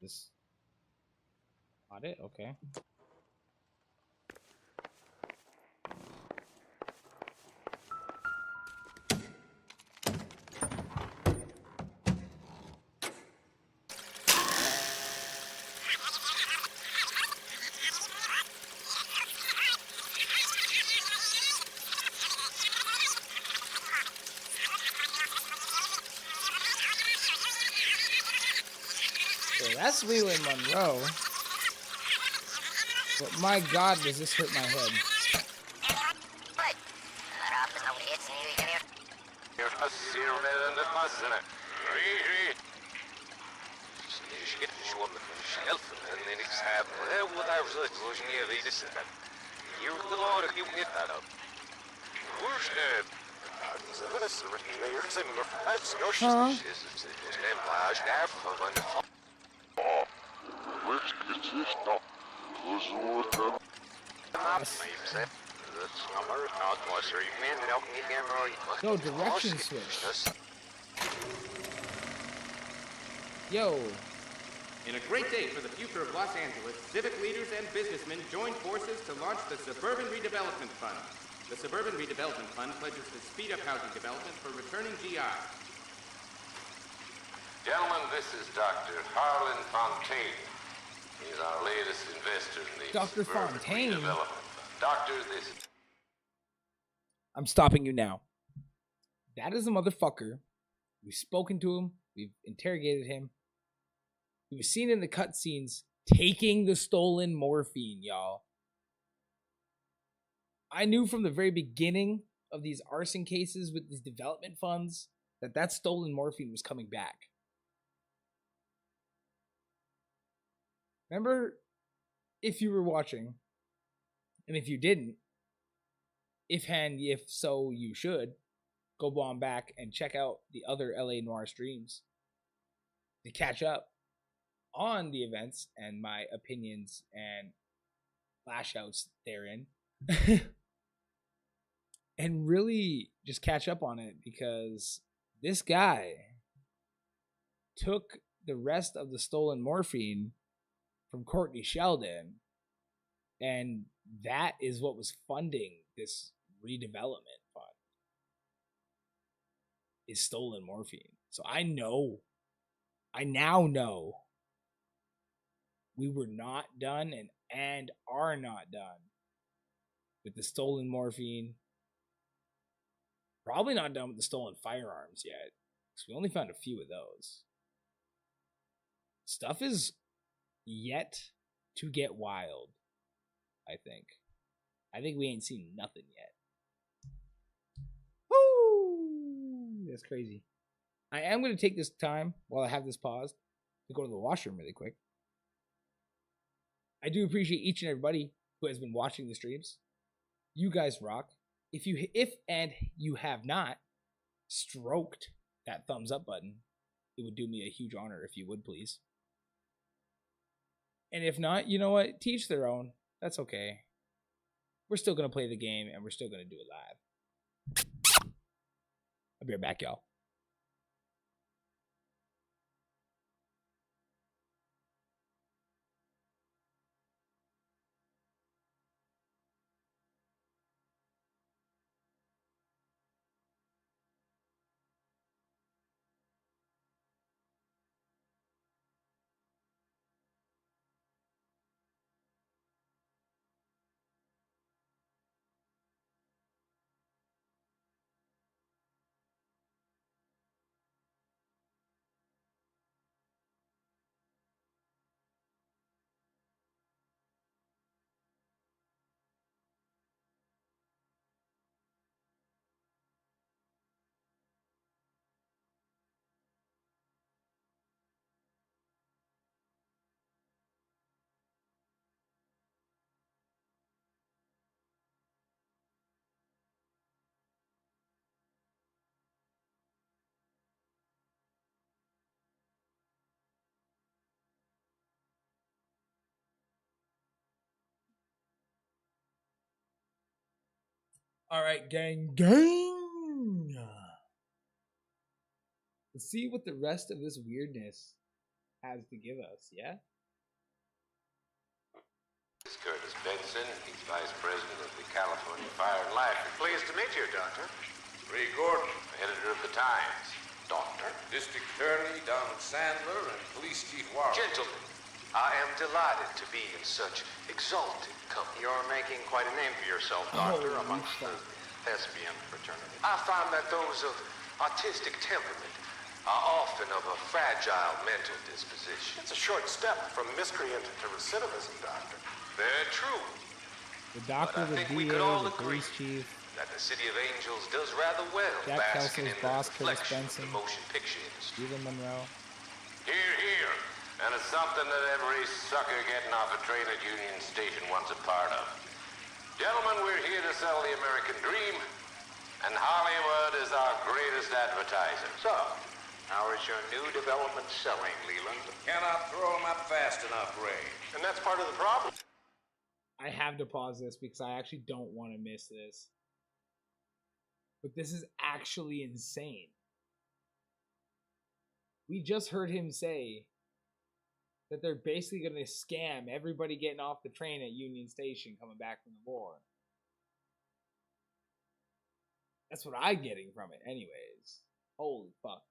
This. Got it? Okay. That's Leland Monroe. But my God, does this hurt my head? No, direction switch. Yo. In a great day for the future of Los Angeles, civic leaders and businessmen joined forces to launch the Suburban Redevelopment Fund. The Suburban Redevelopment Fund pledges to speed up housing development for returning GI. Gentlemen, this is Dr. Harlan Fontaine. He's our latest investor in the Dr. Suburban Fontaine. Redevelopment Fund. Doctor, this... I'm stopping you now. That is a motherfucker. We've spoken to him. We've interrogated him. He was seen in the cutscenes taking the stolen morphine, y'all. I knew from the very beginning of these arson cases with these development funds that stolen morphine was coming back. Remember, if you were watching, and if you didn't, if so, you should, go on back and check out the other LA Noire streams to catch up on the events and my opinions and flashouts therein. And really just catch up on it, because this guy took the rest of the stolen morphine from Courtney Sheldon, and that is what was funding this redevelopment fund, is stolen morphine. So I now know we were not done and are not done with the stolen morphine. Probably not done with the stolen firearms yet, because we only found a few of those. Stuff is yet to get wild, I think. I think we ain't seen nothing yet. Woo! That's crazy. I am going to take this time, while I have this paused, to go to the washroom really quick. I do appreciate each and everybody who has been watching the streams. You guys rock. If you have not stroked that thumbs up button, it would do me a huge honor if you would, please. And if not, you know what? Teach their own. That's okay. We're still going to play the game, and we're still going to do it live. I'll be right back, y'all. All right, gang. Let's see what the rest of this weirdness has to give us, yeah? This is Curtis Benson. He's Vice President of the California Fire and Life. Pleased to meet you, Doctor. Ray Gordon, editor of the Times. Doctor. District Attorney Donald Sandler and Police Chief Warren. Gentlemen, I am delighted to be in such exalted company. You're making quite a name for yourself, Doctor, amongst the thespian fraternity. I find that those of artistic temperament are often of a fragile mental disposition. It's a short step from miscreant to recidivism, Doctor. Very true. The doctor, the DA, the police chief, that the City of Angels does rather well Jack basking Kelsey's in boss, the Curtis reflection Benson, of the motion picture industry. Stephen Monroe. Here, here. And it's something that every sucker getting off a train at Union Station wants a part of. Gentlemen, we're here to sell the American dream, and Hollywood is our greatest advertiser. So, how is your new development selling, Leland? Cannot throw them up fast enough, Ray. And that's part of the problem. I have to pause this because I actually don't want to miss this. But this is actually insane. We just heard him say that they're basically going to scam everybody getting off the train at Union Station coming back from the war. That's what I'm getting from it anyways. Holy fuck.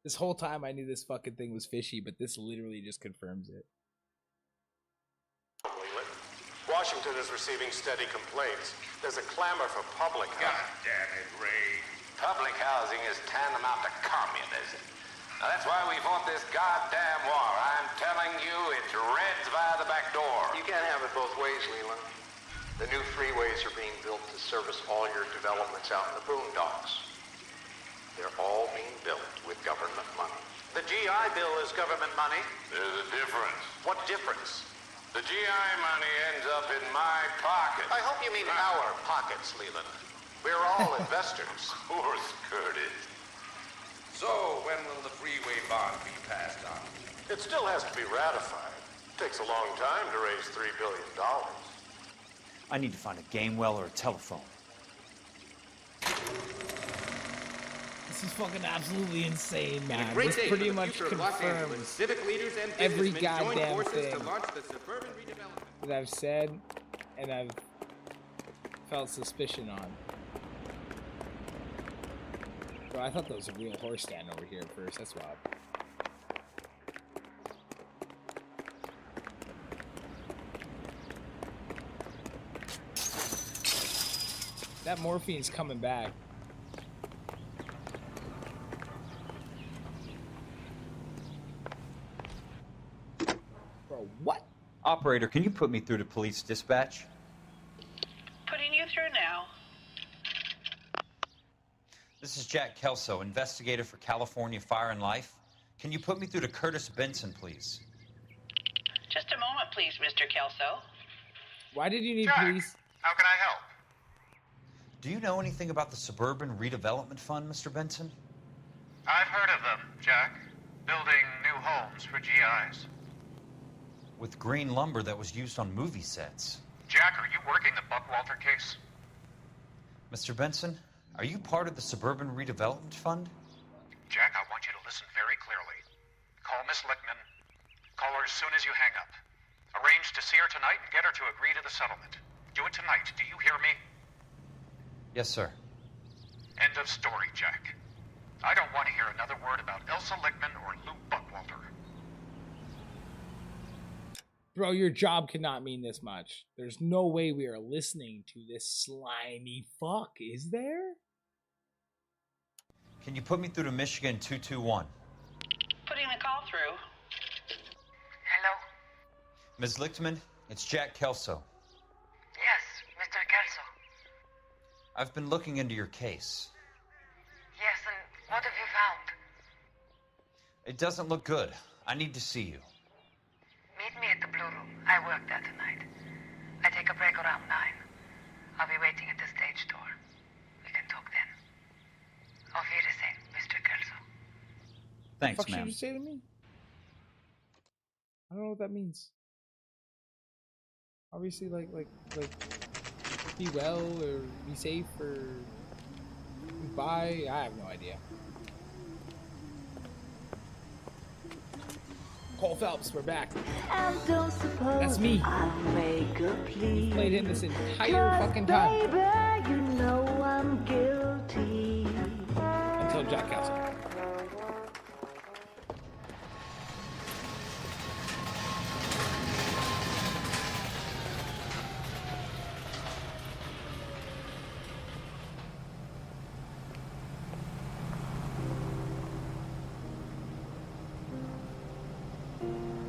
This whole time I knew this fucking thing was fishy, but this literally just confirms it. Washington is receiving steady complaints. There's a clamor for public housing. God damn it, Ray. Public housing is tantamount to communism. Now, that's why we fought this goddamn war. I'm telling you, it's Reds via the back door. You can't have it both ways, Leland. The new freeways are being built to service all your developments out in the boondocks. They're all being built with government money. The GI Bill is government money. There's a difference. What difference? The GI money ends up in my pocket. I hope you mean our pockets, Leland. We're all investors. Of course, Curtis. So, when will the freeway bond be passed on? It still has to be ratified. It takes a long time to raise $3 billion. I need to find a game well or a telephone. This is fucking absolutely insane, man. Great This day pretty for the much future of Los Angeles. confirms Civic leaders and every businessmen join goddamn forces thing to launch the suburban redevelopment. that I've said and I've felt suspicion on. Bro, I thought that was a real horse stand over here at first. That's wild. That morphine's coming back. what? Operator, can you put me through to police dispatch? Putting you through now. This is Jack Kelso, investigator for California Fire and Life. Can you put me through to Curtis Benson, please? Just a moment, please, Mr. Kelso. Why did you need Jack, police? how can I help? Do you know anything about the Suburban Redevelopment Fund, Mr. Benson? I've heard of them, Jack. Building new homes for GIs. With green lumber that was used on movie sets. Jack, are you working the Buckwalter case? Mr. Benson, are you part of the Suburban Redevelopment Fund? Jack, I want you to listen very clearly. Call Miss Lickman. Call her as soon as you hang up. Arrange to see her tonight and get her to agree to the settlement. Do it tonight. Do you hear me? Yes, sir. End of story, Jack. I don't want to hear another word about Elsa Lickman or Lou Buckwalter. Bro, your job cannot mean this much. There's no way we are listening to this slimy fuck, is there? Can you put me through to Michigan 221? Putting the call through. Hello? Ms. Lichtman, it's Jack Kelso. Yes, Mr. Kelso. I've been looking into your case. Yes, and what have you found? It doesn't look good. I need to see you. Meet me at the Blue Room. I work there tonight. I take a break around 9. I'll be waiting at the stage door. We can talk then. Auf Wiedersehen, Mr. Kelso. Thanks, What the fuck ma'am. should you say to me? I don't know what that means. Obviously, like, be well or be safe or goodbye. I have no idea. Cole Phelps, we're back. That's me. Played him this entire fucking time. Baby, you know I'm guilty. Until Jack Kelso.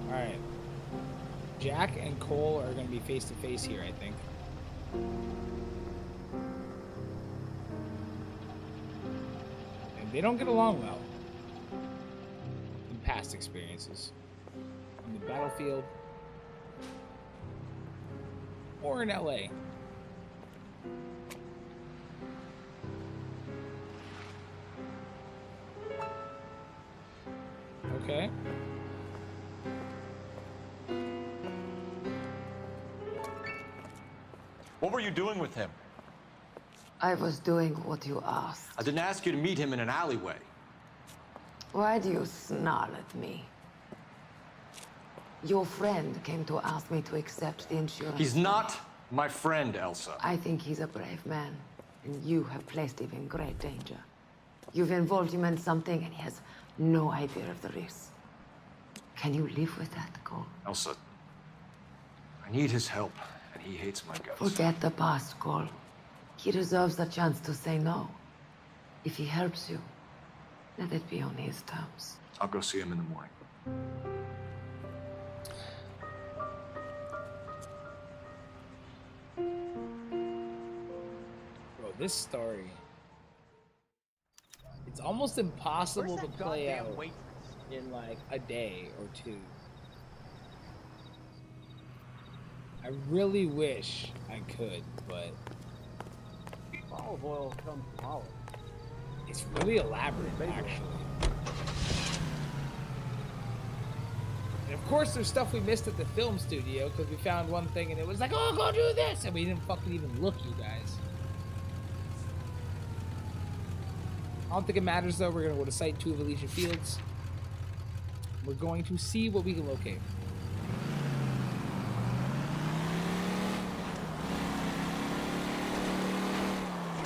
Alright. Jack and Cole are going to be face to face here, I think. And they don't get along well in past experiences. On the battlefield or in LA. Okay. What were you doing with him? I was doing what you asked. I didn't ask you to meet him in an alleyway. Why do you snarl at me? Your friend came to ask me to accept the insurance. He's not my friend, Elsa. I think he's a brave man, and you have placed him in great danger. You've involved him in something, and he has no idea of the risk. Can you live with that, Cole? Elsa, I need his help, and he hates my guts. Forget the past, Cole. He deserves a chance to say no. If he helps you, let it be on his terms. I'll go see him in the morning. Bro, this story, it's almost impossible to play out in like a day or two. I really wish I could, but Olive oil comes from olive. it's really elaborate, actually. And of course, there's stuff we missed at the film studio because we found one thing and it was like, oh, go do this, and we didn't fucking even look, you guys. I don't think it matters though. We're gonna go to Site 2 of Elysian Fields. We're going to see what we can locate.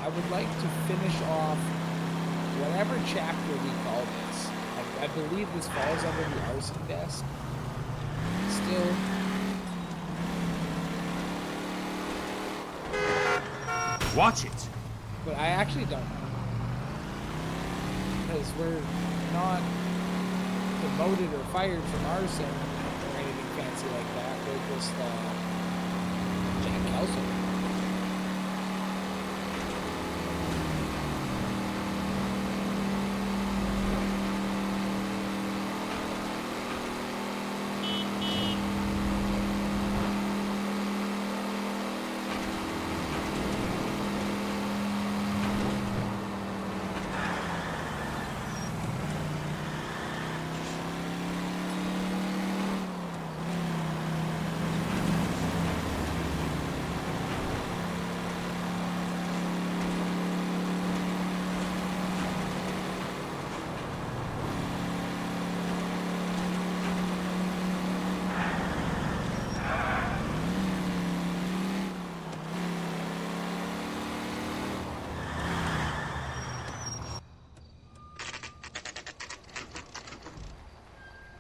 I would like to finish off whatever chapter we call this. I believe this falls under the Arson desk. Still. Watch it. But I actually don't know. Because we're not demoted or fired from Arson or anything fancy like that. They're just Jack Kelso.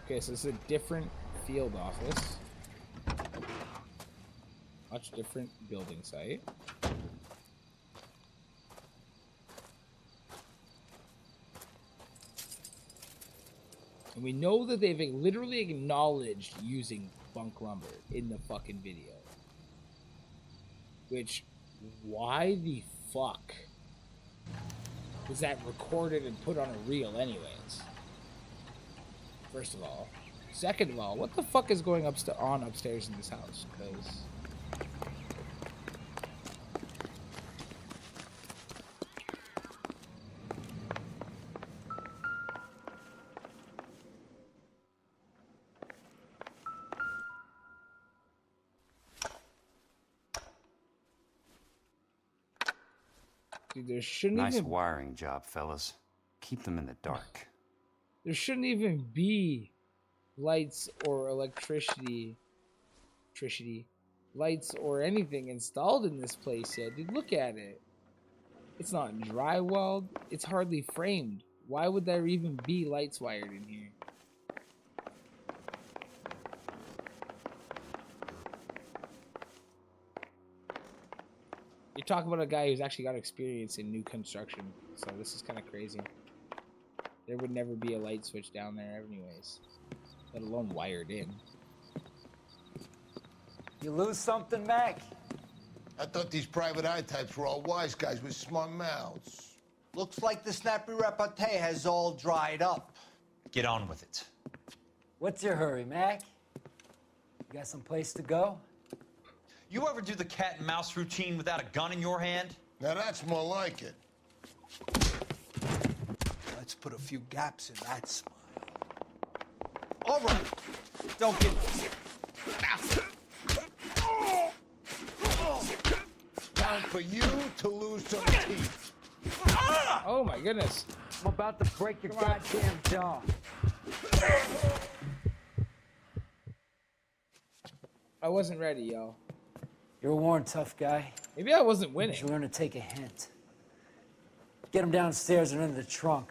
Okay, so this is a different field office. Much different building site. And we know that they've literally acknowledged using bunk lumber in the fucking video. Which, why the fuck was that recorded and put on a reel anyways? First of all. Second of all, what the fuck is going on upstairs in this house? Because dude, there shouldn't Nice even wiring job, fellas. Keep them in the dark. there shouldn't even be lights or electricity, lights or anything installed in this place yet. Dude, look at it. It's not drywalled. It's hardly framed. Why would there even be lights wired in here? You're talking about a guy who's actually got experience in new construction, so this is kind of crazy. There would never be a light switch down there anyways, let alone wired in. You lose something, Mac? I thought these private eye types were all wise guys with smart mouths. Looks like the snappy repartee has all dried up. Get on with it. What's your hurry, Mac? You got some place to go? You ever do the cat and mouse routine without a gun in your hand? Now that's more like it. Let's put a few gaps in that smile. All right. Don't get... Time for you to lose some teeth. Oh my goodness. I'm about to break your goddamn jaw. I wasn't ready, yo. You're a worn tough guy. Maybe I wasn't winning. You should learn to take a hint. Get him downstairs and into the trunk.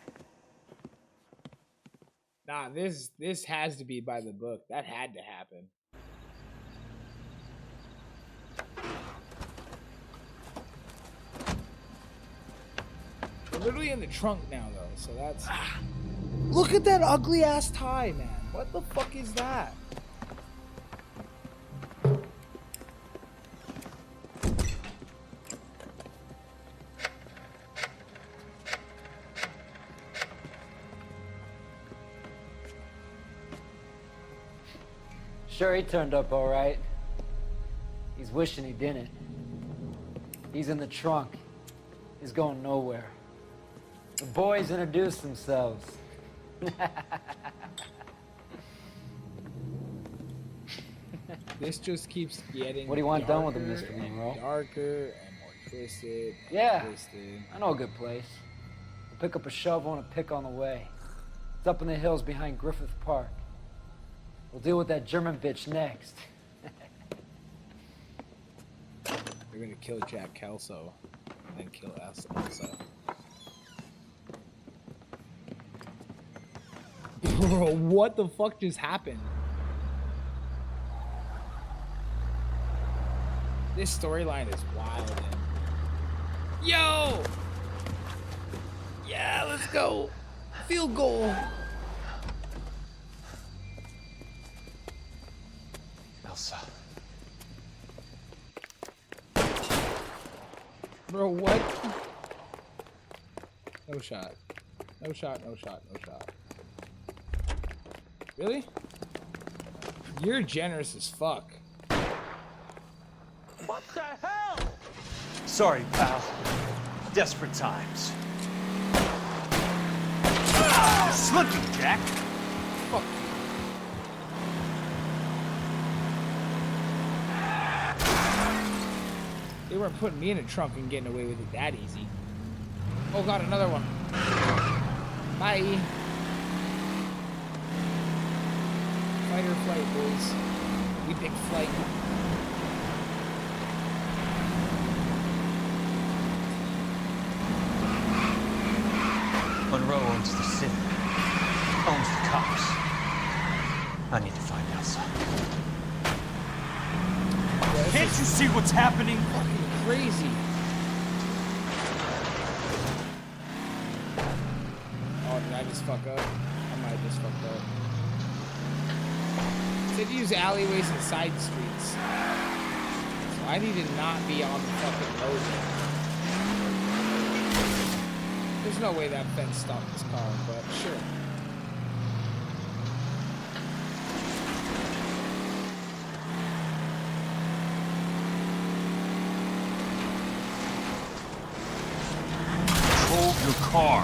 Nah, this has to be by the book. That had to happen. We're literally in the trunk now, though, so that's... Look at that ugly ass tie, man. What the fuck is that? Sure, he turned up all right. He's wishing he didn't. He's in the trunk. He's going nowhere. The boys introduced themselves. This just keeps getting What do you want done with him, darker Mr. Monroe? and darker and more twisted. Yeah, Twisted. I know a good place. We'll pick up a shovel and a pick on the way. It's up in the hills behind Griffith Park. We'll deal with that German bitch next. They're gonna kill Jack Kelso and then kill us also. Bro, what the fuck just happened? This storyline is wild. And... Yo! Yeah, let's go. Field goal. Bro, what? No shot. No shot, no shot, no shot. Really? You're generous as fuck. What the hell? Sorry, pal. Desperate times. You're slipping, Jack. Fuck you. They weren't putting me in a trunk and getting away with it that easy. Oh god, another one. Bye. Fight or flight, boys. We pick flight. Monroe owns the city. Owns the cops. I need to find out something. Can't you see what's happening? Fucking crazy. Oh, did I just fuck up? I might have just fucked up. Said use alleyways and side streets. So I need to not be on the fucking road. There's no way that fence stopped this car, but sure. Control your car.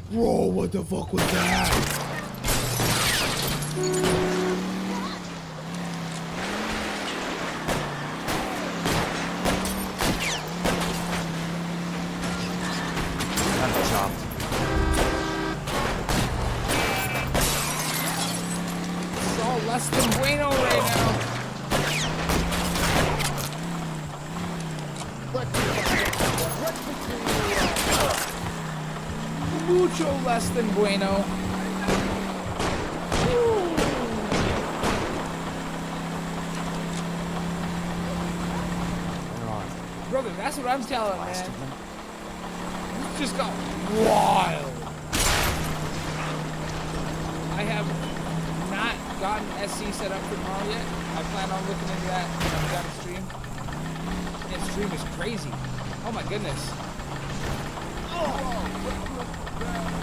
Bro, what the fuck was that? Got a job. It's all less than bueno right now. Mucho less than bueno. Brother, that's what I'm telling, man. This just got wild. I have not gotten SC set up for tomorrow yet. I plan on looking into that when I'm done stream. And stream is crazy. Oh my goodness.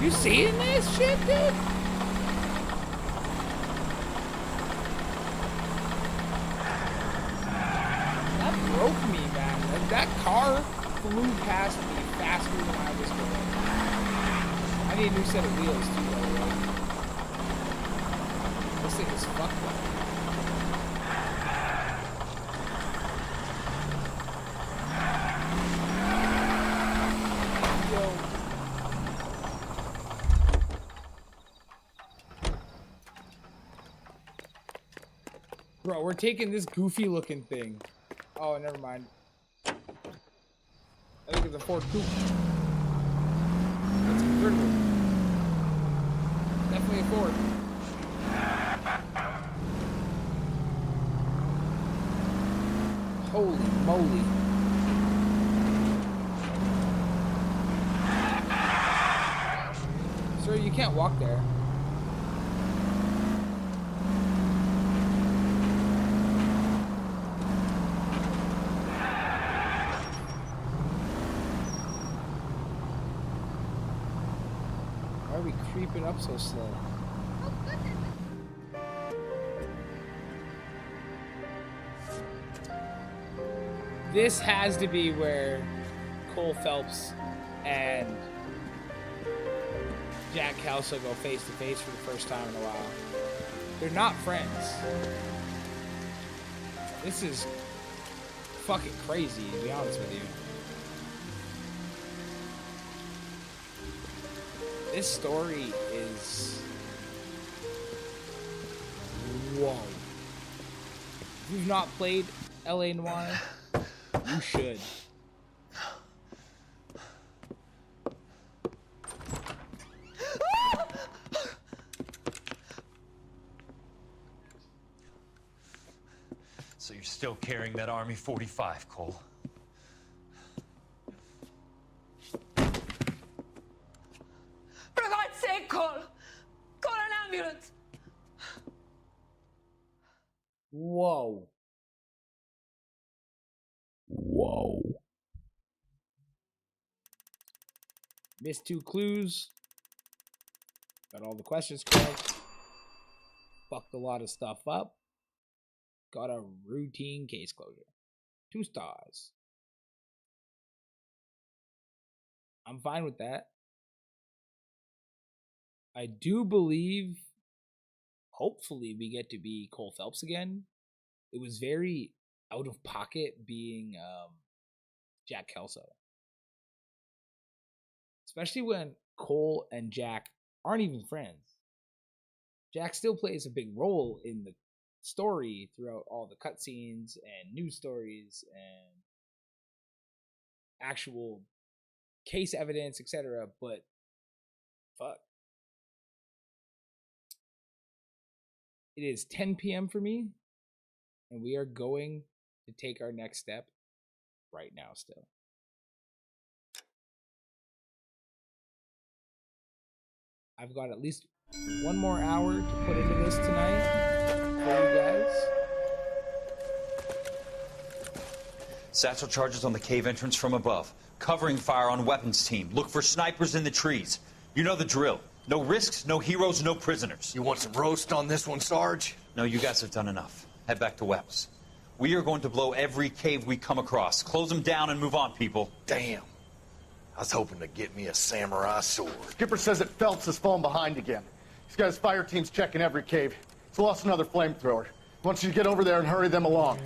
You seeing this shit, dude? That broke me, man. That car flew past me faster than I was going. I need a new set of wheels, too, by the way. This thing is fucked up. Bro, we're taking this goofy looking thing. Oh, never mind. I think it's a Ford Coupe. It's convertible. Definitely a Ford. Holy moly. Sir, you can't walk there. Why are we creeping up so slow? This has to be where Cole Phelps and Jack Kelso go face to face for the first time in a while. They're not friends. This is fucking crazy, to be honest with you. This story is... Whoa. If you've not played LA Noire, you should. So you're still carrying that Army 45, Cole? For God's sake, Cole! Call an ambulance! Whoa. Whoa. Missed 2 clues. Got all the questions correct. Fucked a lot of stuff up. Got a routine case closure. 2 stars. I'm fine with that. I do believe, hopefully, we get to be Cole Phelps again. It was very out of pocket being Jack Kelso. Especially when Cole and Jack aren't even friends. Jack still plays a big role in the story throughout all the cutscenes and news stories and actual case evidence, etc. But fuck. It is 10 p.m. for me, and we are going to take our next step right now still. I've got at least 1 more hour to put into this tonight for you guys. Satchel charges on the cave entrance from above. Covering fire on weapons team. Look for snipers in the trees. You know the drill. No risks, no heroes, no prisoners. You want some roast on this one, Sarge? No, you guys have done enough. Head back to Webb's. We are going to blow every cave we come across. Close them down and move on, people. Damn. I was hoping to get me a samurai sword. Skipper says that Phelps has fallen behind again. He's got his fire teams checking every cave. He's lost another flamethrower. He wants you to get over there and hurry them along.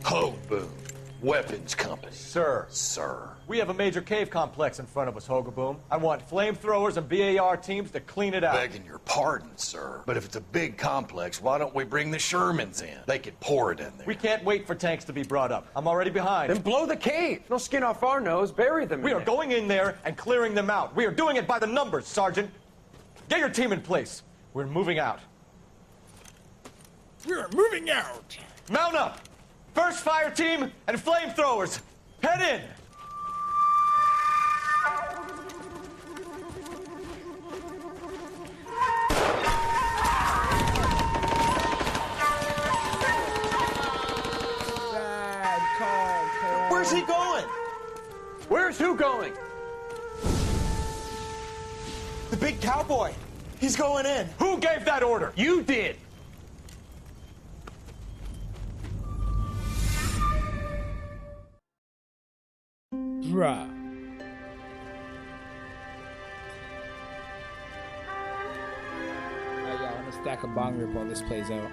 Hoboon, weapons company. Sir. Sir. We have a major cave complex in front of us, Hogaboom. I want flamethrowers and BAR teams to clean it out. Begging your pardon, sir. But if it's a big complex, why don't we bring the Shermans in? They could pour it in there. We can't wait for tanks to be brought up. I'm already behind. Then blow the cave. No skin off our nose. Bury them. We are going in there and clearing them out. We are doing it by the numbers, Sergeant. Get your team in place. We're moving out. We're moving out. Mount up. First fire team and flamethrowers. Head in. Where's he going? Where's who going? The big cowboy. He's going in. Who gave that order? You did. Bruh. Alright, y'all, I'm gonna stack a bong rip while this plays out.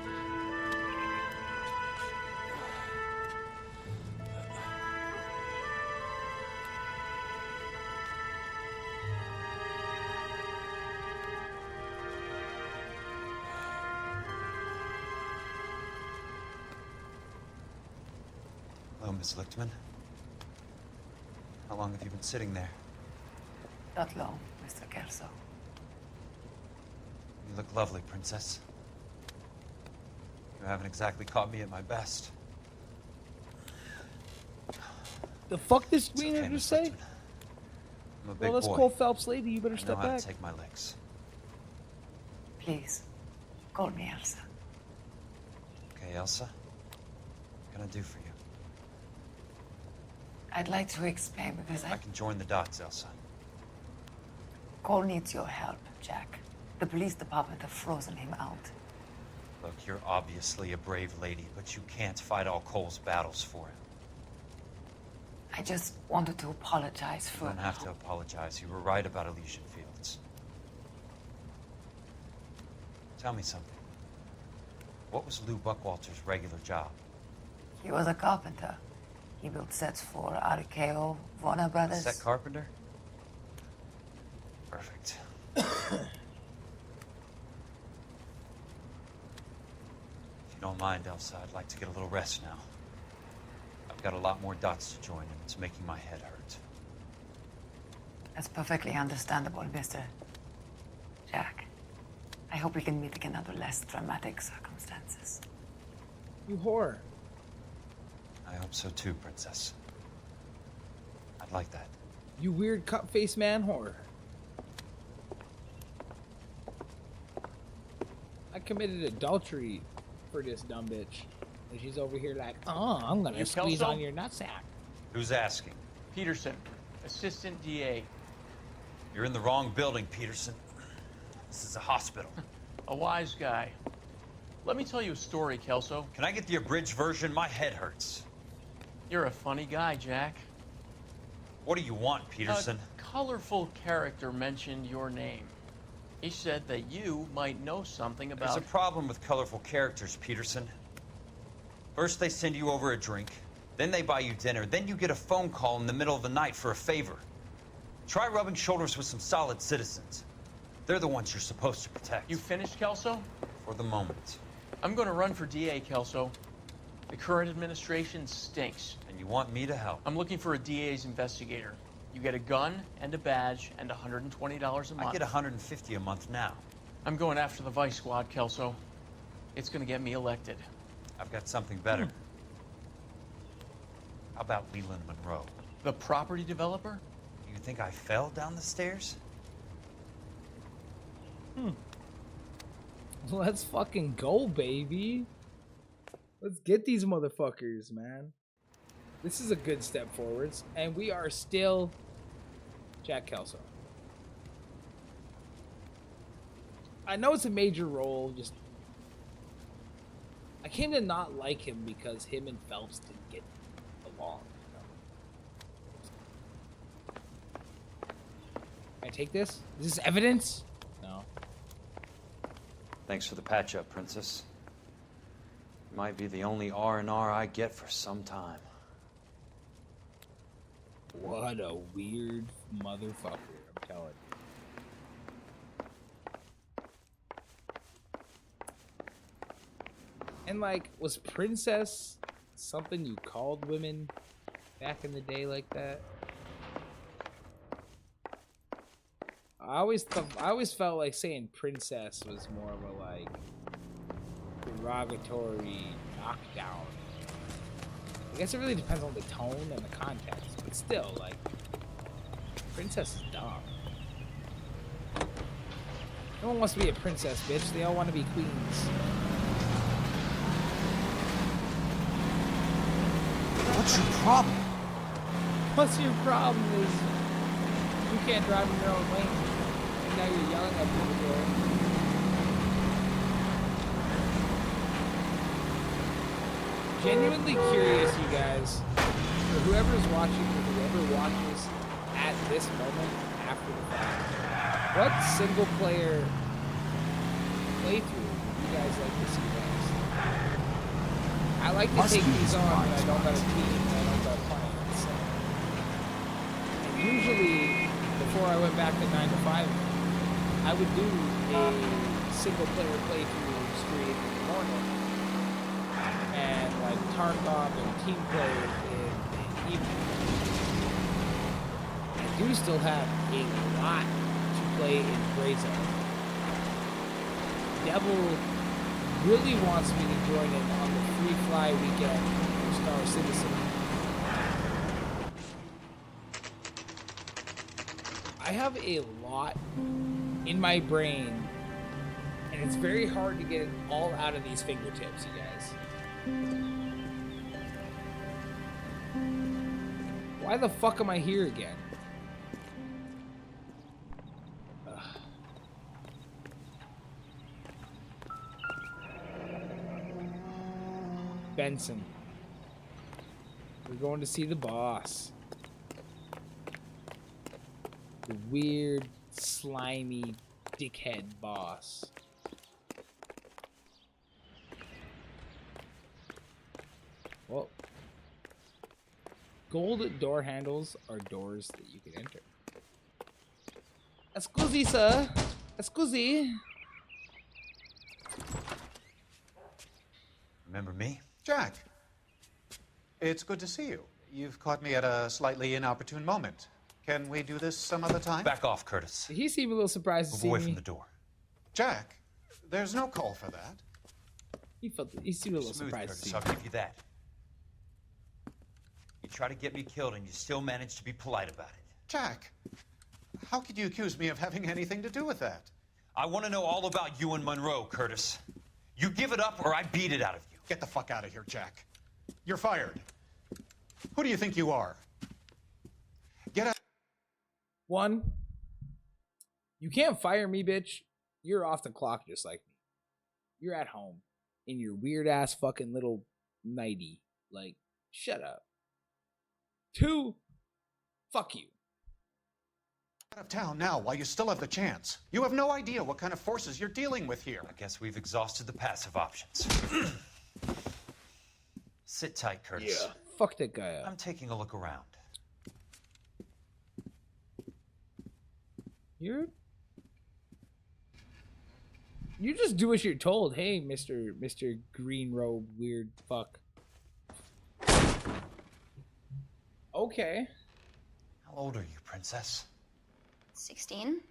Hello, Miss Lichtman. How long have you been sitting there? Not long, Mr. Kelso. You look lovely, Princess. You haven't exactly caught me at my best. The fuck this wiener okay, just say? I'm a big Well, that's boy. Cole Phelps lady. You better I know step how back. to take my licks. Please, call me Elsa. Okay, Elsa? What can I do for you? I'd like to explain because I can join the dots, Elsa. Cole needs your help, Jack. The police department have frozen him out. Look, you're obviously a brave lady, but you can't fight all Cole's battles for him. I just wanted to apologize for... You don't have to apologize. You were right about Elysian Fields. Tell me something. What was Lou Buckwalter's regular job? He was a carpenter. He built sets for RKO, Warner Brothers. Set carpenter? Perfect. If you don't mind, Elsa, I'd like to get a little rest now. I've got a lot more dots to join, and it's making my head hurt. That's perfectly understandable, Mr. I hope we can meet again under less dramatic circumstances. You whore. I hope so too, Princess. I'd like that. You weird cut-faced man whore. I committed adultery for this dumb bitch. And she's over here like, oh, I'm gonna squeeze on your nutsack. Who's asking? Peterson, Assistant DA. You're in the wrong building, Peterson. This is a hospital. A wise guy. Let me tell you a story, Kelso. Can I get the abridged version? My head hurts. You're a funny guy, Jack. What do you want, Peterson? A colorful character mentioned your name. He said that you might know something about... There's a problem with colorful characters, Peterson. First they send you over a drink, then they buy you dinner, then you get a phone call in the middle of the night for a favor. Try rubbing shoulders with some solid citizens. They're the ones you're supposed to protect. You finished, Kelso? For the moment. I'm going to run for DA, Kelso. The current administration stinks. And you want me to help? I'm looking for a DA's investigator. You get a gun and a badge and $120 a month. I get $150 a month now. I'm going after the Vice Squad, Kelso. It's going to get me elected. I've got something better. How about Leland Monroe? The property developer? You think I fell down the stairs? Let's fucking go, baby. Let's get these motherfuckers, man. This is a good step forwards, and we are still Jack Kelso. I know it's a major role, just I came to not like him because him and Phelps didn't get along. Can I take this? Is this evidence? No. Thanks for the patch-up, Princess. Might be the only R&R I get for some time. What a weird motherfucker, I'm telling you. And like, was princess something you called women back in the day like that? I always felt like saying princess was more of a like derogatory knockdown. I guess it really depends on the tone and the context, but still, like, princess is dumb. No one wants to be a princess, bitch. They all want to be queens. What's your problem? What's your problem is you can't drive in your own lane, and now you're yelling at people. Genuinely curious, you guys, for whoever's watching, or whoever watches at this moment after the fact, what single player playthrough would you guys like to see next? I like to take these on when I don't got a team and I don't got clients. And usually, before I went back to 9 to 5, I would do a single player playthrough stream in the morning. And like Tarkov and team play in the evening. I do still have a lot to play in Gray Zone. Devil really wants me to join in on the free fly weekend for Star Citizen. I have a lot in my brain, and it's very hard to get it all out of these fingertips, you guys. Why the fuck am I here again? Ugh. Benson. We're going to see the boss. The weird, slimy, dickhead boss. Well, gold door handles are doors that you can enter. Scusi, sir. Scusi. Remember me? Jack, it's good to see you. You've caught me at a slightly inopportune moment. Can we do this some other time? Back off, Curtis. He seemed a little surprised to see me. Move away from the door. Jack, There's no call for that. He seemed a little Smooth, surprised. Curtis, I'll give you that. You try to get me killed and you still manage to be polite about it. Jack, how could you accuse me of having anything to do with that? I want to know all about you and Monroe, Curtis. You give it up or I beat it out of you. Get the fuck out of here, Jack. You're fired. Who do you think you are? Get out. One, you can't fire me, bitch. You're off the clock just like me. You're at home in your weird ass fucking little nightie. Like, shut up. Two, fuck you. Out of town now while you still have the chance. You have no idea what kind of forces you're dealing with here. I guess we've exhausted the passive options. Sit tight, Curtis. Yeah, fuck that guy up. I'm taking a look around. You just do as you're told. Hey, Mr. Green Robe weird fuck. Okay. How old are you, princess? 16,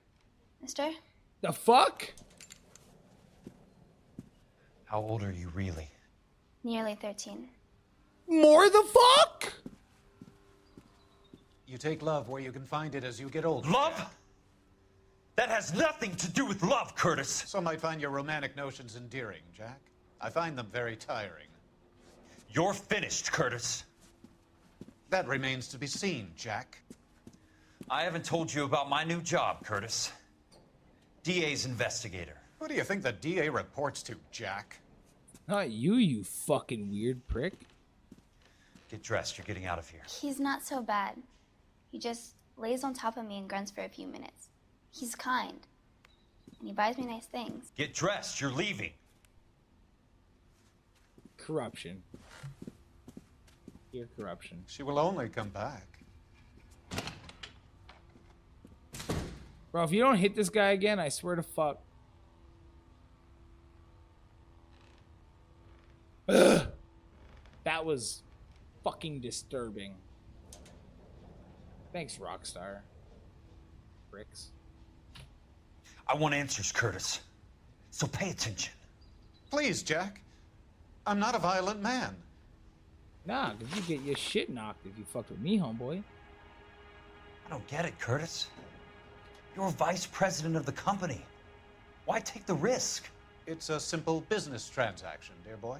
mister? The fuck? How old are you really? Nearly 13. More the fuck? You take love where you can find it as you get older. Love? That has nothing to do with love, Curtis. Some might find your romantic notions endearing, Jack. I find them very tiring. You're finished, Curtis. That remains to be seen, Jack. I haven't told you about my new job, Curtis. DA's investigator. Who do you think the DA reports to, Jack? Not you, you fucking weird prick. Get dressed, you're getting out of here. He's not so bad. He just lays on top of me and grunts for a few minutes. He's kind. And he buys me nice things. Get dressed, you're leaving. Corruption. Pure corruption. She will only come back. Bro, if you don't hit this guy again, I swear to fuck. Ugh. That was fucking disturbing. Thanks, Rockstar. Bricks. I want answers, Curtis. So pay attention. Please, Jack. I'm not a violent man. Nah, because you get your shit knocked if you fucked with me, homeboy. I don't get it, Curtis. You're vice president of the company. Why take the risk? It's a simple business transaction, dear boy.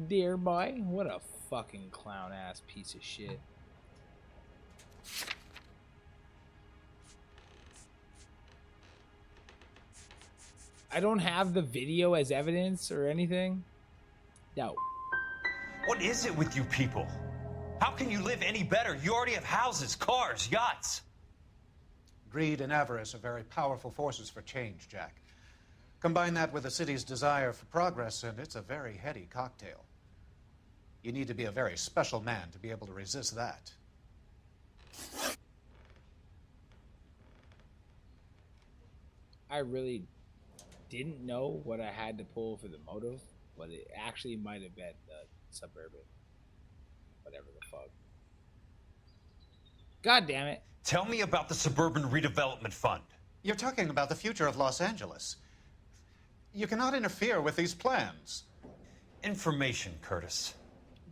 Dear boy? What a fucking clown-ass piece of shit. I don't have the video as evidence or anything. No. What is it with you people? How can you live any better? You already have houses, cars, yachts. Greed and avarice are very powerful forces for change, Jack. Combine that with the city's desire for progress, and it's a very heady cocktail. You need to be a very special man to be able to resist that. I really didn't know what I had to pull for the motive, but it actually might have been the suburban. Whatever the fuck. God damn it. Tell me about the Suburban Redevelopment Fund. You're talking about the future of Los Angeles. You cannot interfere with these plans. Information, Curtis.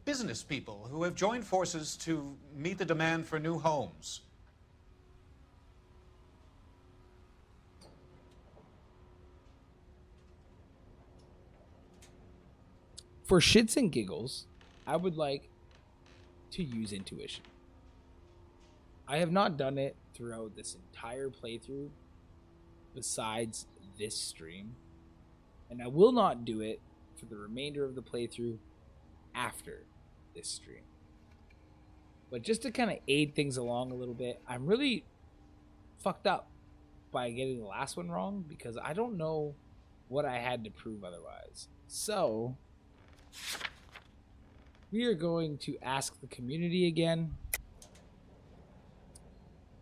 Business people who have joined forces to meet the demand for new homes. For shits and giggles, I would like to use intuition. I have not done it throughout this entire playthrough besides this stream, and I will not do it for the remainder of the playthrough after this stream. But just to kind of aid things along a little bit, I'm really fucked up by getting the last one wrong because I don't know what I had to prove otherwise. So we are going to ask the community again,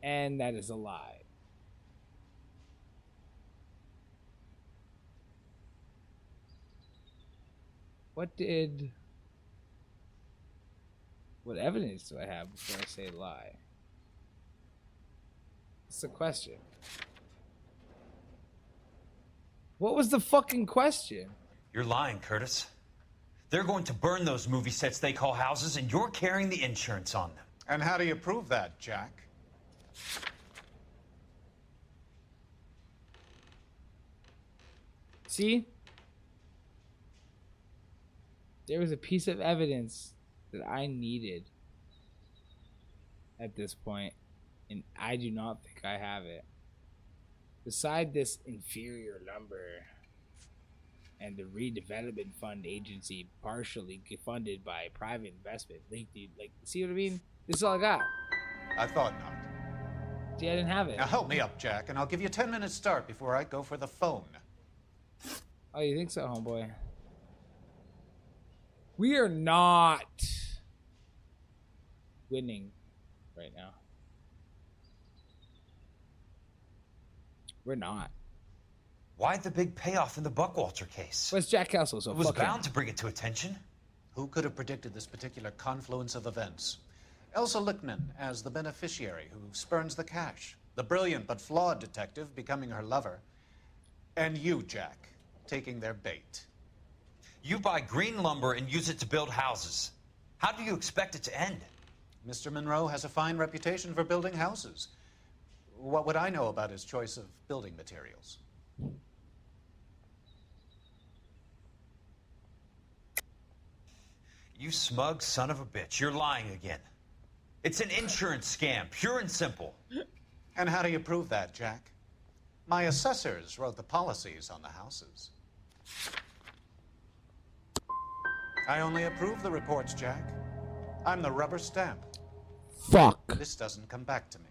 and that is a lie. What evidence do I have before I say lie? That's the question. What was the fucking question? You're lying, Curtis. They're going to burn those movie sets they call houses, and you're carrying the insurance on them. And how do you prove that, Jack? See? There was a piece of evidence that I needed at this point, and I do not think I have it. Beside this inferior lumber and the redevelopment fund agency partially funded by private investment, like, see what I mean? This is all I got. I thought not. See, I didn't have it. Now help me up, Jack, and I'll give you a 10-minute start before I go for the phone. Oh, you think so, homeboy? We are not winning right now. We're not. Why the big payoff in the Buckwalter case? What's Jack Castle so It was fucking... bound to bring it to attention. Who could have predicted this particular confluence of events? Elsa Lichtman as the beneficiary who spurns the cash. The brilliant but flawed detective becoming her lover. And you, Jack, taking their bait. You buy green lumber and use it to build houses. How do you expect it to end? Mr. Monroe has a fine reputation for building houses. What would I know about his choice of building materials? You smug son of a bitch. You're lying again. It's an insurance scam, pure and simple. And how do you prove that, Jack? My assessors wrote the policies on the houses. I only approve the reports, Jack. I'm the rubber stamp. Fuck. This doesn't come back to me.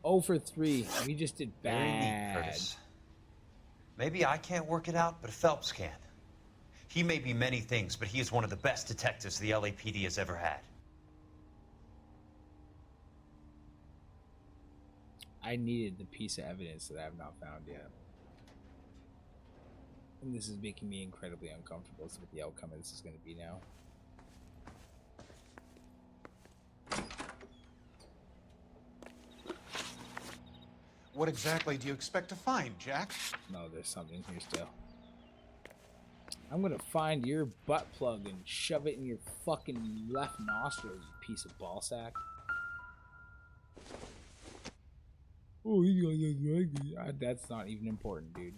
0 for 3. We just did Very neat, bad. Curtis. Maybe I can't work it out, but Phelps can. He may be many things, but he is one of the best detectives the LAPD has ever had. I needed the piece of evidence that I have not found yet. And this is making me incredibly uncomfortable with what the outcome of this is going to be now. What exactly do you expect to find, Jack? No, there's something here still. I'm gonna find your butt plug and shove it in your fucking left nostril, you piece of ball sack. Oh, that's not even important, dude.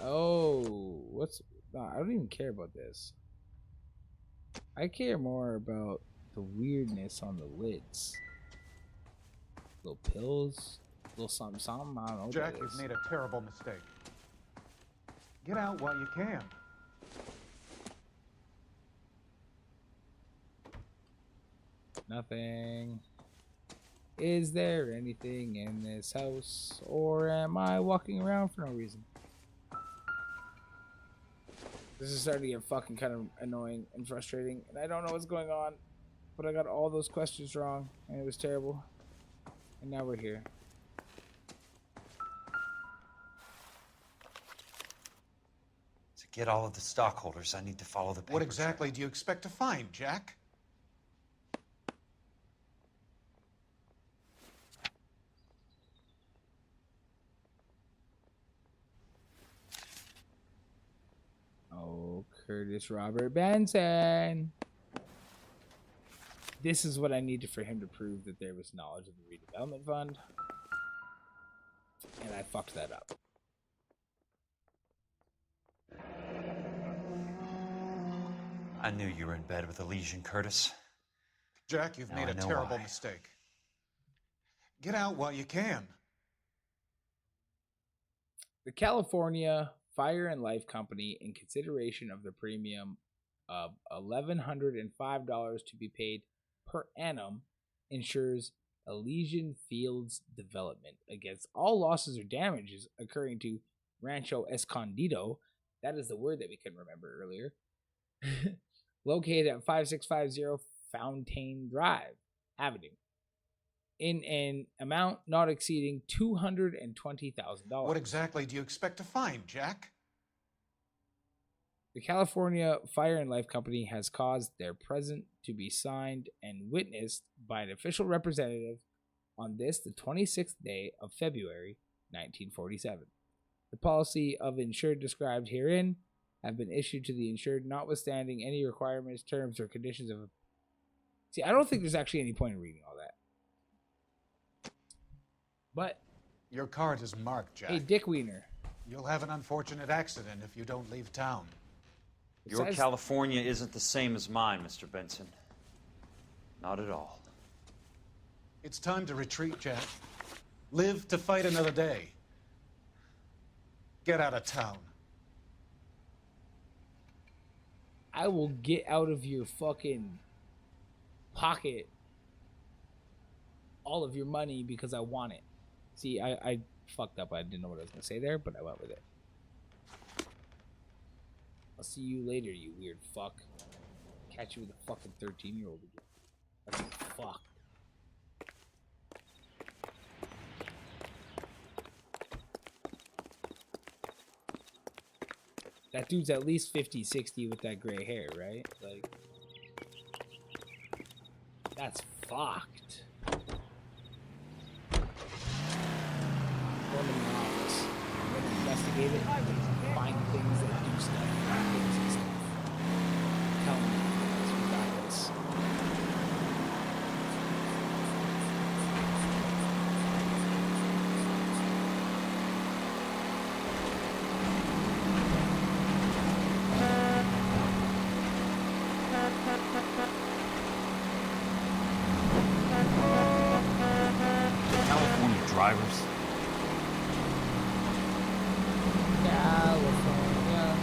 Oh, what's... Nah, I don't even care about this. I care more about the weirdness on the lids. Little pills, little something, something. I don't know. Jack, you've made a terrible mistake. Get out while you can. Nothing. Is there anything in this house, or am I walking around for no reason? This is starting to get fucking kind of annoying and frustrating, and I don't know what's going on, but I got all those questions wrong, and it was terrible. And now we're here. To get all of the stockholders, I need to follow the papers. What exactly do you expect to find, Jack? Oh, Curtis Robert Benson. This is what I needed for him to prove that there was knowledge of the redevelopment fund. And I fucked that up. I knew you were in bed with a lesion, Curtis. Jack, you've Now made I a know terrible why. mistake. Get out while you can. The California Fire and Life Company, in consideration of the premium of $1,105 to be paid per annum, ensures Elysian Fields development against all losses or damages occurring to Rancho Escondido. That is the word that we couldn't remember earlier. Located at 5650 Fountain Drive Avenue, in an amount not exceeding $220,000. What exactly do you expect to find, Jack? The California Fire and Life Company has caused their present to be signed and witnessed by an official representative on this, the 26th day of February, 1947. The policy of insured described herein have been issued to the insured notwithstanding any requirements, terms, or conditions of... See, I don't think there's actually any point in reading all that. But... Your card is marked, Jack. Hey, Dick Wiener. You'll have an unfortunate accident if you don't leave town. Your California isn't the same as mine, Mr. Benson. Not at all. It's time to retreat, Jack. Live to fight another day. Get out of town. I will get out of your fucking pocket all of your money because I want it. See, I fucked up. I didn't know what I was going to say there, but I went with it. I'll see you later, you weird fuck. Catch you with a fucking 13-year-old again. That's fucked. That dude's at least 50, 60 with that gray hair, right? Like, that's fucked. Go into my office. I'm gonna investigate it. Find things that do stuff. Find things and stuff. Tell me, guys, we got this. California drivers. California.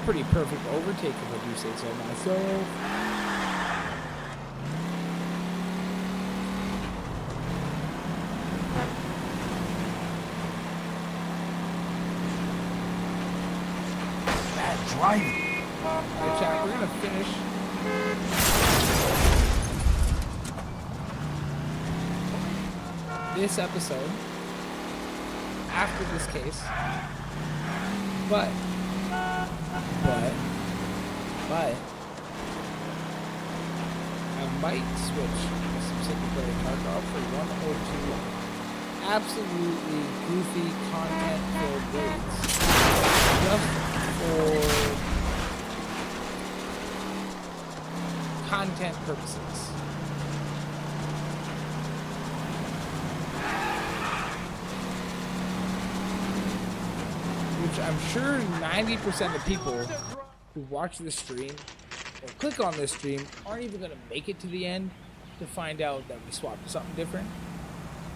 Pretty perfect overtake if I do say so myself. Bad driving. Alright, chat, we're gonna finish. This episode after this case. But I might switch some Sympathetic Tarkov for one or two absolutely goofy content-filled raids. Just for content purposes. Which I'm sure 90% of people who watch this stream or click on this stream aren't even going to make it to the end to find out that we swapped something different.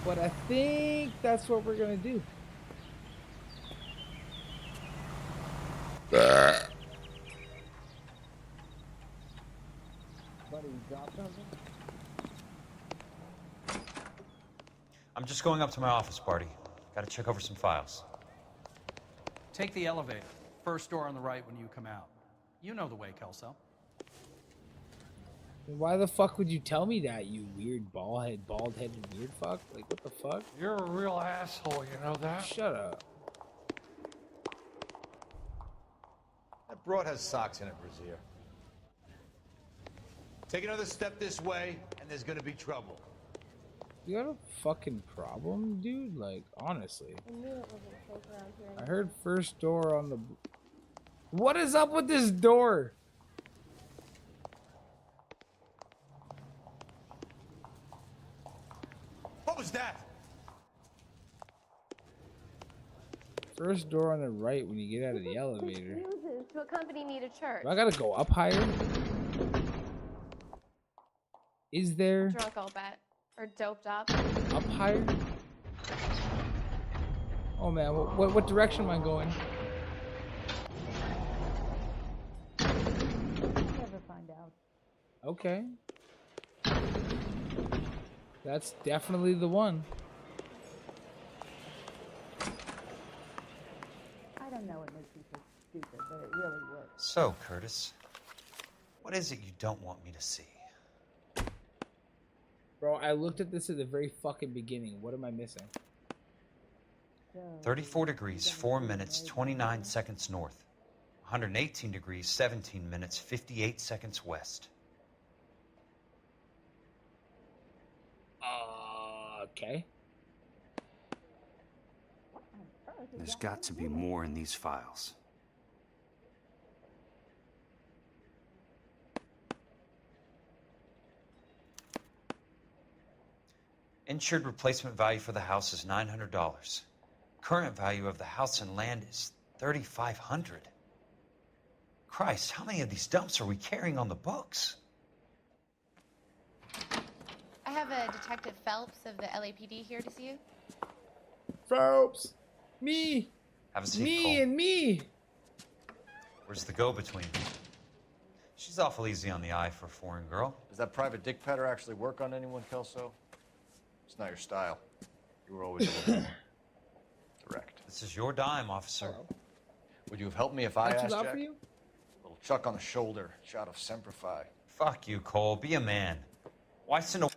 But I think that's what we're going to do. Buddy, you dropped something? I'm just going up to my office, Barty. Gotta check over some files. Take the elevator. First door on the right when you come out. You know the way, Kelso. Why the fuck would you tell me that, you weird bald-headed weird fuck? Like, what the fuck? You're a real asshole, you know that? Shut up. That broad has socks in it, Brazier. Take another step this way, and there's gonna be trouble. You got a fucking problem, dude? Like, honestly. I heard first door on the... What is up with this door? What was that? First door on the right when you get out of the elevator. To accompany me to church. Do I gotta go up higher? Is there... Drunk, I'll bet. Or doped up. Up higher? Oh man, what direction am I going? Never find out. Okay. That's definitely the one. So, Curtis, what is it you don't want me to see? Bro, I looked at this at the very fucking beginning. What am I missing? 34 degrees, 4 minutes, 29 seconds north. 118 degrees, 17 minutes, 58 seconds west. Okay. There's got to be more in these files. Insured replacement value for the house is $900. Current value of the house and land is $3,500. Christ, how many of these dumps are we carrying on the books? I have a Detective Phelps of the LAPD here to see you. Phelps! Me! Have a seat, Me Cole. and me! Where's the go-between? She's awful easy on the eye for a foreign girl. Does that private dick petter actually work on anyone, Kelso? It's not your style. You were always a little more direct. This is your dime, officer. Would you have helped me if I Not too asked, loud Jack? for you? Little chuck on the shoulder, shot of Semper Fi. Fuck you, Cole. Be a man. Why send a...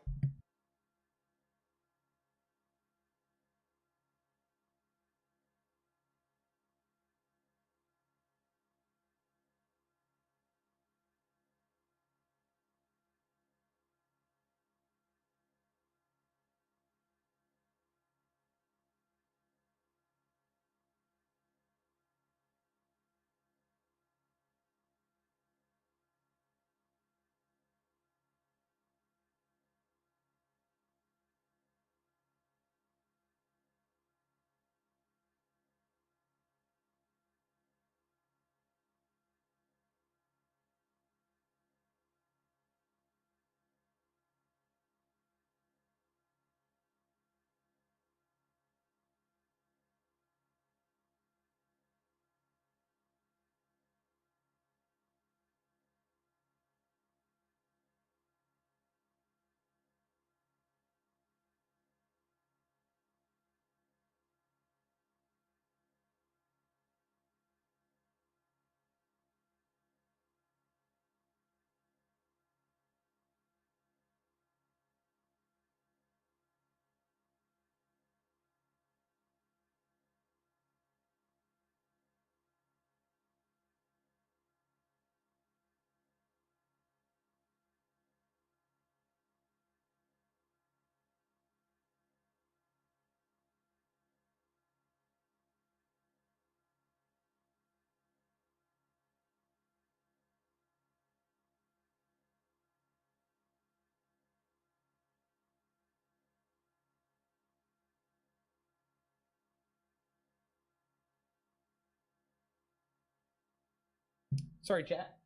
Sorry, chat.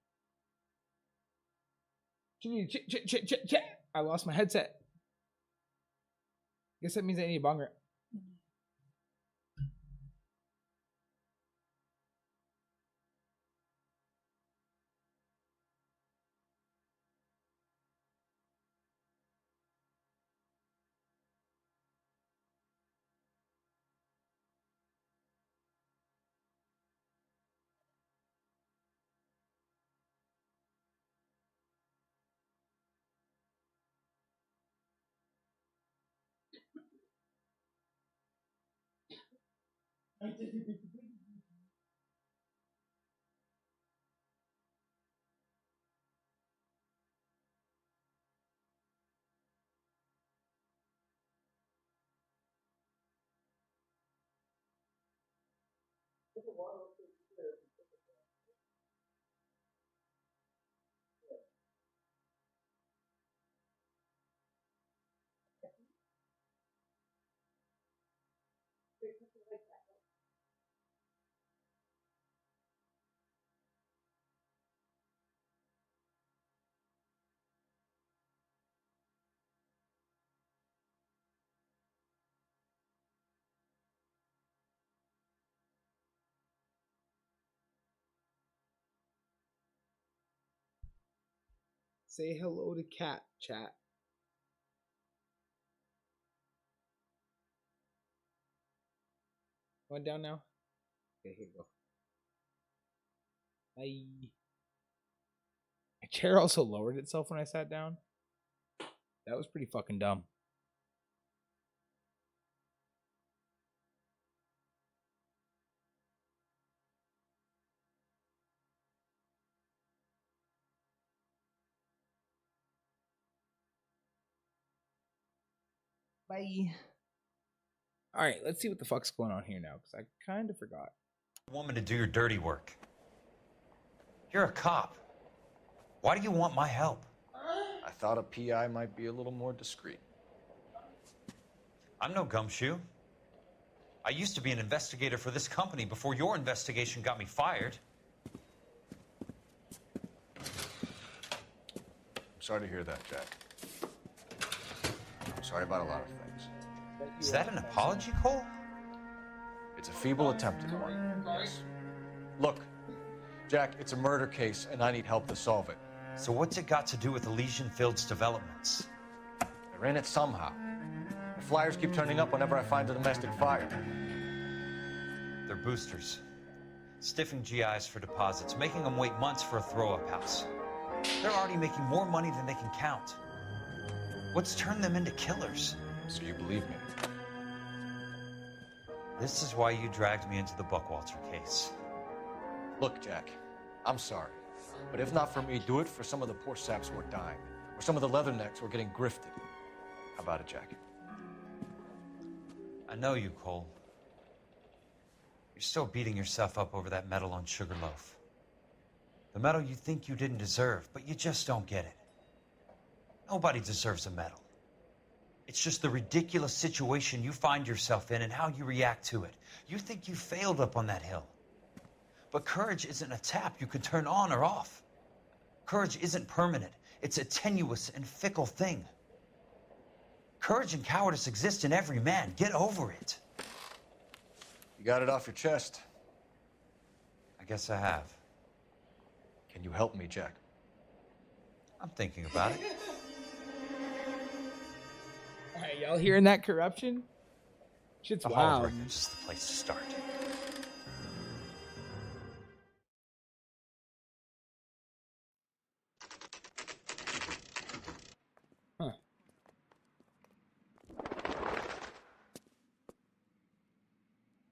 Chat. I lost my headset. Guess that means I need a bonger. Say hello to Cat, chat. Going down now? Okay, here you go. Bye. My chair also lowered itself when I sat down. That was pretty fucking dumb. Bye. All right, let's see what the fuck's going on here now, because I kind of forgot. Woman to do your dirty work. You're a cop. Why do you want my help? I thought a PI might be a little more discreet. I'm no gumshoe. I used to be an investigator for this company before your investigation got me fired. I'm sorry to hear that, Jack. I'm sorry about a lot of things. Is that an apology, Cole? It's a feeble attempt at one, yes. Look, Jack, it's a murder case, and I need help to solve it. So what's it got to do with Elysian Fields developments? They're in it somehow. The flyers keep turning up whenever I find a domestic fire. They're boosters. Stiffing GIs for deposits, making them wait months for a throw-up house. They're already making more money than they can count. What's turned them into killers? So you believe me? This is why you dragged me into the Buckwalter case. Look, Jack, I'm sorry. But if not for me, do it for some of the poor saps who are dying. Or some of the leathernecks who are getting grifted. How about it, Jack? I know you, Cole. You're still beating yourself up over that medal on Sugarloaf. The medal you think you didn't deserve, but you just don't get it. Nobody deserves a medal. It's just the ridiculous situation you find yourself in and how you react to it. You think you failed up on that hill. But courage isn't a tap you can turn on or off. Courage isn't permanent. It's a tenuous and fickle thing. Courage and cowardice exist in every man. Get over it. You got it off your chest. I guess I have. Can you help me, Jack? I'm thinking about it. All right, y'all hearing that corruption? Shit's The Hall of wild. Records is the place to start. Huh.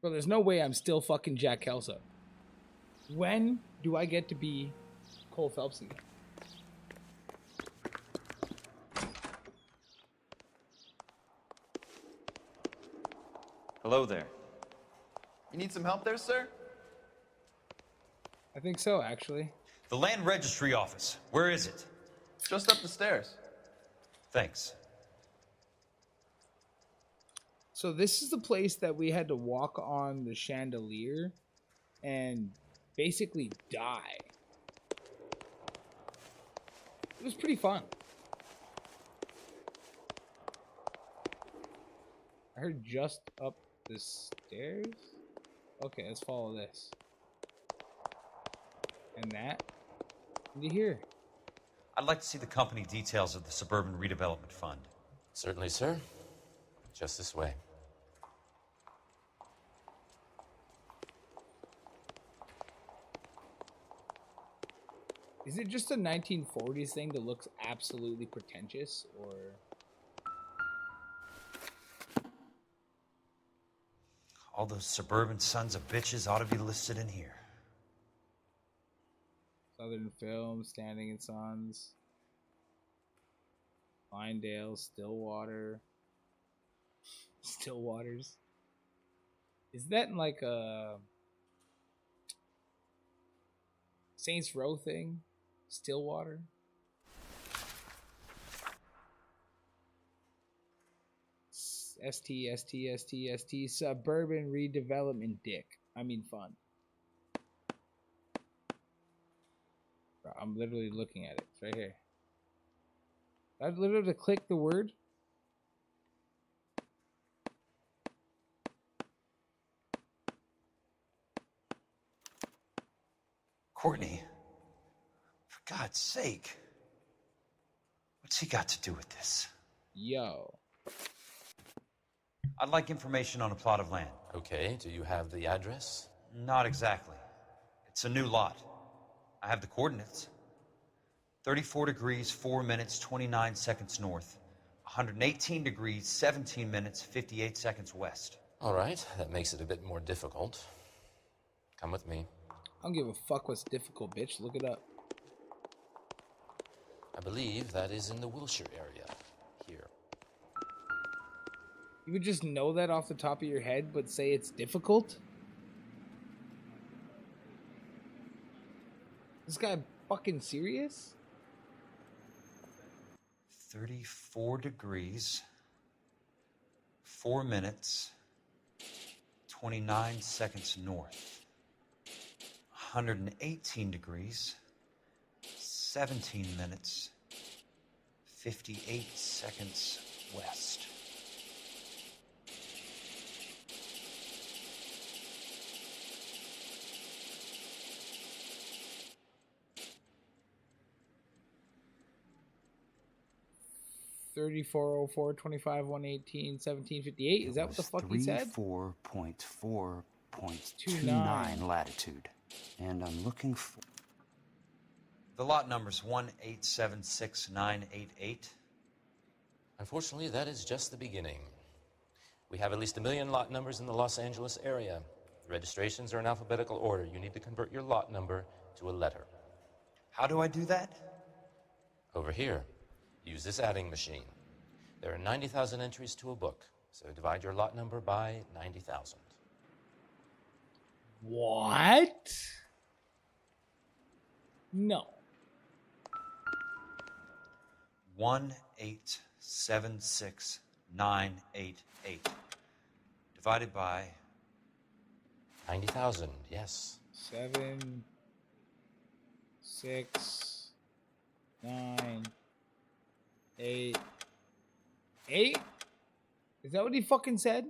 Well, there's no way I'm still fucking Jack Kelso. When do I get to be Cole Phelps again? Hello there. You need some help there, sir? I think so, actually. The Land Registry Office. Where is it? Just up the stairs. Thanks. So this is the place that we had to walk on the chandelier and basically die. It was pretty fun. I heard just up the stairs. Okay, let's follow this. And that. What do you hear? I'd like to see the company details of the Suburban Redevelopment Fund. Certainly, sir. Just this way. Is it just a 1940s thing that looks absolutely pretentious, or... All those suburban sons of bitches ought to be listed in here. Southern Film, Standing and Sons, Lyndale, Stillwater, Stillwaters. Is that in like a Saints Row thing? Stillwater? ST, Suburban Redevelopment Dick. I mean fun. Bro, I'm literally looking at it. It's right here. I've literally clicked the word. Courtney, for God's sake. What's he got to do with this? Yo. I'd like information on a plot of land. Okay, do you have the address? Not exactly. It's a new lot. I have the coordinates. 34 degrees, 4 minutes, 29 seconds north. 118 degrees, 17 minutes, 58 seconds west. All right, that makes it a bit more difficult. Come with me. I don't give a fuck what's difficult, bitch. Look it up. I believe that is in the Wilshire area. Here. You would just know that off the top of your head, but say it's difficult? This guy fucking serious? 34 degrees, 4 minutes, 29 seconds north. 118 degrees, 17 minutes, 58 seconds west. $34.04, 25, 118, 1758. Is that what the fuck he said? 34.4.29 latitude. And I'm looking for... The lot number's 1876988. Unfortunately, that is just the beginning. We have at least 1 million lot numbers in the Los Angeles area. The registrations are in alphabetical order. You need to convert your lot number to a letter. How do I do that? Over here. Use this adding machine. There are 90,000 entries to a book, so divide your lot number by 90,000. What? No. 1876988 divided by 90,000. Yes. 7, 6, 9, 8. 8? Is that what he fucking said?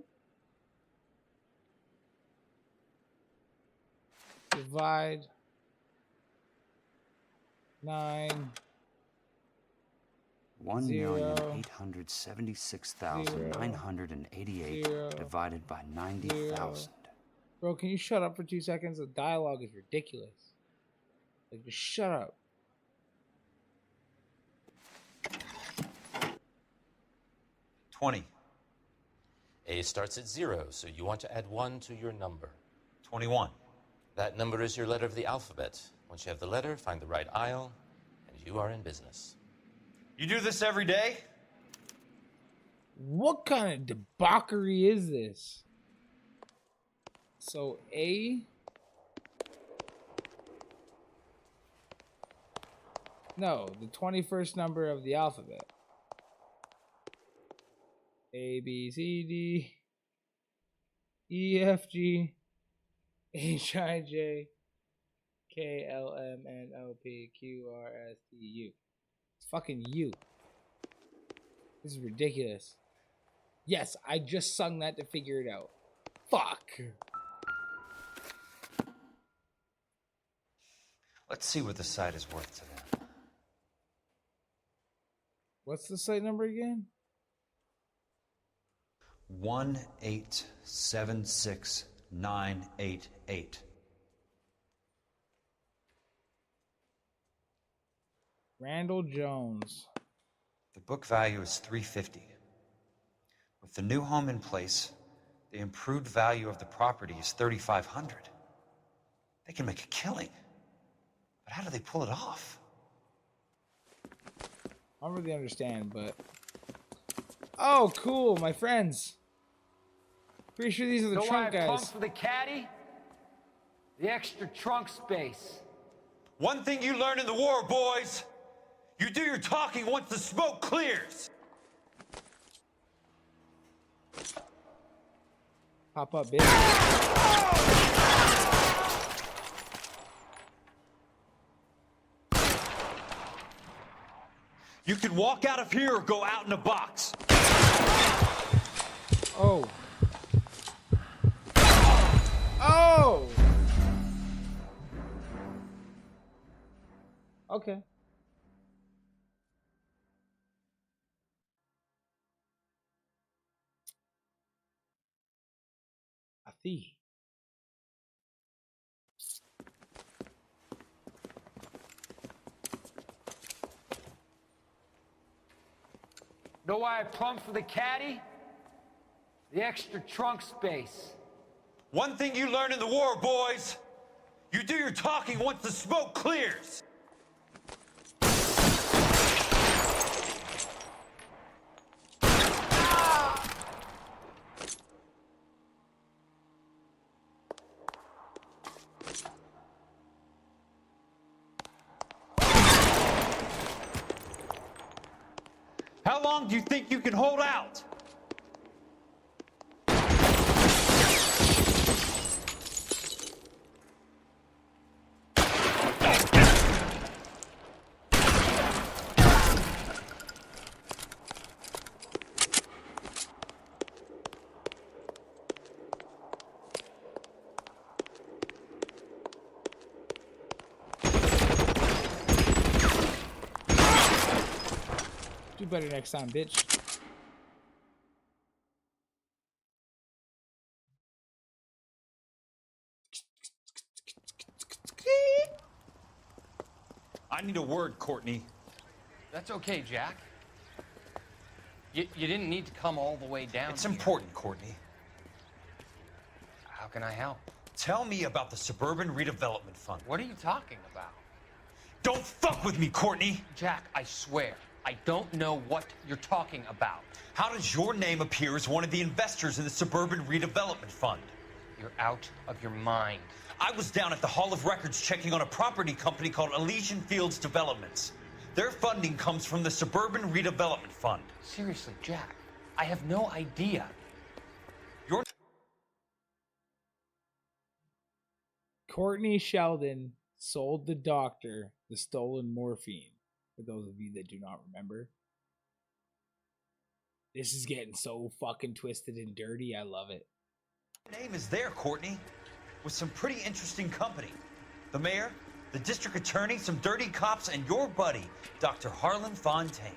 Divide 9. 1,876,988 divided by 90,000. Bro, can you shut up for 2 seconds? The dialogue is ridiculous. Like, just shut up. $20. A starts at 0, so you want to add 1 to your number. 21. That number is your letter of the alphabet. Once you have the letter, find the right aisle, and you are in business. You do this every day? What kind of debauchery is this? So A. No, the 21st number of the alphabet. A, B, C, D, E, F, G, H, I, J, K, L, M, N, O, P, Q, R, S, T, U. It's fucking U. This is ridiculous. Yes, I just sung that to figure it out. Fuck. Let's see what the site is worth to them. What's the site number again? 1876988. Randall Jones. The book value is $350. With the new home in place, the improved value of the property is $3,500. They can make a killing. But how do they pull it off? I don't really understand, but... Oh, cool, my friends. Pretty sure these are the Know why trunk I guys. pumped for the caddy? The extra trunk space. One thing you learn in the war, boys. You do your talking once the smoke clears. Pop up, bitch. You can walk out of here or go out in a box. Oh. Oh! Okay. I see. Know why I plumbed for the caddy? The extra trunk space. One thing you learn in the war, boys. You do your talking once the smoke clears. How long do you think you can hold out? Do better next time, bitch. I need a word, Courtney. That's okay, Jack. You didn't need to come all the way down. It's here. important, Courtney. How can I help? Tell me about the Suburban Redevelopment Fund. What are you talking about? Don't fuck with me, Courtney! Jack, I swear, I don't know what you're talking about. How does your name appear as one of the investors in the Suburban Redevelopment Fund? You're out of your mind. I was down at the Hall of Records checking on a property company called Elysian Fields Developments. Their funding comes from the Suburban Redevelopment Fund. Seriously, Jack, I have no idea. You're... Courtney Sheldon sold the doctor the stolen morphine. For those of you that do not remember. This is getting so fucking twisted and dirty. I love it. Your name is there, Courtney, with some pretty interesting company. The mayor, the district attorney, some dirty cops, and your buddy, Dr. Harlan Fontaine.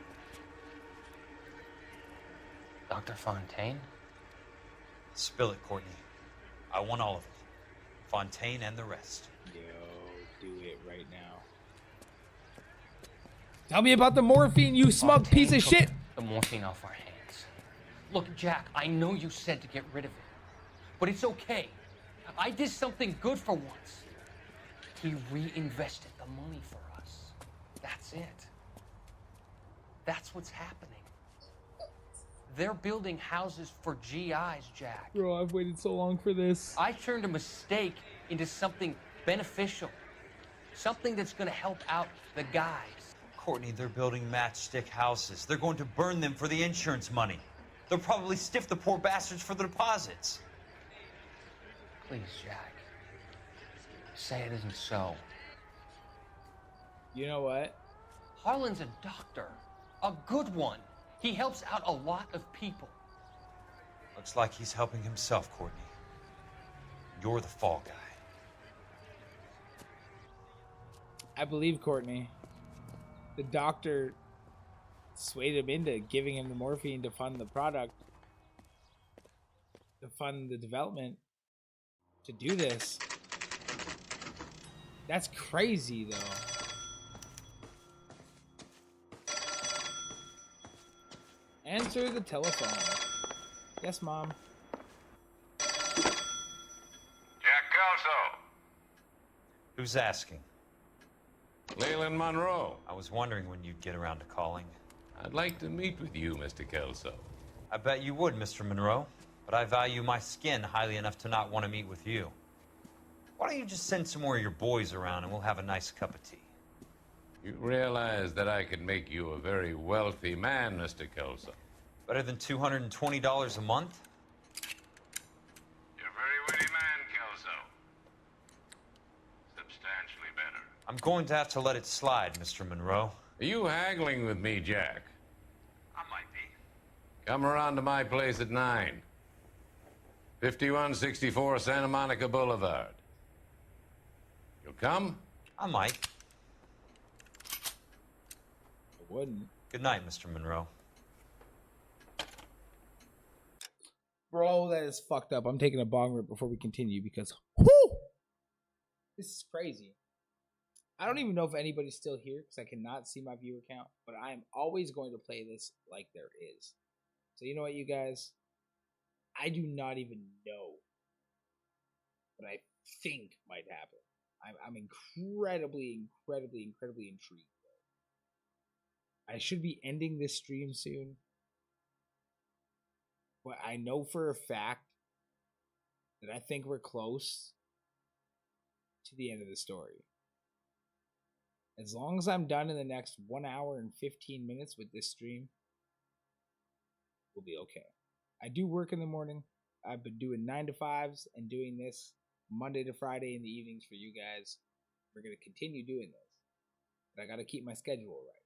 Dr. Fontaine? Spill it, Courtney. I want all of it. Fontaine and the rest. Yo, do it right now. Tell me about the morphine, you smug piece of shit! The morphine off our hands. Look, Jack, I know you said to get rid of it, but it's okay. I did something good for once. He reinvested the money for us. That's it. That's what's happening. They're building houses for GIs, Jack. Bro, I've waited so long for this. I turned a mistake into something beneficial. Something that's gonna help out the guys. Courtney, they're building matchstick houses. They're going to burn them for the insurance money. They'll probably stiff the poor bastards for the deposits. Please, Jack. Say it isn't so. You know what? Harlan's a doctor. A good one. He helps out a lot of people. Looks like he's helping himself, Courtney. You're the fall guy. I believe Courtney. The doctor swayed him into giving him the morphine to fund the product, to fund the development, to do this. That's crazy, though. Answer the telephone. Yes, Mom. Jack Kelso. Who's asking? Leland Monroe. I was wondering when you'd get around to calling. I'd like to meet with you, Mr. Kelso. I bet you would, Mr. Monroe. But I value my skin highly enough to not want to meet with you. Why don't you just send some more of your boys around and we'll have a nice cup of tea? You realize that I could make you a very wealthy man, Mr. Kelso. Better than $220 a month? You're a very witty man, Kelso. Substantially better. I'm going to have to let it slide, Mr. Monroe. Are you haggling with me, Jack? I might be. Come around to my place at 9. 5164 Santa Monica Boulevard. You'll come? I might. I wouldn't. Good night, Mr. Monroe. Bro, that is fucked up. I'm taking a bong rip before we continue because, whoo! This is crazy. I don't even know if anybody's still here because I cannot see my viewer count, but I am always going to play this like there is. So you know what, you guys? I do not even know what I think might happen. I'm incredibly intrigued. I should be ending this stream soon, but I know for a fact that I think we're close to the end of the story. As long as I'm done in the next 1 hour and 15 minutes with this stream, we'll be okay. I do work in the morning. I've been doing 9 to 5s and doing this Monday to Friday in the evenings for you guys. We're going to continue doing this. But I got to keep my schedule right.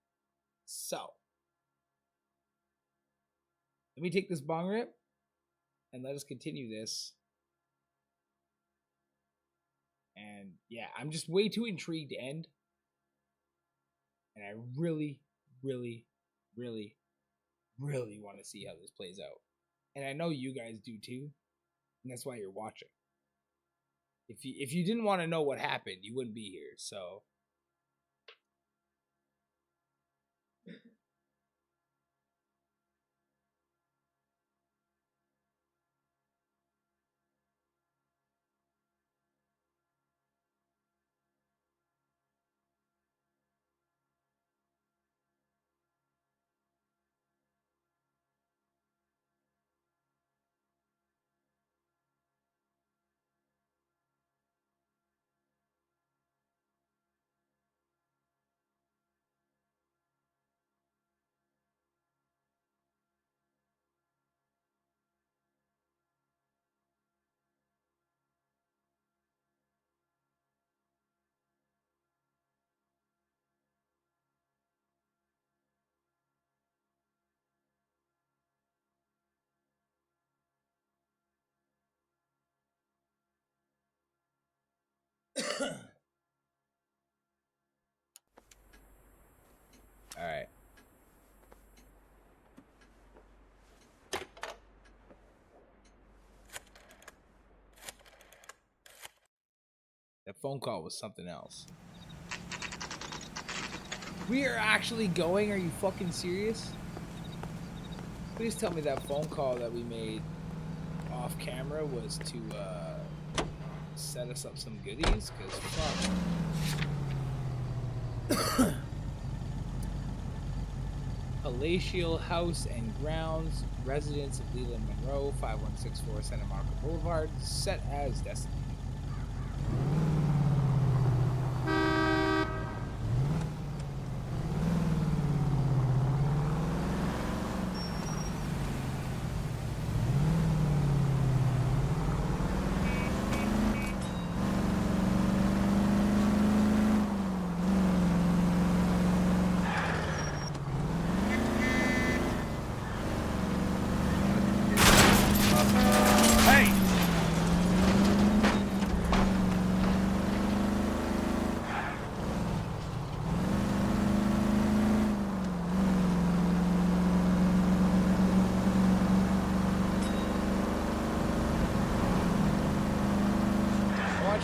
So, let me take this bong rip and let us continue this. And yeah, I'm just way too intrigued to end. And I really want to see how this plays out. And I know you guys do too. And that's why you're watching. If you didn't want to know what happened, you wouldn't be here. So all right. That phone call was something else. We are actually going? Are you fucking serious? Please tell me that phone call that we made off camera was to set us up some goodies, because fuck. Palatial House and Grounds, residence of Leland Monroe, 5164 Santa Monica Boulevard, set as designated.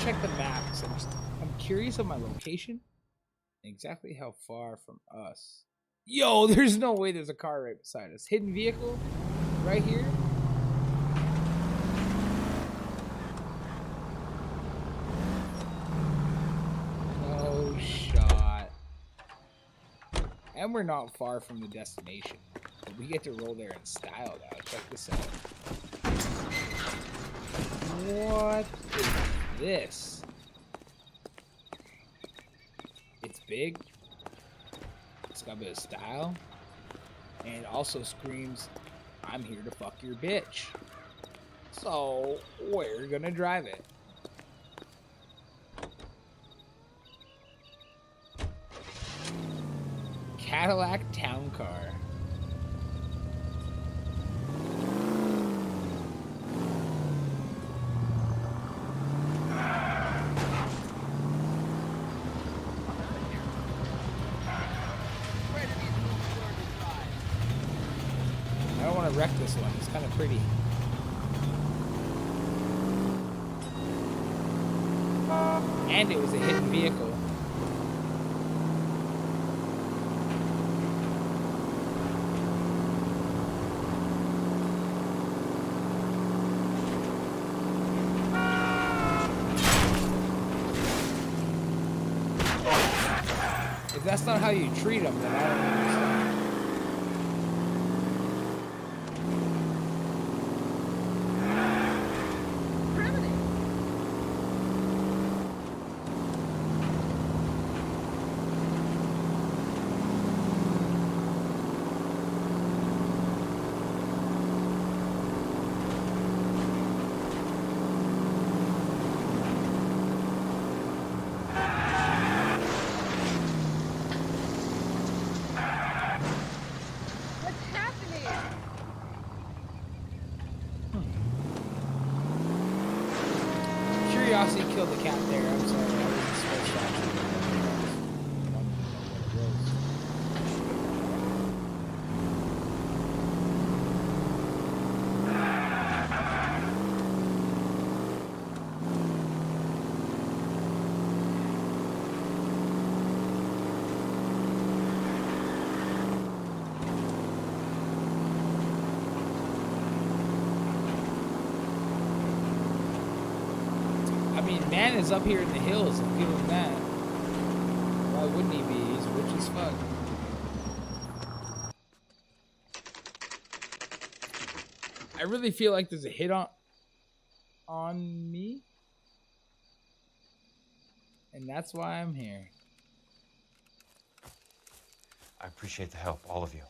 Check the maps. I'm curious of my location. Exactly how far from us. Yo, there's no way there's a car right beside us. Hidden vehicle right here. No shot. And we're not far from the destination. But we get to roll there in style now. Check this out. What is this? It's big. It's got a bit of style. And it also screams, I'm here to fuck your bitch. So, we're gonna drive it. Cadillac Town Car. Wreck this one. It's kind of pretty. And it was a hidden vehicle. that's not how you treat them, then I don't understand. Curiosity killed the cat there. I'm sorry. I wasn't supposed to actually do that. I wanted to know what it was. I mean, man is up here in the hills. I'll give him that. Why wouldn't he be? He's rich as fuck. I really feel like there's a hit on me. And that's why I'm here. I appreciate the help, all of you.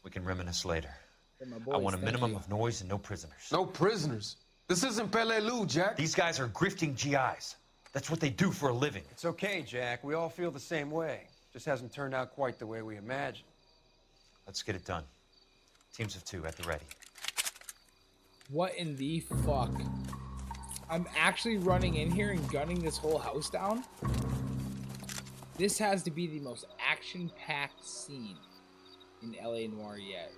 We can reminisce later. Hey, my I boys, want a thank minimum you. of noise and no prisoners. No prisoners? This isn't Pelelu, Jack. These guys are grifting GIs. That's what they do for a living. It's okay, Jack. We all feel the same way. Just hasn't turned out quite the way we imagined. Let's get it done. Teams of 2 at the ready. What in the fuck? I'm actually running in here and gunning this whole house down? This has to be the most action-packed scene in LA Noire yet.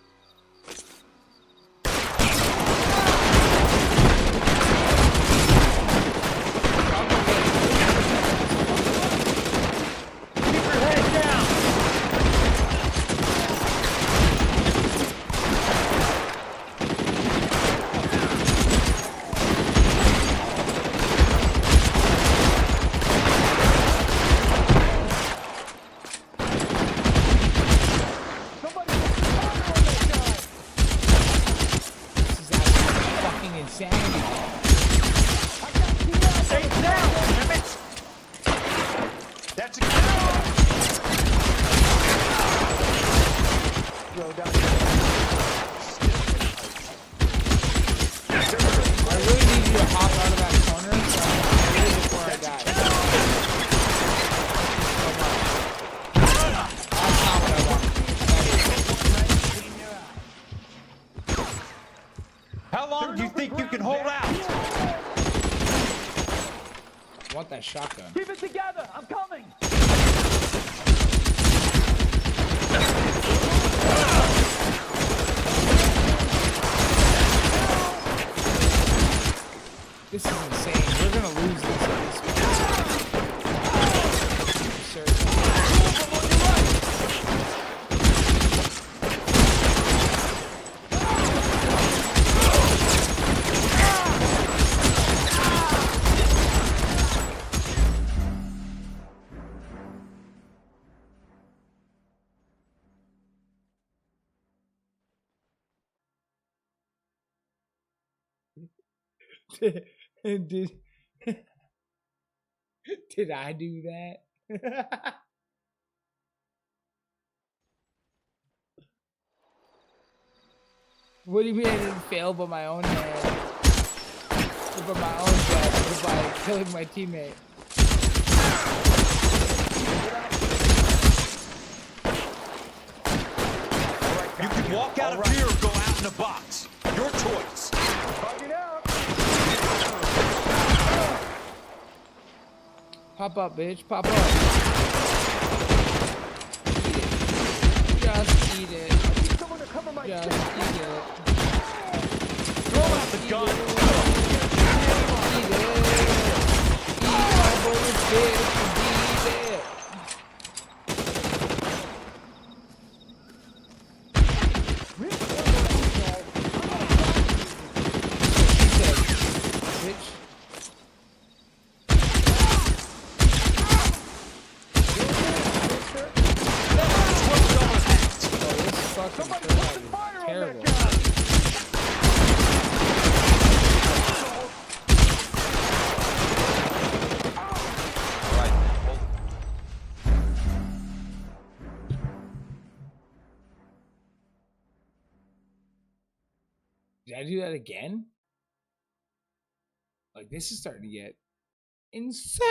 How long do you think you can hold out? I want that shotgun. Keep it together. I'm coming. This is insane. We're gonna lose this at this point. Did I do that? What do you mean I didn't fail by my own hand? Or by my own death, or by killing my teammate? You can walk out of here or go out in a box. Your choice. Pop up, bitch. Pop up. Eat it. Just eat it. Just eat it. Throw out the gun. Eat it. Eat my bullets, bitch. Eat it. Bitch. Did I do that again? Like, this is starting to get insane.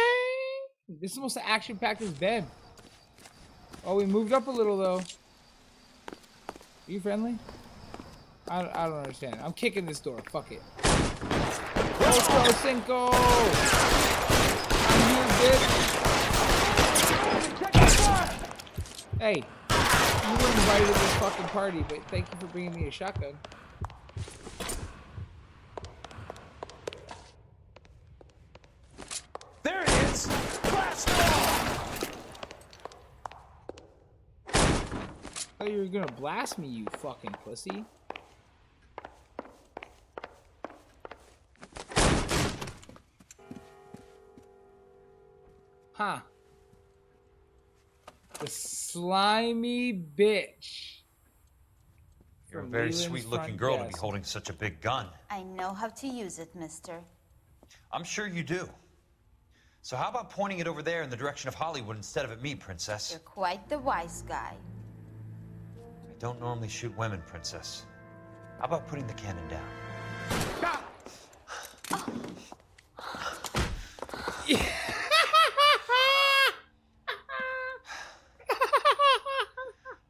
This is the most action-packed it's been. Oh, we moved up a little, though. Are you friendly? I don't understand. I'm kicking this door. Fuck it. Ocho Cinco! I'm here, bitch. Hey, you were invited to this fucking party, but thank you for bringing me a shotgun. There it is! Blast off! I thought you were gonna blast me, you fucking pussy. Huh. The slimy bitch. You're a from very Leland's sweet-looking front girl to be desk. holding such a big gun. I know how to use it, mister. I'm sure you do. So how about pointing it over there in the direction of Hollywood instead of at me, Princess? You're quite the wise guy. I don't normally shoot women, Princess. How about putting the cannon down?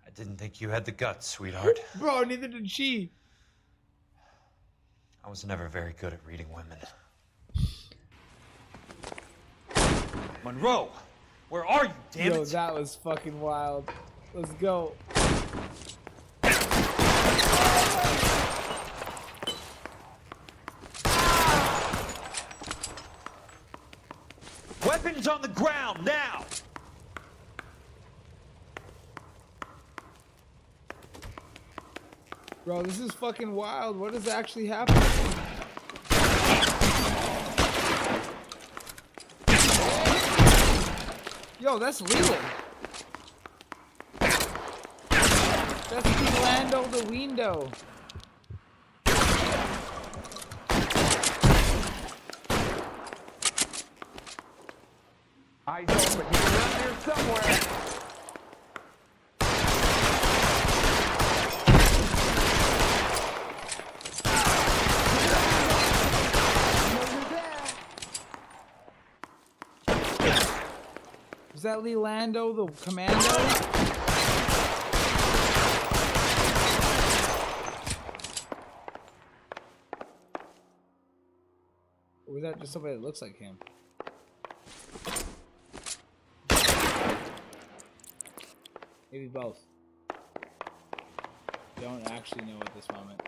I didn't think you had the guts, sweetheart. Bro, neither did she. I was never very good at reading women. Monroe! Where are you, damn Yo, it? that was fucking wild. Let's go. Weapons on the ground, now! Bro, this is fucking wild. What is actually happening? Yo, that's Leland. That's Lando the Window. Eyes open. He's around here somewhere. Is that Lee Lando, the commando? Or was that just somebody that looks like him? Maybe both. Don't actually know at this moment.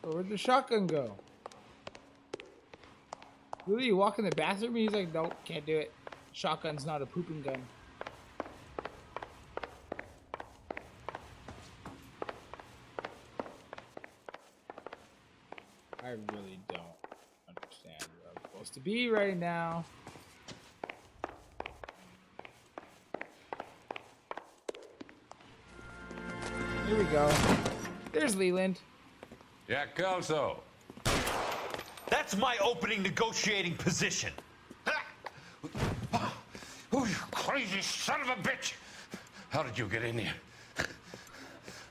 Where'd the shotgun go? Really, you walk in the bathroom and he's like, nope, can't do it. Shotgun's not a pooping gun. I really don't understand where I'm supposed to be right now. Here we go. There's Leland. Jack Kelso. That's my opening negotiating position. Oh, you crazy son of a bitch! How did you get in here?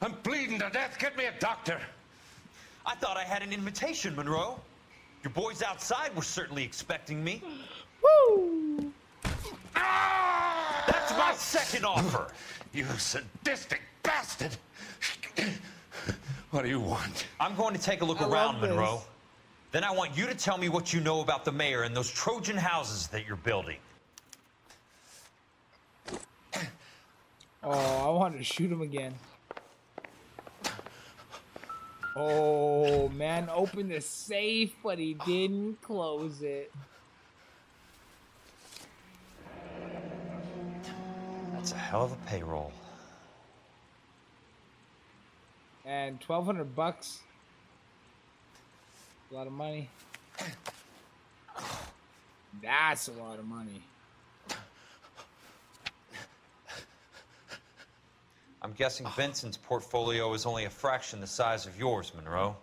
I'm bleeding to death. Get me a doctor. I thought I had an invitation, Monroe. Your boys outside were certainly expecting me. Woo! That's my second offer. You sadistic bastard! What do you want? I'm going to take a look I around, love this. Monroe. Then I want you to tell me what you know about the mayor and those Trojan houses that you're building. Oh, I wanted to shoot him again. Oh, man opened the safe, but he didn't close it. That's a hell of a payroll. And $1,200. A lot of money. That's a lot of money. I'm guessing Vincent's portfolio is only a fraction the size of yours, Monroe.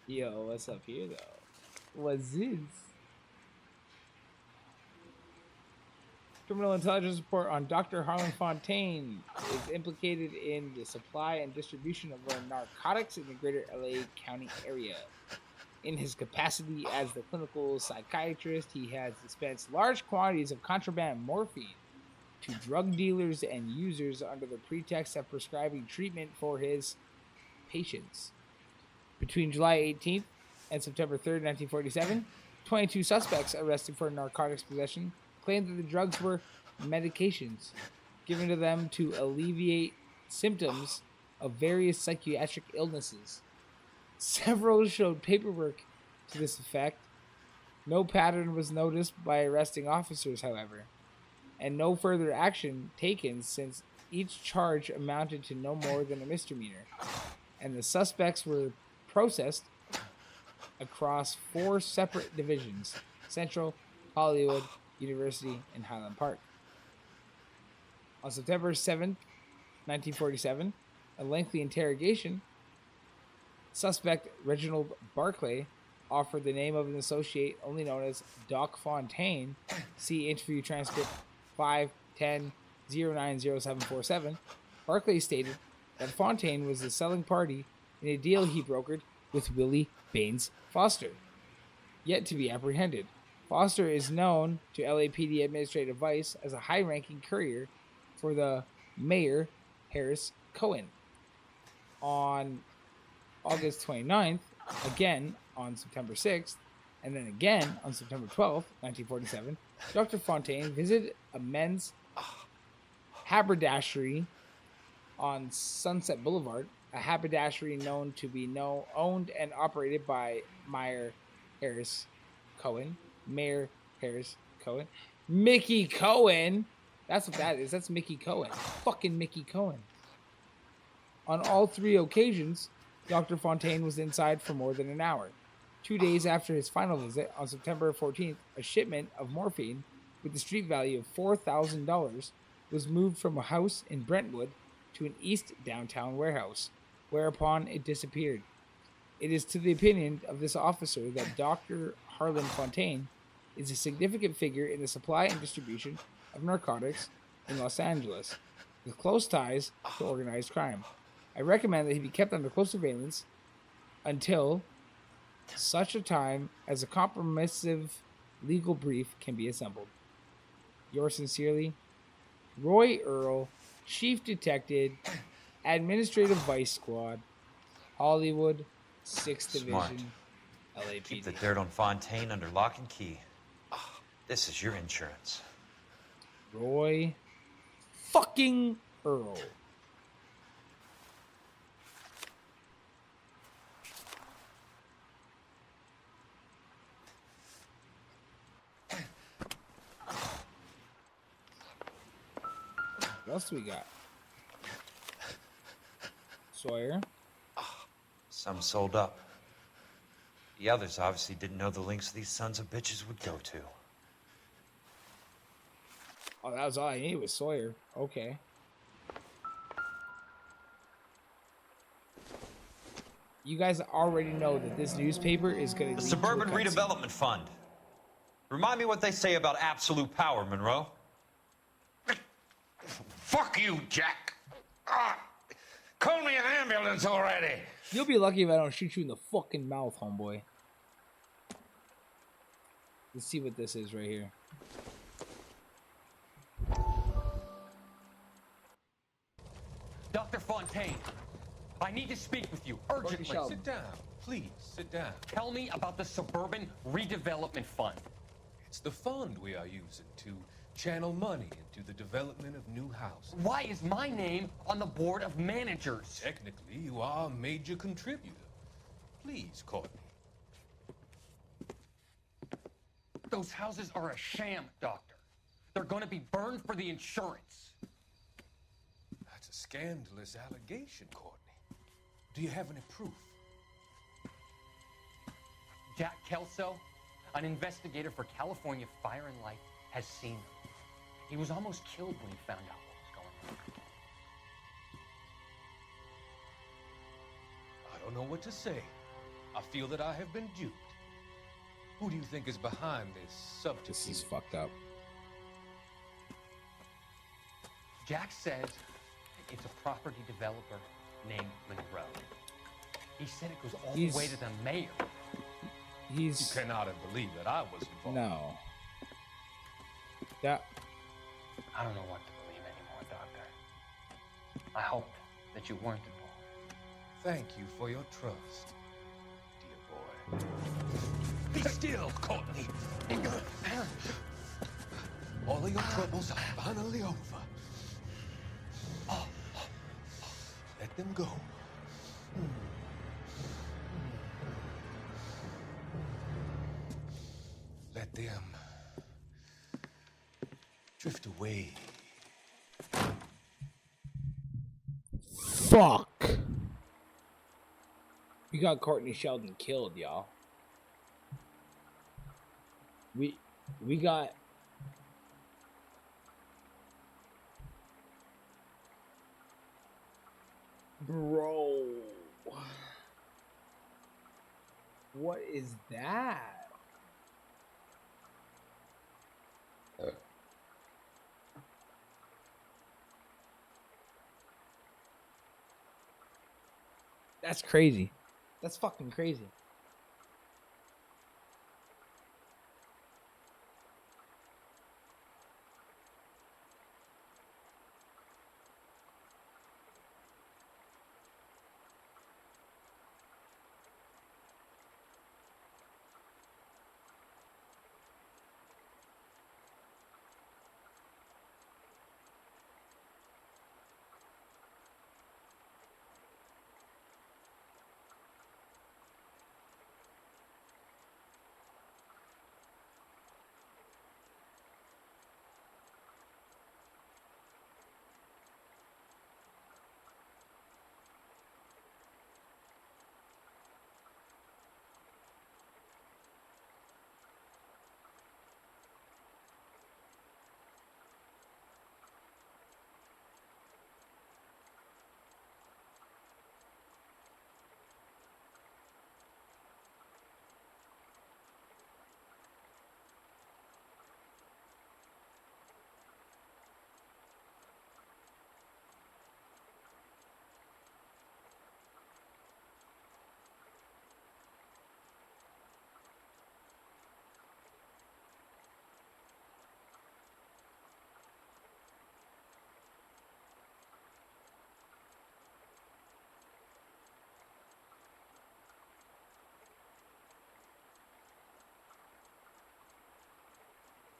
Yo, what's up here, though? What's this? Criminal intelligence report on Dr. Harlan Fontaine is implicated in the supply and distribution of narcotics in the greater LA County area. In his capacity as the clinical psychiatrist, he has dispensed large quantities of contraband morphine to drug dealers and users under the pretext of prescribing treatment for his patients. Between July 18th and September 3rd, 1947, 22 suspects arrested for narcotics possession claimed that the drugs were medications given to them to alleviate symptoms of various psychiatric illnesses. Several showed paperwork to this effect. No pattern was noticed by arresting officers, however, and no further action taken since each charge amounted to no more than a misdemeanor, and the suspects were processed across 4 separate divisions: Central, Hollywood, University, and Highland Park. On September 7th, 1947, a lengthy interrogation, suspect Reginald Barclay offered the name of an associate only known as Doc Fontaine. See interview transcript 510-090747. Barclay stated that Fontaine was the selling party in a deal he brokered with Willie Baines Foster, yet to be apprehended. Foster is known to LAPD Administrative Vice as a high-ranking courier for the Mayor Harris Cohen. On August 29th, again on September 6th, and then again on September 12th, 1947, Dr. Fontaine visited a men's haberdashery on Sunset Boulevard, a haberdashery known to be owned and operated by Mayor Harris Cohen. Mickey Cohen. That's what that is. That's Mickey Cohen. Fucking Mickey Cohen. On all 3 occasions, Dr. Fontaine was inside for more than an hour. 2 days after his final visit, on September 14th, a shipment of morphine with the street value of $4,000 was moved from a house in Brentwood to an east downtown warehouse, whereupon it disappeared. It is to the opinion of this officer that Dr. Harlan Fontaine is a significant figure in the supply and distribution of narcotics in Los Angeles, with close ties to organized crime. I recommend that he be kept under close surveillance until such a time as a comprehensive legal brief can be assembled. Yours sincerely, Roy Earl, Chief Detective, Administrative Vice Squad, Hollywood, 6th Division, LAPD. Keep the dirt on Fontaine under lock and key. This is your insurance. Roy fucking Earl. What else do we got? Sawyer. Some sold up. The others obviously didn't know the links these sons of bitches would go to. Oh, that was all I needed was Sawyer. Okay. You guys already know that this newspaper is going to The Suburban Redevelopment Fund. Remind me what they say about absolute power, Monroe. Fuck you, Jack. Call me an ambulance already. You'll be lucky if I don't shoot you in the fucking mouth, homeboy. Let's see what this is right here. Dr. Fontaine, I need to speak with you urgently. Sit down. Please, sit down. Tell me about the Suburban Redevelopment Fund. It's the fund we are using to channel money into the development of new houses. Why is my name on the board of managers? Technically, you are a major contributor. Please, Courtney. Those houses are a sham, Doctor. They're going to be burned for the insurance. That's a scandalous allegation, Courtney. Do you have any proof? Jack Kelso, an investigator for California Fire and Light, has seen them. He was almost killed when he found out what was going on. I don't know what to say. I feel that I have been duped. Who do you think is behind this subterfuge? This is fucked up. Jack says it's a property developer named Monroe. He said it goes all the way to the mayor. You cannot believe that I was involved. No. Yeah. I don't know what to believe anymore, Doctor. I hope that you weren't involved. Thank you for your trust, dear boy. Be still, Courtney. All of your troubles are finally over. Let them go. Let them drift away. Fuck. We got Courtney Sheldon killed, y'all. We got bro. What is that? That's crazy. That's fucking crazy.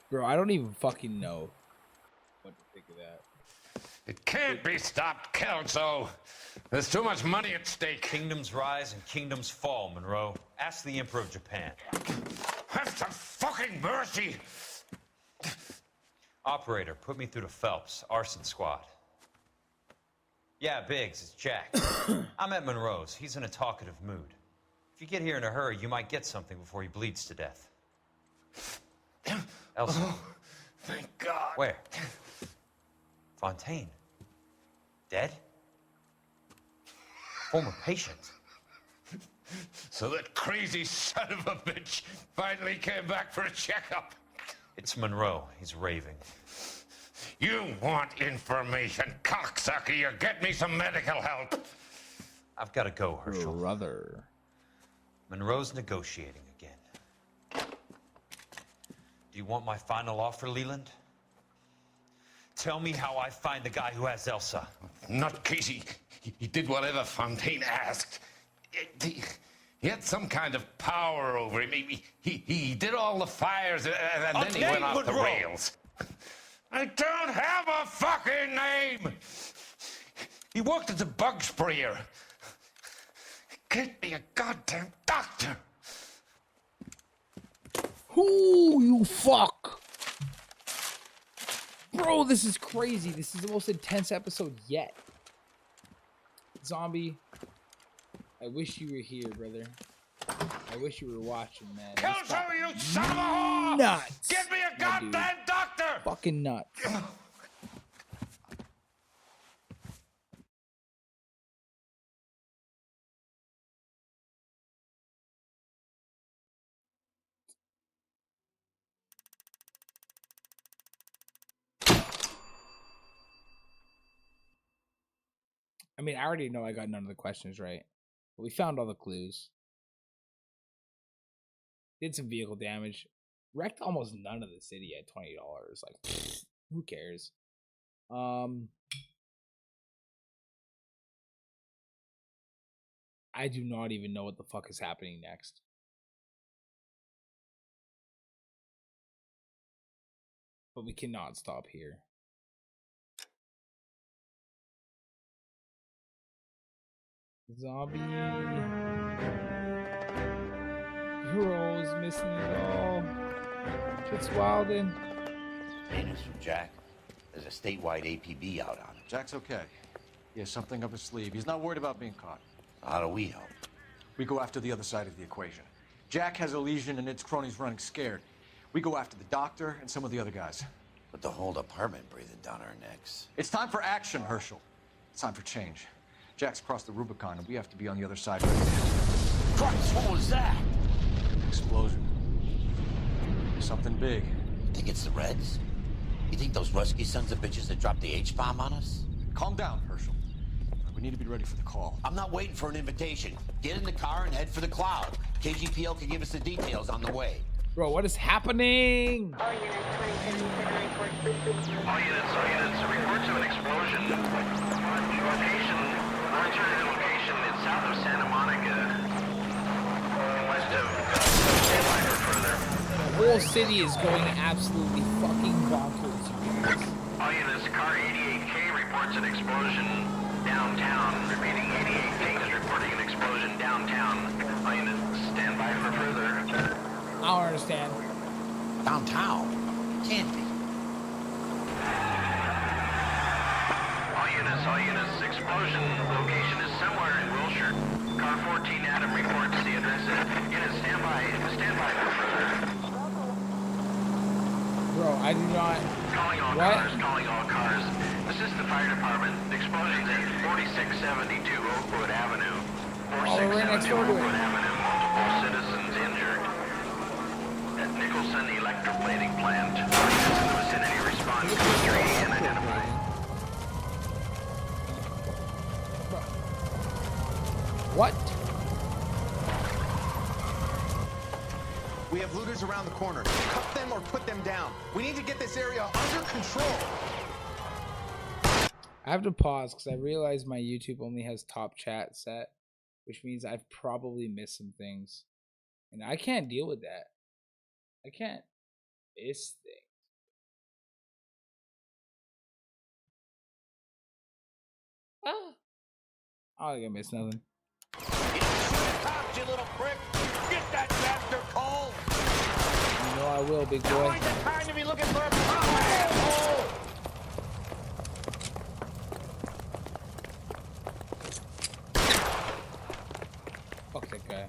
Bro, I don't even fucking know what to think of that. It can't be stopped, Kelso. There's too much money at stake. Kingdoms rise and kingdoms fall, Monroe. Ask the Emperor of Japan. Have some fucking mercy! Operator, put me through to Phelps, Arson squad. Yeah, Biggs, it's Jack. I'm at Monroe's. He's in a talkative mood. If you get here in a hurry, you might get something before he bleeds to death. Elsa. Oh, thank God. Where? Fontaine. Dead? Former patient. So that crazy son of a bitch finally came back for a checkup. It's Monroe. He's raving. You want information, cocksucker. You get me some medical help. I've got to go, Herschel. Brother. Monroe's negotiating again. Do you want my final offer, Leland? Tell me how I find the guy who has Elsa. Not Casey. He did whatever Fontaine asked. He had some kind of power over him. He did all the fires, and then he went off the rails. I don't have a fucking name! He worked as a bug sprayer. Get me a goddamn doctor! Who you fuck? Bro, this is crazy. This is the most intense episode yet. Zombie, I wish you were here, brother. I wish you were watching, man. Kelso, you son of a whore! Nuts! Get me a goddamn doctor! Fucking nuts. I mean, I already know I got none of the questions right, but we found all the clues. Did some vehicle damage. Wrecked almost none of the city at $20. Like, pfft, who cares? I do not even know what the fuck is happening next. But we cannot stop here. Zombie. Heroes missing it all. It's wildin'. Hey, news from Jack. There's a statewide APB out on him. Jack's okay. He has something up his sleeve. He's not worried about being caught. How do we help? We go after the other side of the equation. Jack has a legion and its cronies running scared. We go after the doctor and some of the other guys. With the whole department breathing down our necks. It's time for action, Herschel. It's time for change. Jack's crossed the Rubicon, and we have to be on the other side. Christ, what was that? Explosion. Something big. You think it's the Reds? You think those Rusky sons of bitches that dropped the H-bomb on us? Calm down, Herschel. We need to be ready for the call. I'm not waiting for an invitation. Get in the car and head for the cloud. KGPL can give us the details on the way. Bro, what is happening? All units, reports of an explosion. Location, alternative location, it's south of Santa Monica. West of, stand by for further. The whole city is going absolutely fucking bonkers. All units, car 88K reports an explosion downtown. Repeating, 88K is reporting an explosion downtown. All units, stand by for further. I don't understand. Downtown? Can't be. All units, explosion location is somewhere in Wilshire. Car 14 Adam reports the address. Units, stand by for further. Bro, I do not. Calling all cars. Assist the fire department. The explosion's at 4672 Oakwood Avenue. 4672 Oakwood Avenue. Multiple citizens injured. At Nicholson Electroplating Plant. In the vicinity respond to training and identify. What? We have looters around the corner. Cut them or put them down. We need to get this area under control. I have to pause because I realize my YouTube only has top chat set, which means I've probably missed some things. And I can't deal with that. I can't miss things. Ah. I don't think I missed nothing. Cops, you little prick! Get that bastard cold! You know I will, big boy. Now ain't the time to be looking for a power asshole! Fuck that guy.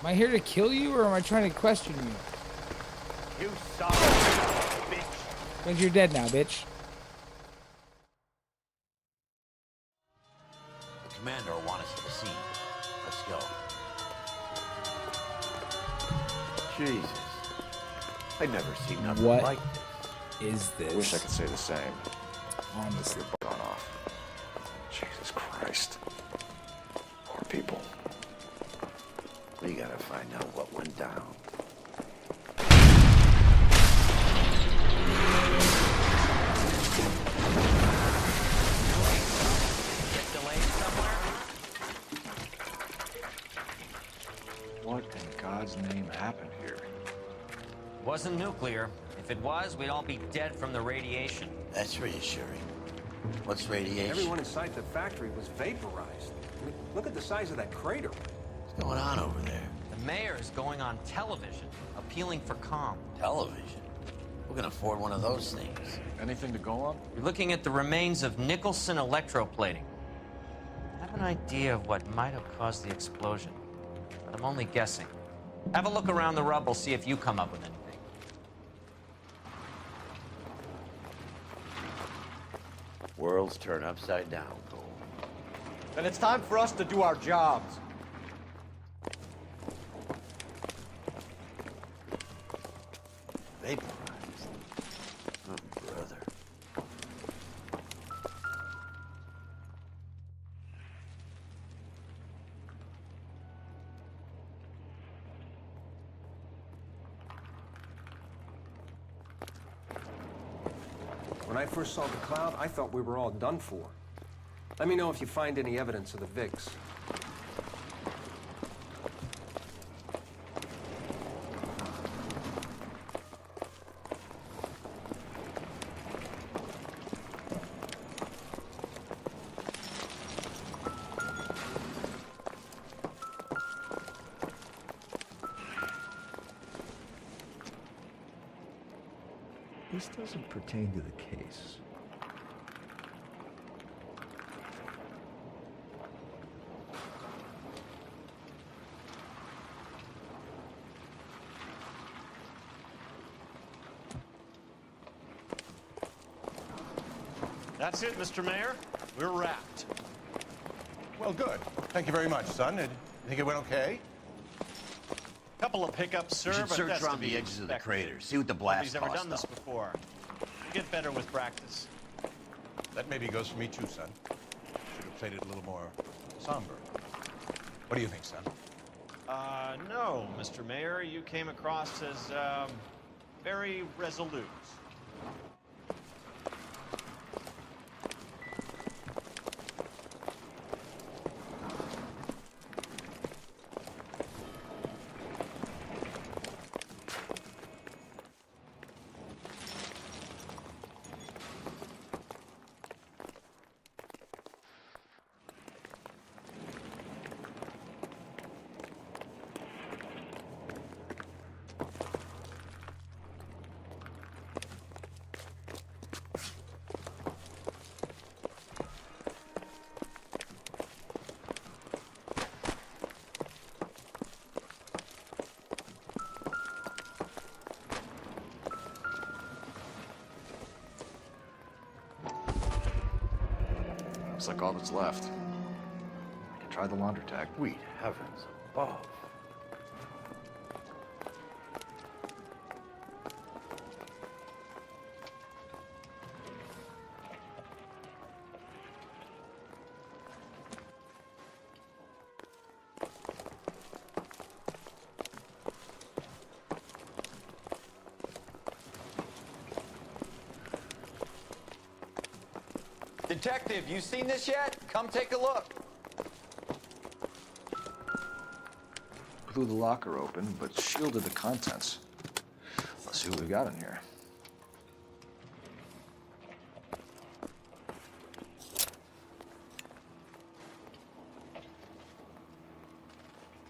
Am I here to kill you or am I trying to question you? You son of a bitch! Because you're dead now, bitch. The commander will want us at the scene. Let's go. Jesus. I've never seen nothing What like is this? I wish I could say the same. Honestly. Gone off. Jesus Christ. Poor people. We gotta find out what went down. What in God's name happened here? Wasn't nuclear. If it was, we'd all be dead from the radiation. That's reassuring. What's radiation? Everyone inside the factory was vaporized. I mean, look at the size of that crater. What's going on over there? The mayor is going on television, appealing for calm. Television? Who can afford one of those things? Anything to go on? You're looking at the remains of Nicholson electroplating. I have an idea of what might have caused the explosion, but I'm only guessing. Have a look around the rubble, see if you come up with anything. Worlds turn upside down, Cole. Then it's time for us to do our jobs. Vaporized. Huh. When I first saw the cloud, I thought we were all done for. Let me know if you find any evidence of the Vigs. This doesn't pertain to the case. That's it, Mr. Mayor. We're wrapped. Well, good. Thank you very much, son. You think it went okay? Couple of pickups, sir, You should but search that's around to be the edges of the expected. crater. See what the blast Nobody's ever caused, done this though. before. You get better with practice. That maybe goes for me too, son. Should have played it a little more somber. What do you think, son? No, Mr. Mayor. You came across as, very resolute. Looks like all that's left. I can try the launder tag. Sweet heavens above. Detective, you seen this yet? Come take a look. Blew the locker open, but shielded the contents. Let's see what we got in here.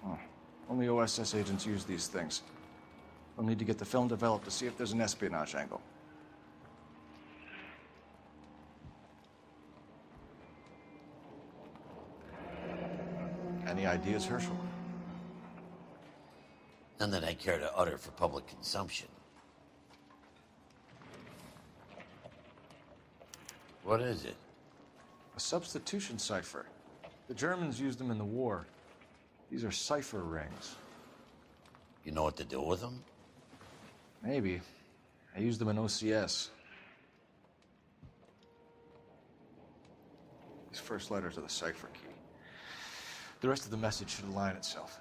Oh, only OSS agents use these things. We'll need to get the film developed to see if there's an espionage angle. Any ideas, Herschel? None that I care to utter for public consumption. What is it? A substitution cipher. The Germans used them in the war. These are cipher rings. You know what to do with them? Maybe. I used them in OCS. These first letters are the cipher key. The rest of the message should align itself.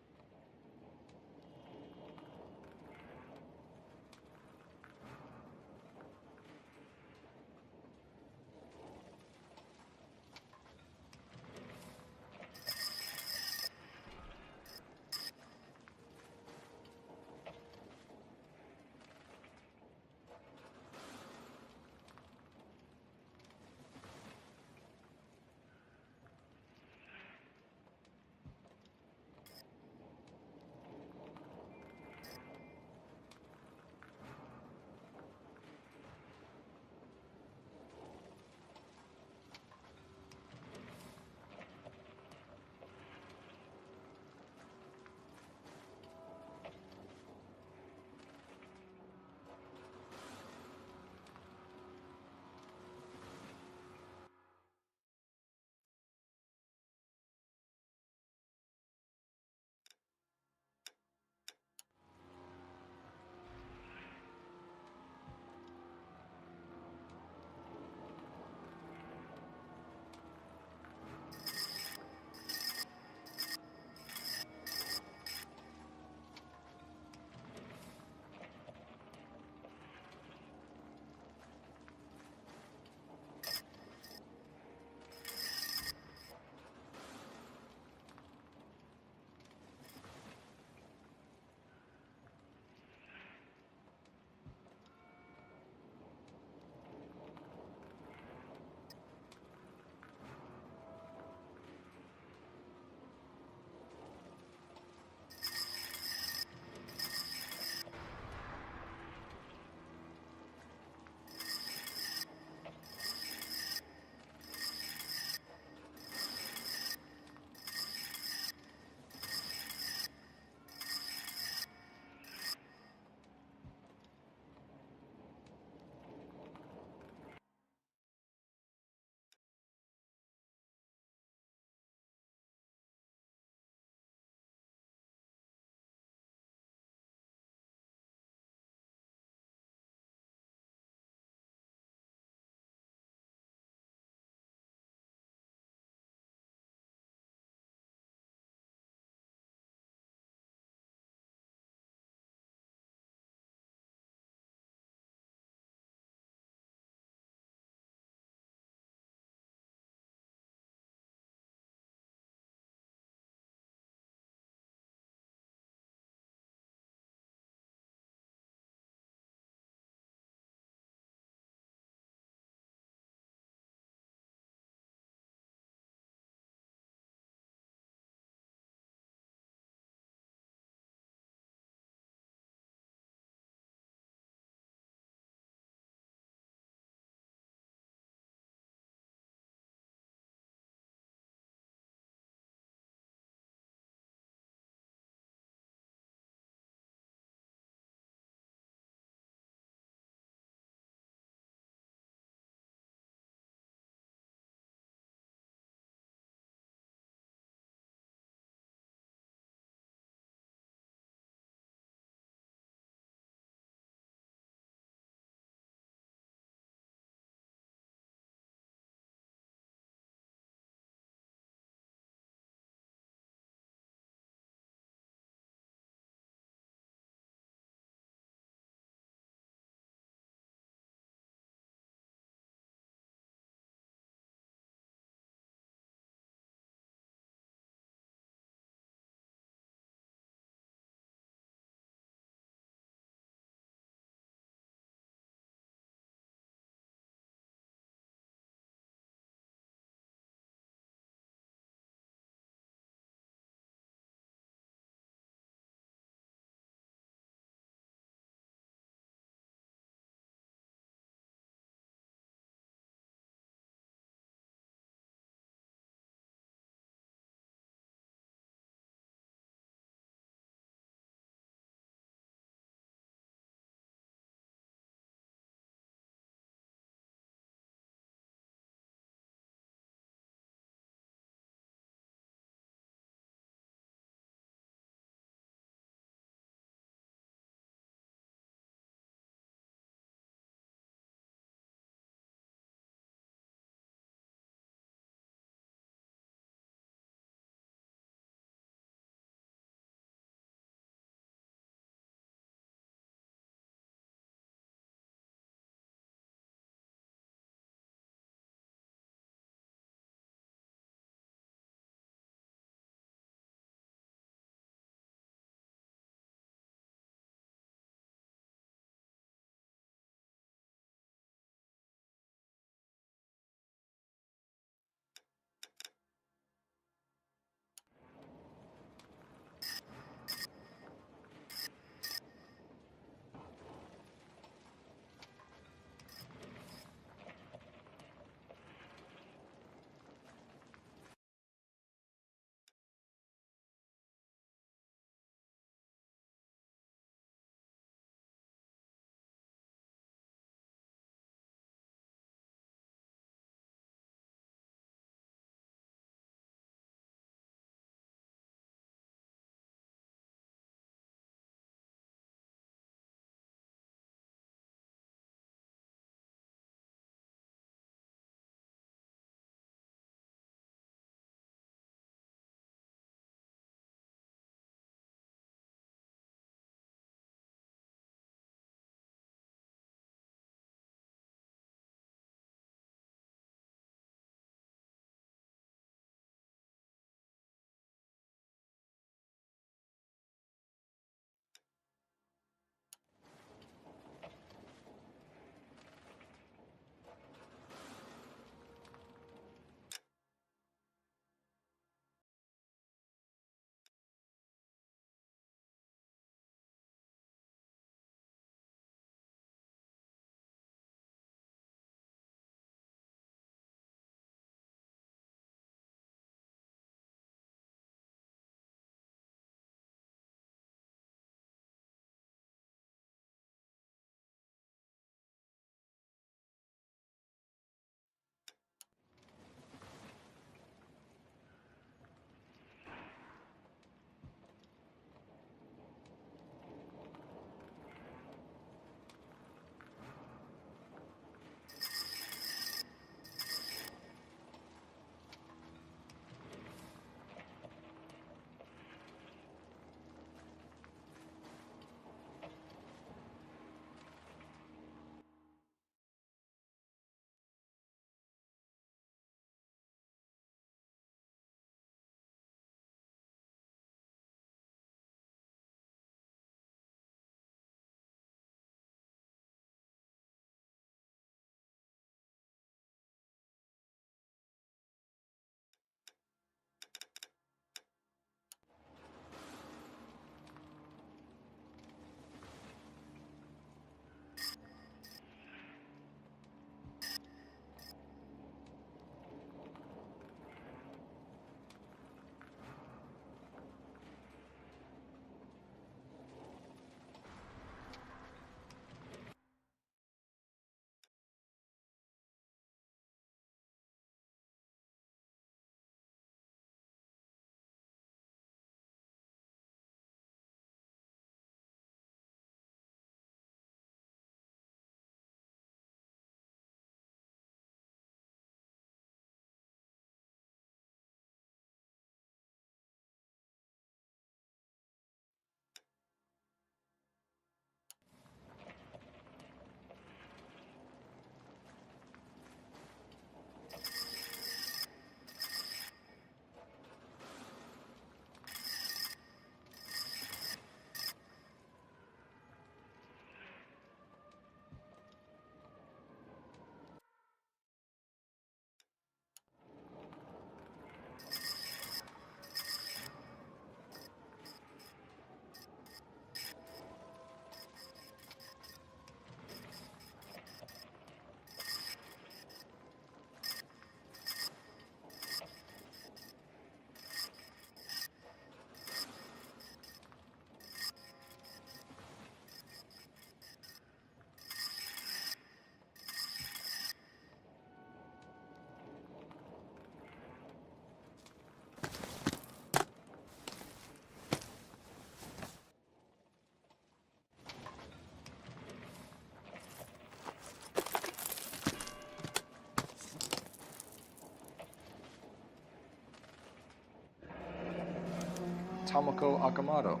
Tomoko Akamoto.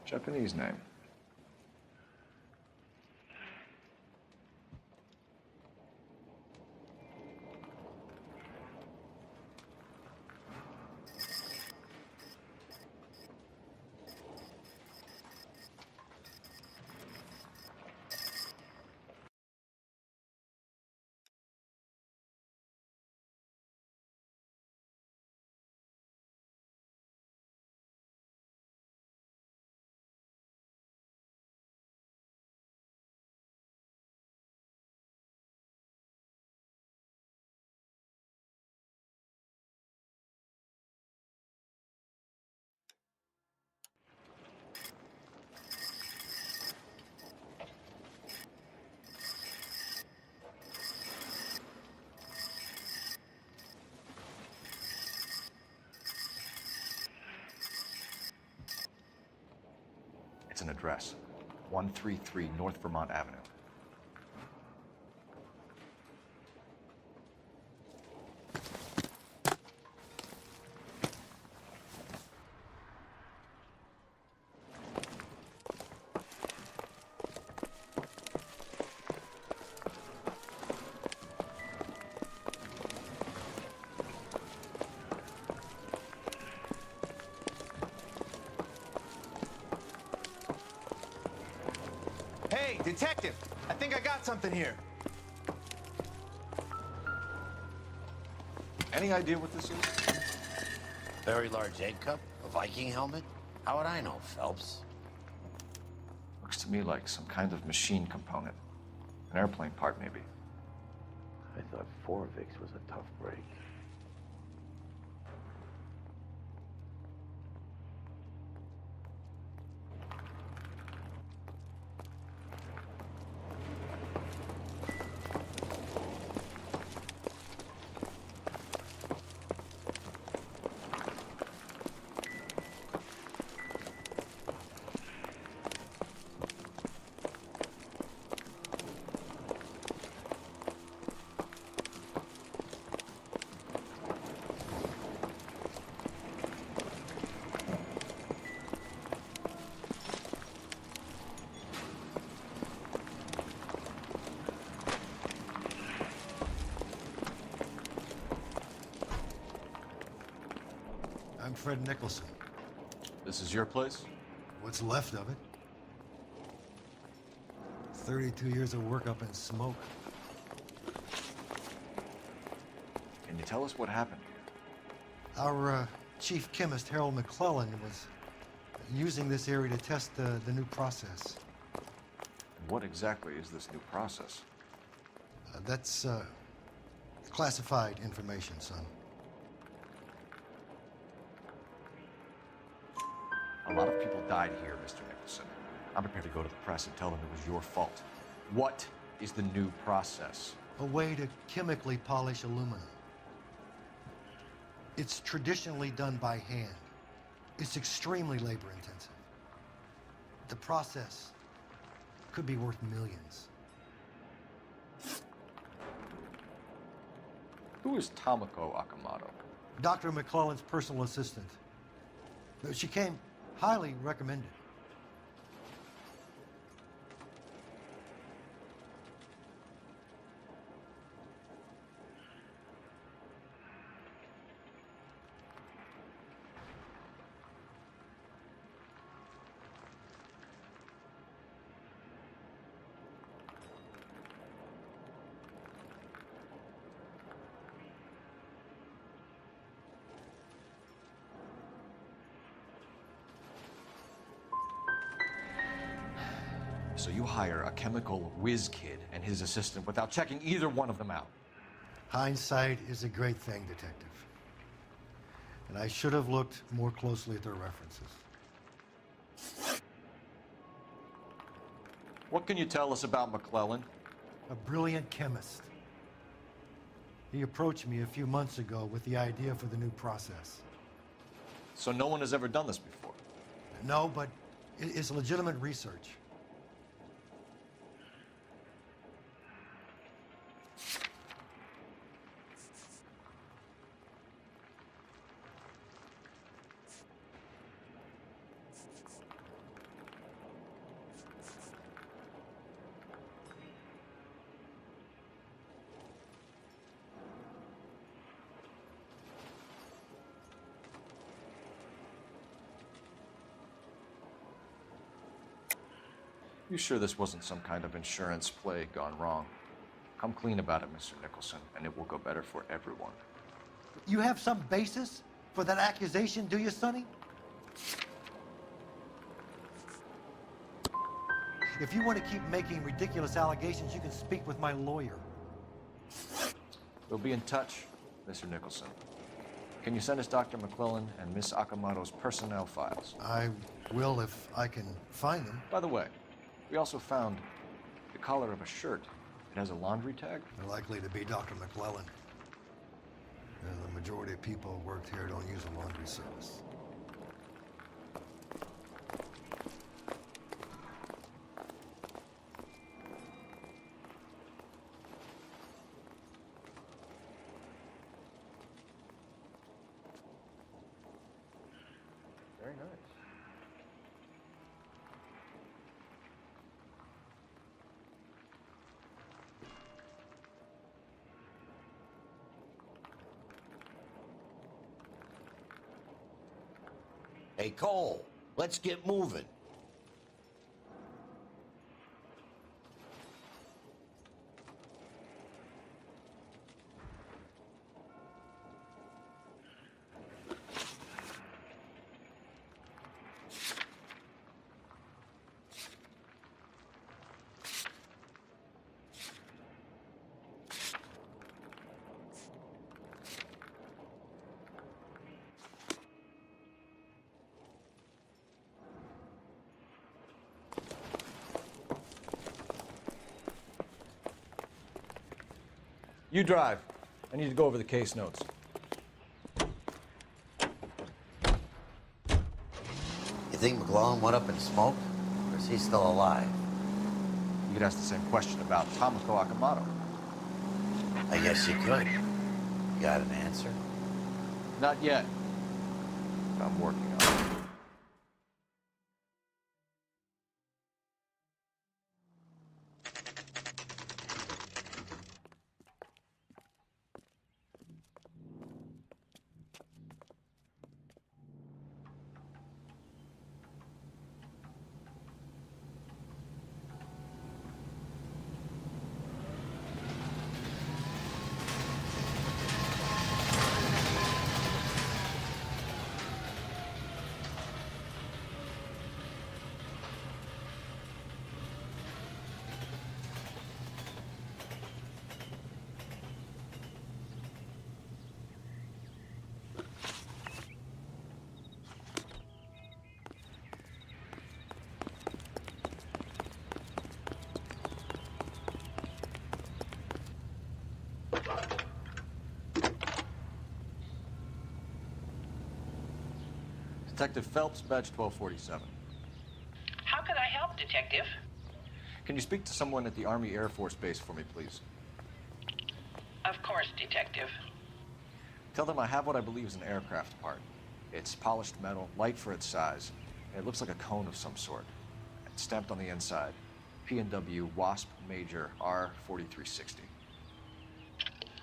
Japanese name. It's an address. 133 North Vermont Avenue. Hey, detective! I think I got something here. Any idea what this is? Very large egg cup? A Viking helmet? How would I know, Phelps? Looks to me like some kind of machine component. An airplane part, maybe. I thought Forovix was a tough break. I'm Fred Nicholson. This is your place? What's left of it. 32 years of work up in smoke. Can you tell us what happened here? Our chief chemist, Harold McClellan, was using this area to test the new process. What exactly is this new process? That's classified information, son. A lot of people died here, Mr. Nicholson. I'm prepared to go to the press and tell them it was your fault. What is the new process? A way to chemically polish aluminum. It's traditionally done by hand. It's extremely labor intensive. The process could be worth millions. Who is Tomoko Akamoto? Dr. McClellan's personal assistant. She came highly recommended. So you hire a chemical whiz kid and his assistant without checking either one of them out. Hindsight is a great thing, detective. And I should have looked more closely at their references. What can you tell us about McClellan? A brilliant chemist. He approached me a few months ago with the idea for the new process. So no one has ever done this before? No, but it's legitimate research. You sure this wasn't some kind of insurance play gone wrong? Come clean about it, Mr. Nicholson, and it will go better for everyone. You have some basis for that accusation, do you, Sonny? If you want to keep making ridiculous allegations, you can speak with my lawyer. We'll be in touch, Mr. Nicholson. Can you send us Dr. McClellan and Miss Akamoto's personnel files? I will if I can find them. By the way, we also found the collar of a shirt. It has a laundry tag. They're likely to be Dr. McClellan. And the majority of people who worked here don't use a laundry service. Very nice. Hey, Cole, let's get moving. You drive. I need to go over the case notes. You think McClellan went up in smoke? Or is he still alive? You could ask the same question about Tomoko Akamoto. I guess you could. You got an answer? Not yet. But I'm working on it. Detective Phelps, badge 1247. How can I help, Detective? Can you speak to someone at the Army Air Force Base for me, please? Of course, Detective. Tell them I have what I believe is an aircraft part. It's polished metal, light for its size. And it looks like a cone of some sort. It's stamped on the inside. P&W Wasp Major R4360.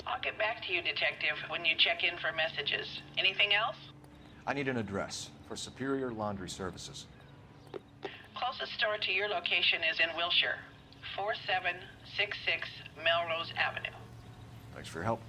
I'll get back to you, Detective, when you check in for messages. Anything else? I need an address for Superior Laundry Services. Closest store to your location is in Wilshire, 4766 Melrose Avenue. Thanks for your help.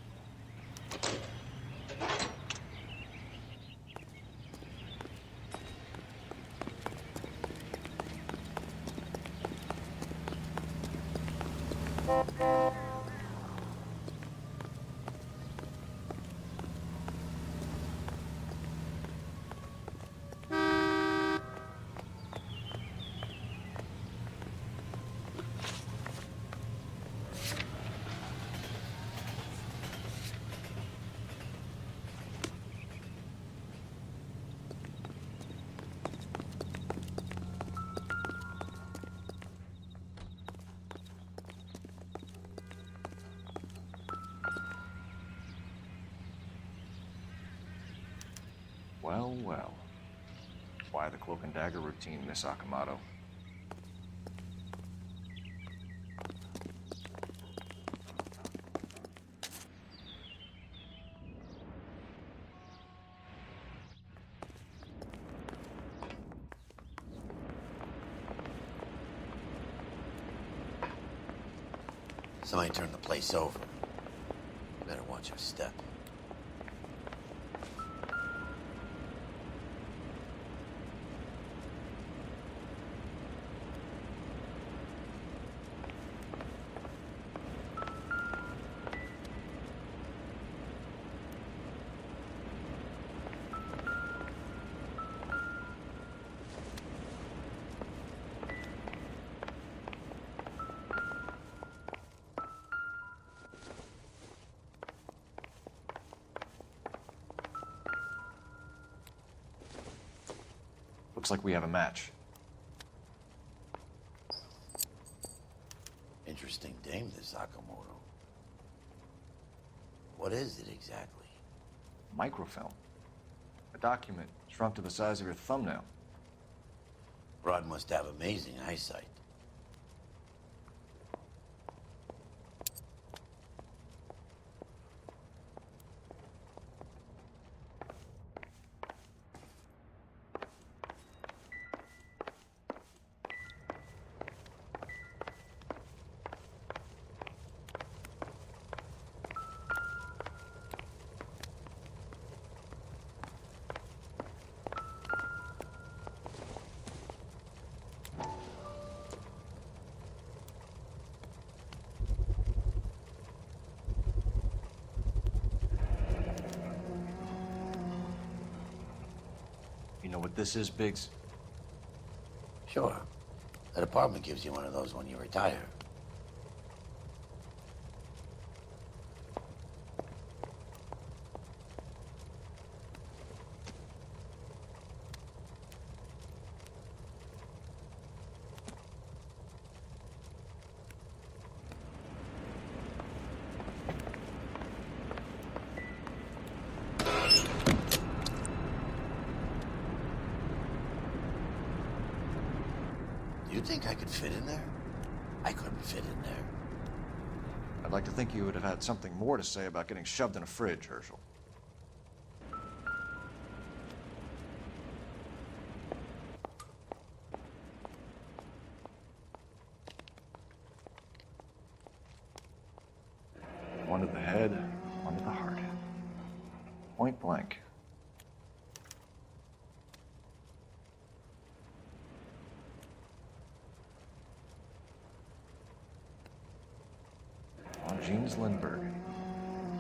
Well, well. Why the cloak and dagger routine, Miss Akamoto? Somebody turned the place over. Better watch your step. Looks like we have a match. Interesting dame, this Sakamoto. What is it exactly? Microfilm. A document shrunk to the size of your thumbnail. Broad must have amazing eyesight. You know what this is, Biggs? Sure. That apartment gives you one of those when you retire. Do you think I could fit in there? I couldn't fit in there. I'd like to think you would have had something more to say about getting shoved in a fridge, Herschel. One to the head, one to the heart. Point blank. Jeans Lindbergh.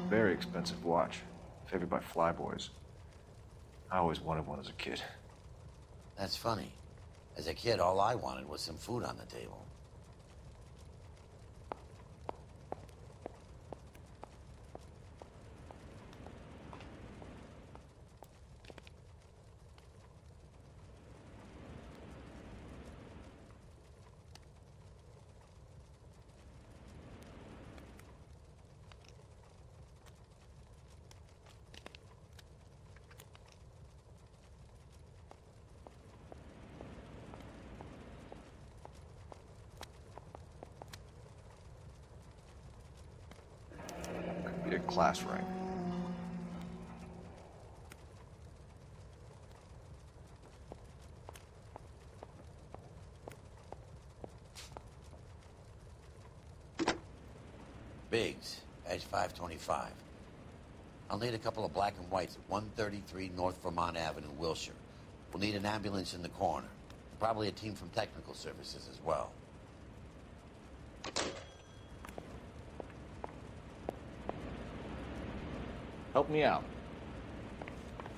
Very expensive watch. Favored by flyboys. I always wanted one as a kid. That's funny. As a kid, all I wanted was some food on the table. Be a class ring. Biggs, Edge 525. I'll need a couple of black and whites at 133 North Vermont Avenue, Wilshire. We'll need an ambulance in the corner. Probably a team from technical services as well. Help me out.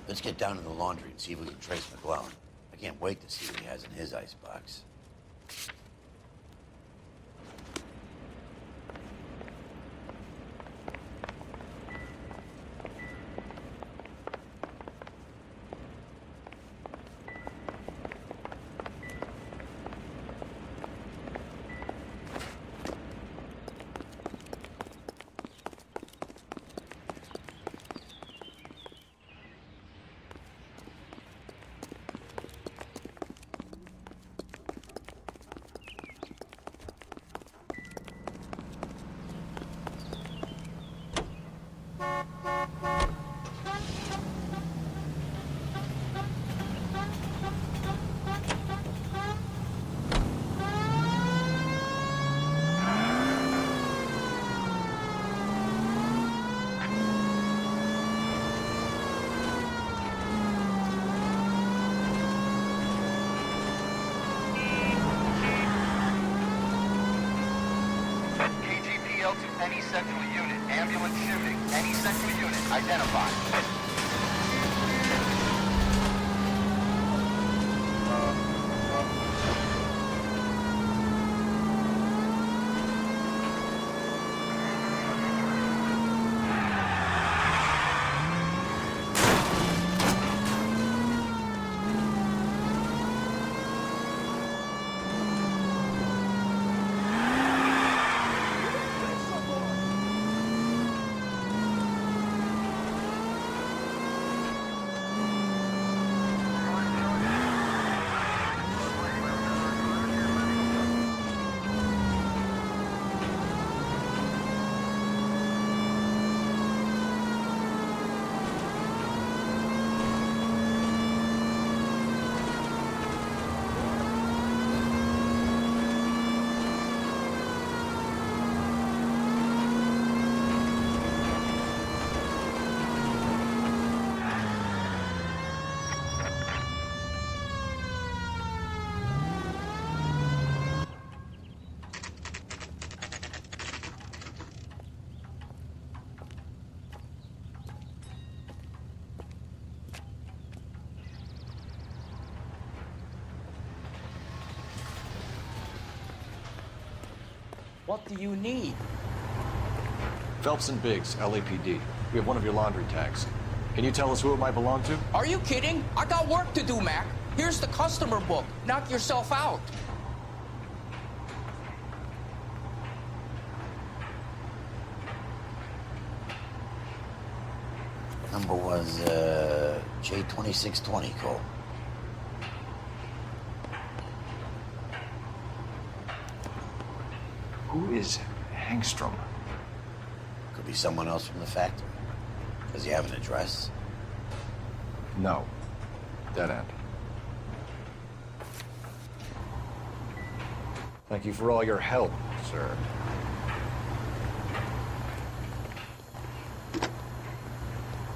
Let's get down to the laundry and see if we can trace McClellan. I can't wait to see what he has in his icebox. ATL to any central unit. Ambulance shooting. Any central unit. Identified. What do you need? Phelps and Biggs, LAPD. We have one of your laundry tags. Can you tell us who it might belong to? Are you kidding? I got work to do, Mac. Here's the customer book. Knock yourself out. Number was, J2620, Cole. Who is Hangstrom? Could be someone else from the factory. Does he have an address? No. Dead end. Thank you for all your help, sir.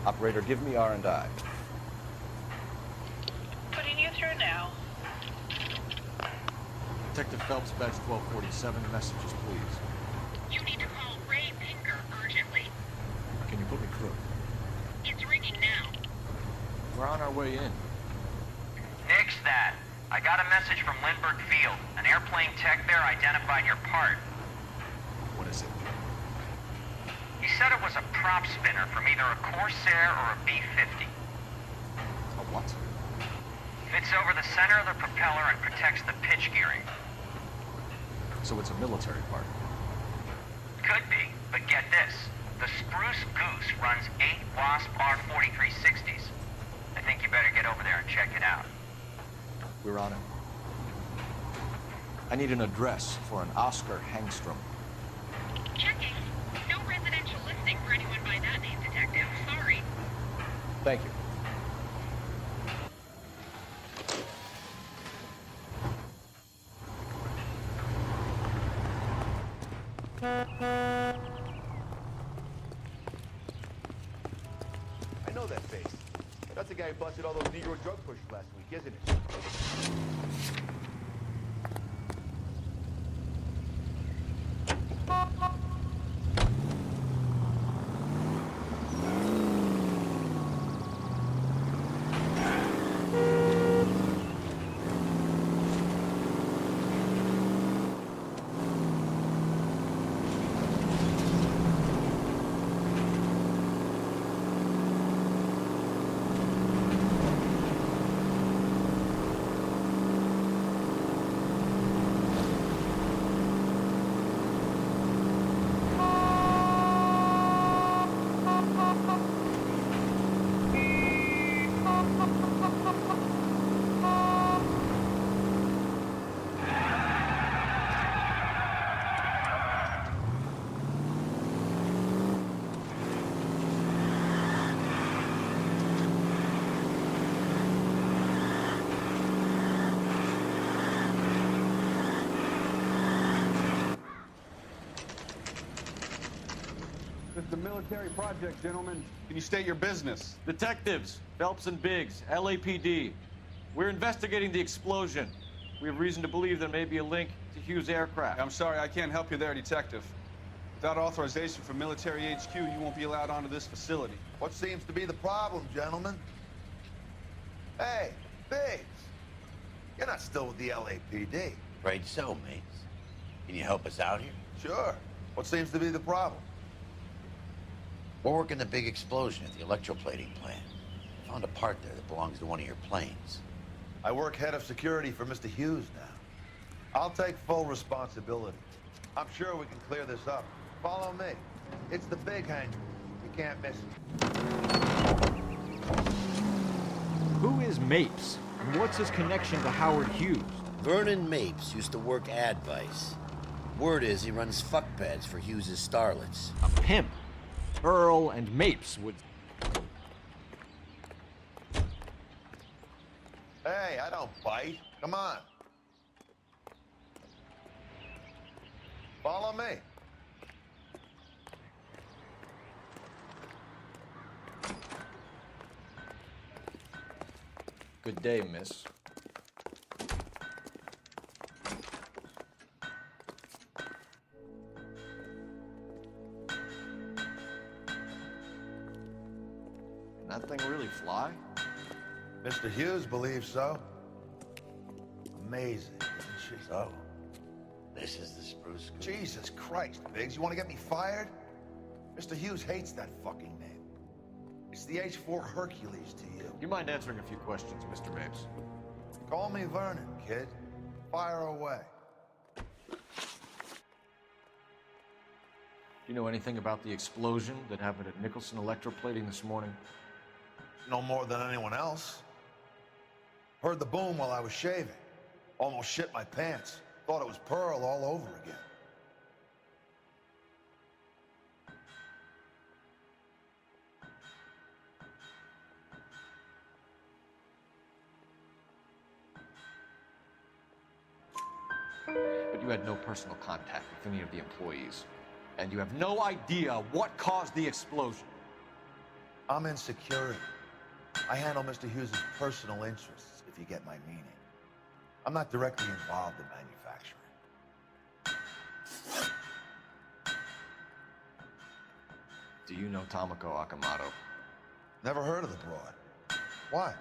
Operator, give me R&I. Putting you through now. Detective Phelps, badge 1247. Messages, please. You need to call Ray Pinker urgently. Can you put me through? It's ringing now. We're on our way in. Nix that. I got a message from Lindbergh Field. An airplane tech there identified your part. What is it? He said it was a prop spinner from either a Corsair or a B-50. A what? Fits over the center of the propeller and protects the pitch gearing. So it's a military part. Could be, but get this. The Spruce Goose runs 8 Wasp R-4360s. I think you better get over there and check it out. We're on it. I need an address for an Oscar Hangstrom. Checking. No residential listing for anyone by that name, Detective. Sorry. Thank you. I know that face. That's the guy who busted all those Negro drug pushers last week, isn't it? This is a military project, gentlemen. Can you state your business? Detectives, Phelps and Biggs, LAPD. We're investigating the explosion. We have reason to believe there may be a link to Hughes' aircraft. I'm sorry, I can't help you there, Detective. Without authorization from military HQ, you won't be allowed onto this facility. What seems to be the problem, gentlemen? Hey, Biggs. You're not still with the LAPD. Right so, mates. Can you help us out here? Sure. What seems to be the problem? We're working the big explosion at the electroplating plant. I found a part there that belongs to one of your planes. I work head of security for Mr. Hughes now. I'll take full responsibility. I'm sure we can clear this up. Follow me. It's the big hangar. You can't miss it. Who is Mapes? And what's his connection to Howard Hughes? Vernon Mapes used to work Advice. Word is he runs fuck pads for Hughes' starlets. A pimp. Earl and Mapes would... Hey, I don't bite. Come on. Follow me. Good day, miss. Can that thing really fly? Mr. Hughes believes so. Amazing, isn't she? So, this is the spruce goose. Jesus Christ, Biggs, you want to get me fired? Mr. Hughes hates that fucking name. It's the H-4 Hercules to you. You mind answering a few questions, Mr. Mapes? Call me Vernon, kid. Fire away. Do you know anything about the explosion that happened at Nicholson Electroplating this morning? No more than anyone else. Heard the boom while I was shaving. Almost shit my pants. Thought it was Pearl all over again. But you had no personal contact with any of the employees. And you have no idea what caused the explosion. I'm in security. I handle Mr. Hughes' personal interests, if you get my meaning. I'm not directly involved in manufacturing. Do you know Tomoko Akamoto? Never heard of the broad. Why?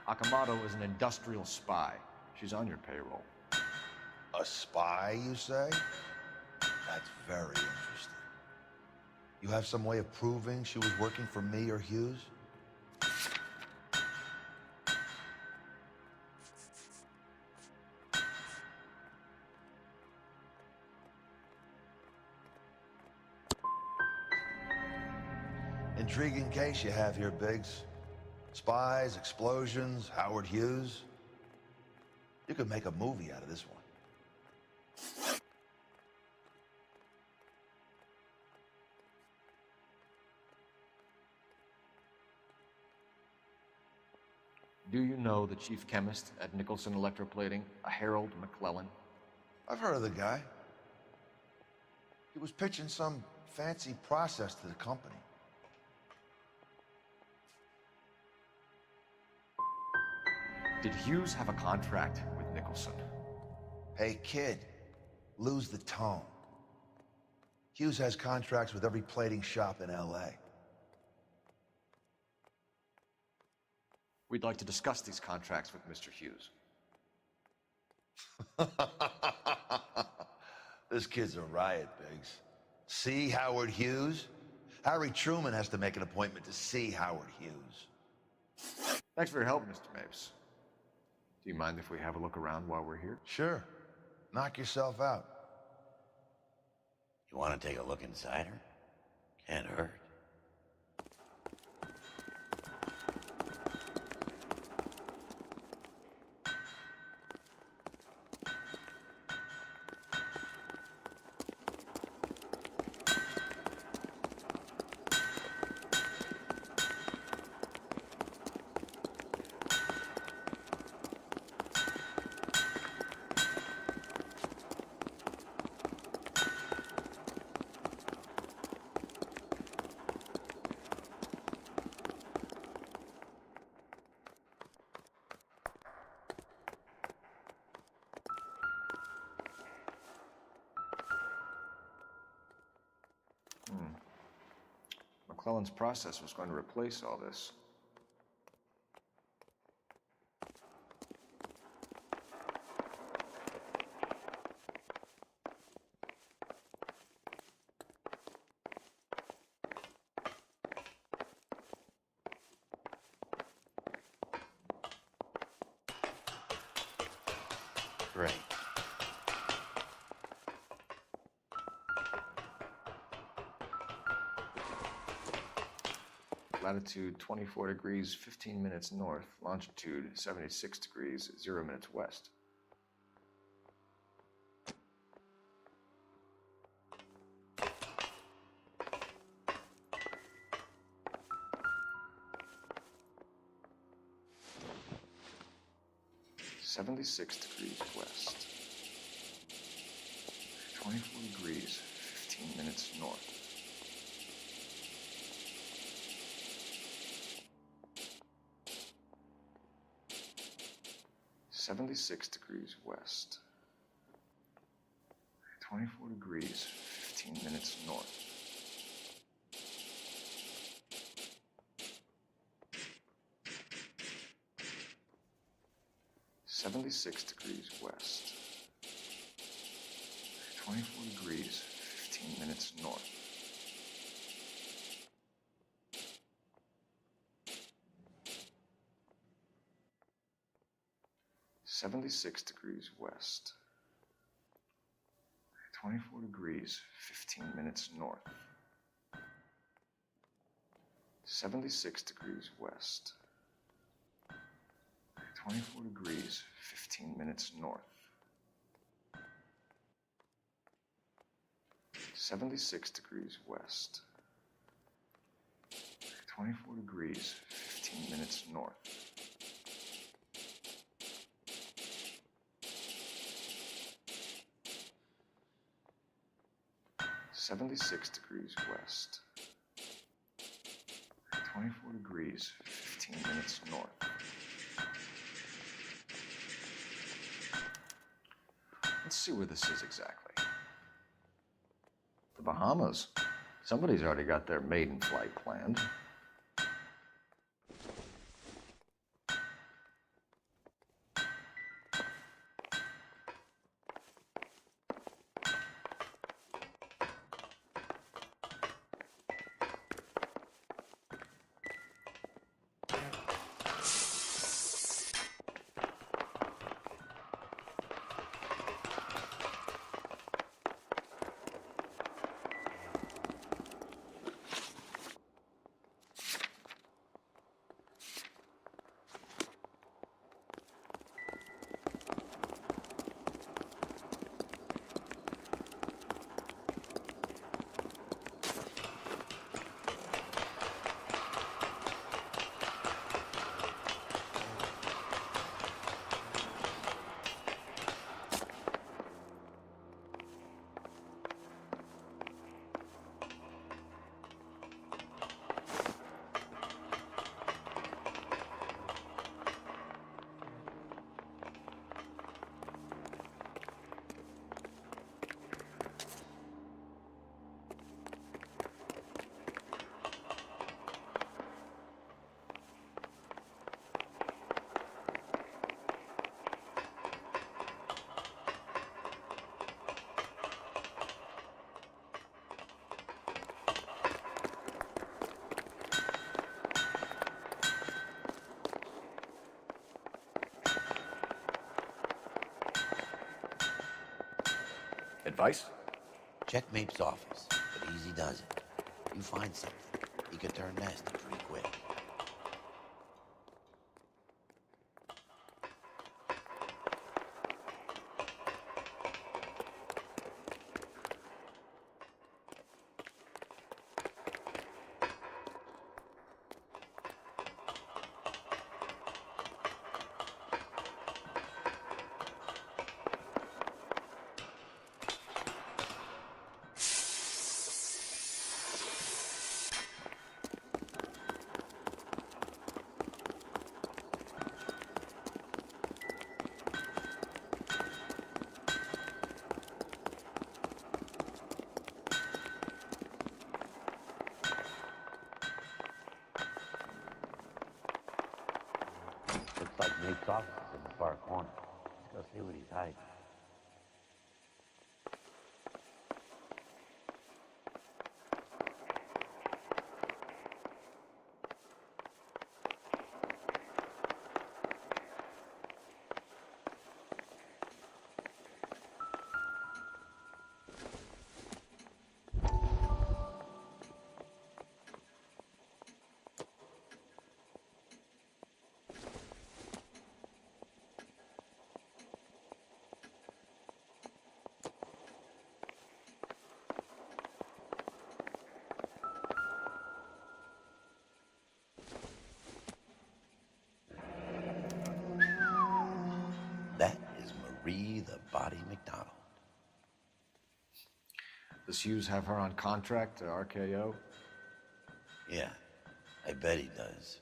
Akamoto is an industrial spy. She's on your payroll. A spy, you say? That's very interesting. You have some way of proving she was working for me or Hughes? Intriguing case you have here, Biggs. Spies, explosions, Howard Hughes. You could make a movie out of this one. Do you know the chief chemist at Nicholson Electroplating, a Harold McClellan? I've heard of the guy. He was pitching some fancy process to the company. Did Hughes have a contract with Nicholson? Hey, kid, lose the tone. Hughes has contracts with every plating shop in L.A. We'd like to discuss these contracts with Mr. Hughes. This kid's a riot, Biggs. See Howard Hughes? Harry Truman has to make an appointment to see Howard Hughes. Thanks for your help, Mr. Mapes. Do you mind if we have a look around while we're here? Sure. Knock yourself out. You want to take a look inside her? Can't hurt. McClellan's process was going to replace all this. Great. Latitude 24 degrees, 15 minutes north. Longitude 76 degrees, 0 minutes west. (76 degrees west). 24 degrees, 15 minutes north. (76 degrees west). 24 degrees, 15 minutes north. (76 degrees west). 24 degrees, 15 minutes north. (76 degrees west). 24 degrees, 15 minutes north. 76 degrees west. 24 degrees, 15 minutes north. 76 degrees west. 24 degrees, 15 minutes north. 76 degrees west. 24 degrees, 15 minutes north. Let's see where this is exactly. The Bahamas. Somebody's already got their maiden flight planned. Advice? Check Mapes' office, but easy does it. You find something, he could turn nasty pretty quick. Looks like Nate's office is in the far corner. Let's go see what he's hiding. That is Marie the Body McDonald. Does Hughes have her on contract to RKO? Yeah, I bet he does.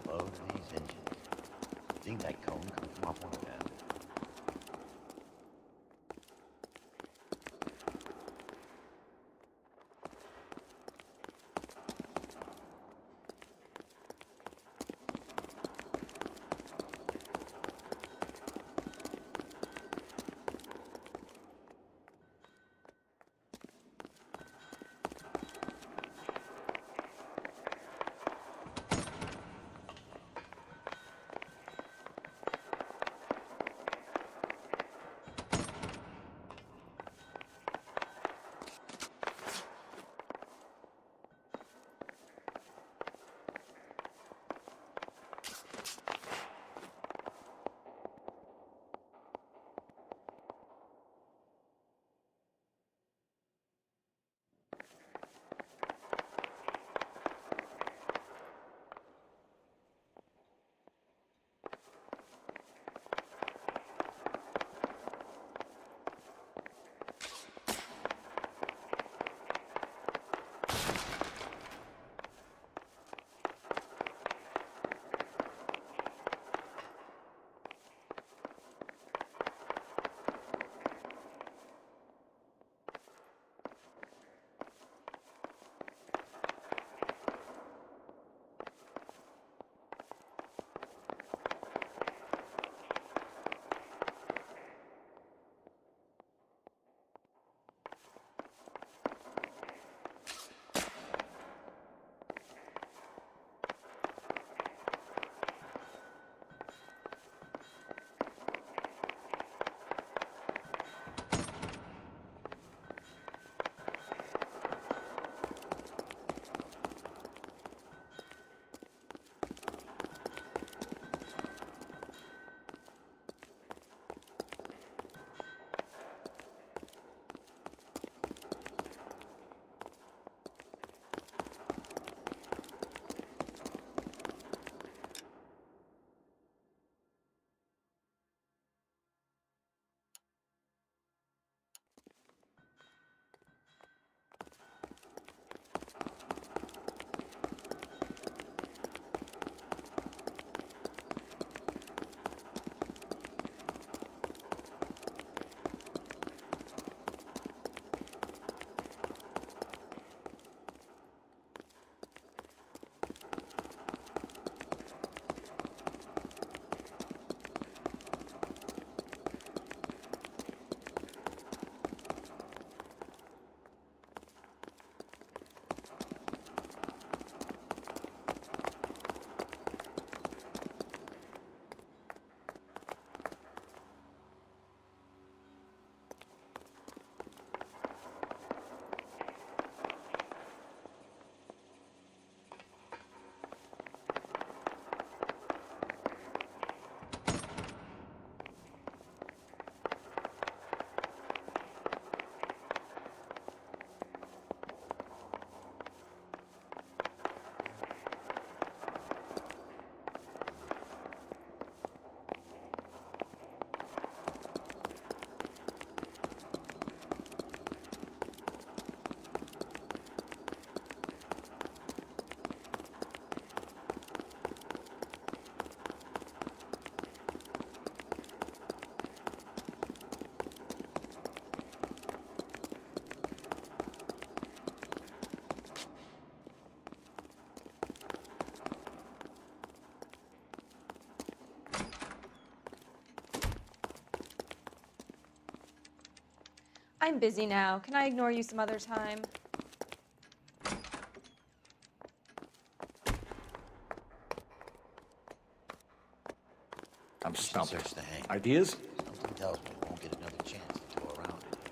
Load these engines. Think that cone comes from off one of them? I'm busy now. Can I ignore you some other time? I'm stumped. Search the hangar. Ideas? Something tells me we won't get another chance to go around it.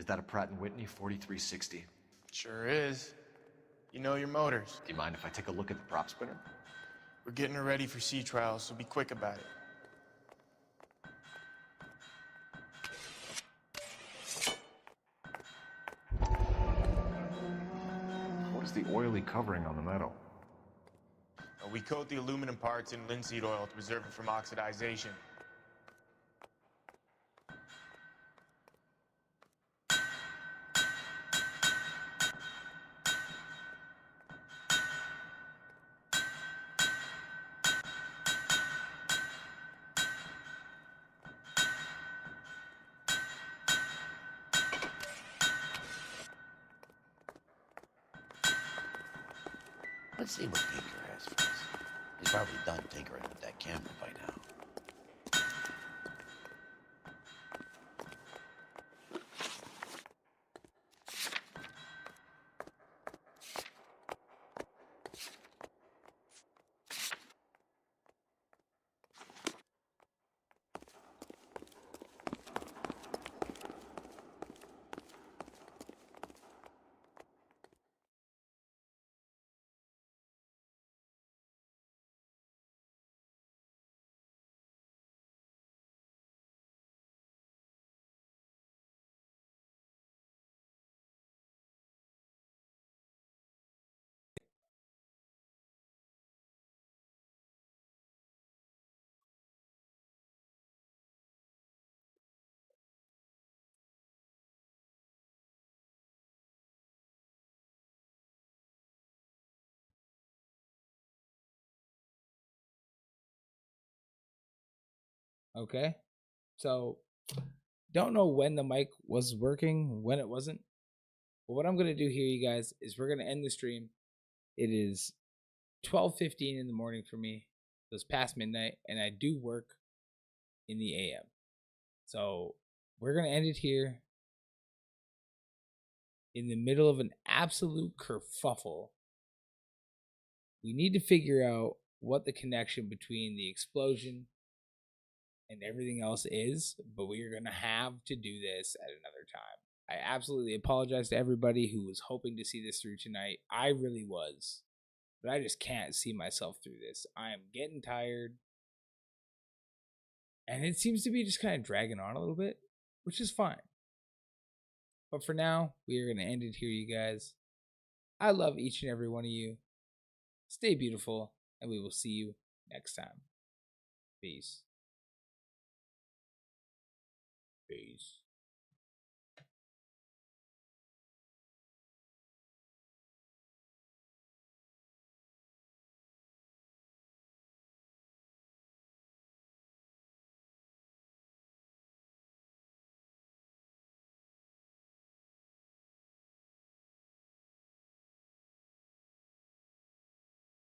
Is that a Pratt & Whitney 4360? Sure is. You know your motors. Do you mind if I take a look at the prop spinner? We're getting her ready for sea trials, so be quick about it. What is the oily covering on the metal? We coat the aluminum parts in linseed oil to preserve it from oxidization. Let's see what Tinker has for us. He's probably done tinkering with that camera by now. Okay. So, don't know when the mic was working, when it wasn't. But what I'm going to do here, you guys, is we're going to end the stream. It is 12:15 in the morning for me. So it's past midnight, and I do work in the AM. So we're going to end it here in the middle of an absolute kerfuffle. We need to figure out what the connection between the explosion and everything else is, but we are going to have to do this at another time. I absolutely apologize to everybody who was hoping to see this through tonight. I really was, but I just can't see myself through this. I am getting tired, and it seems to be just kind of dragging on a little bit, which is fine. But for now, we are going to end it here, you guys. I love each and every one of you. Stay beautiful, and we will see you next time. Peace. Peace.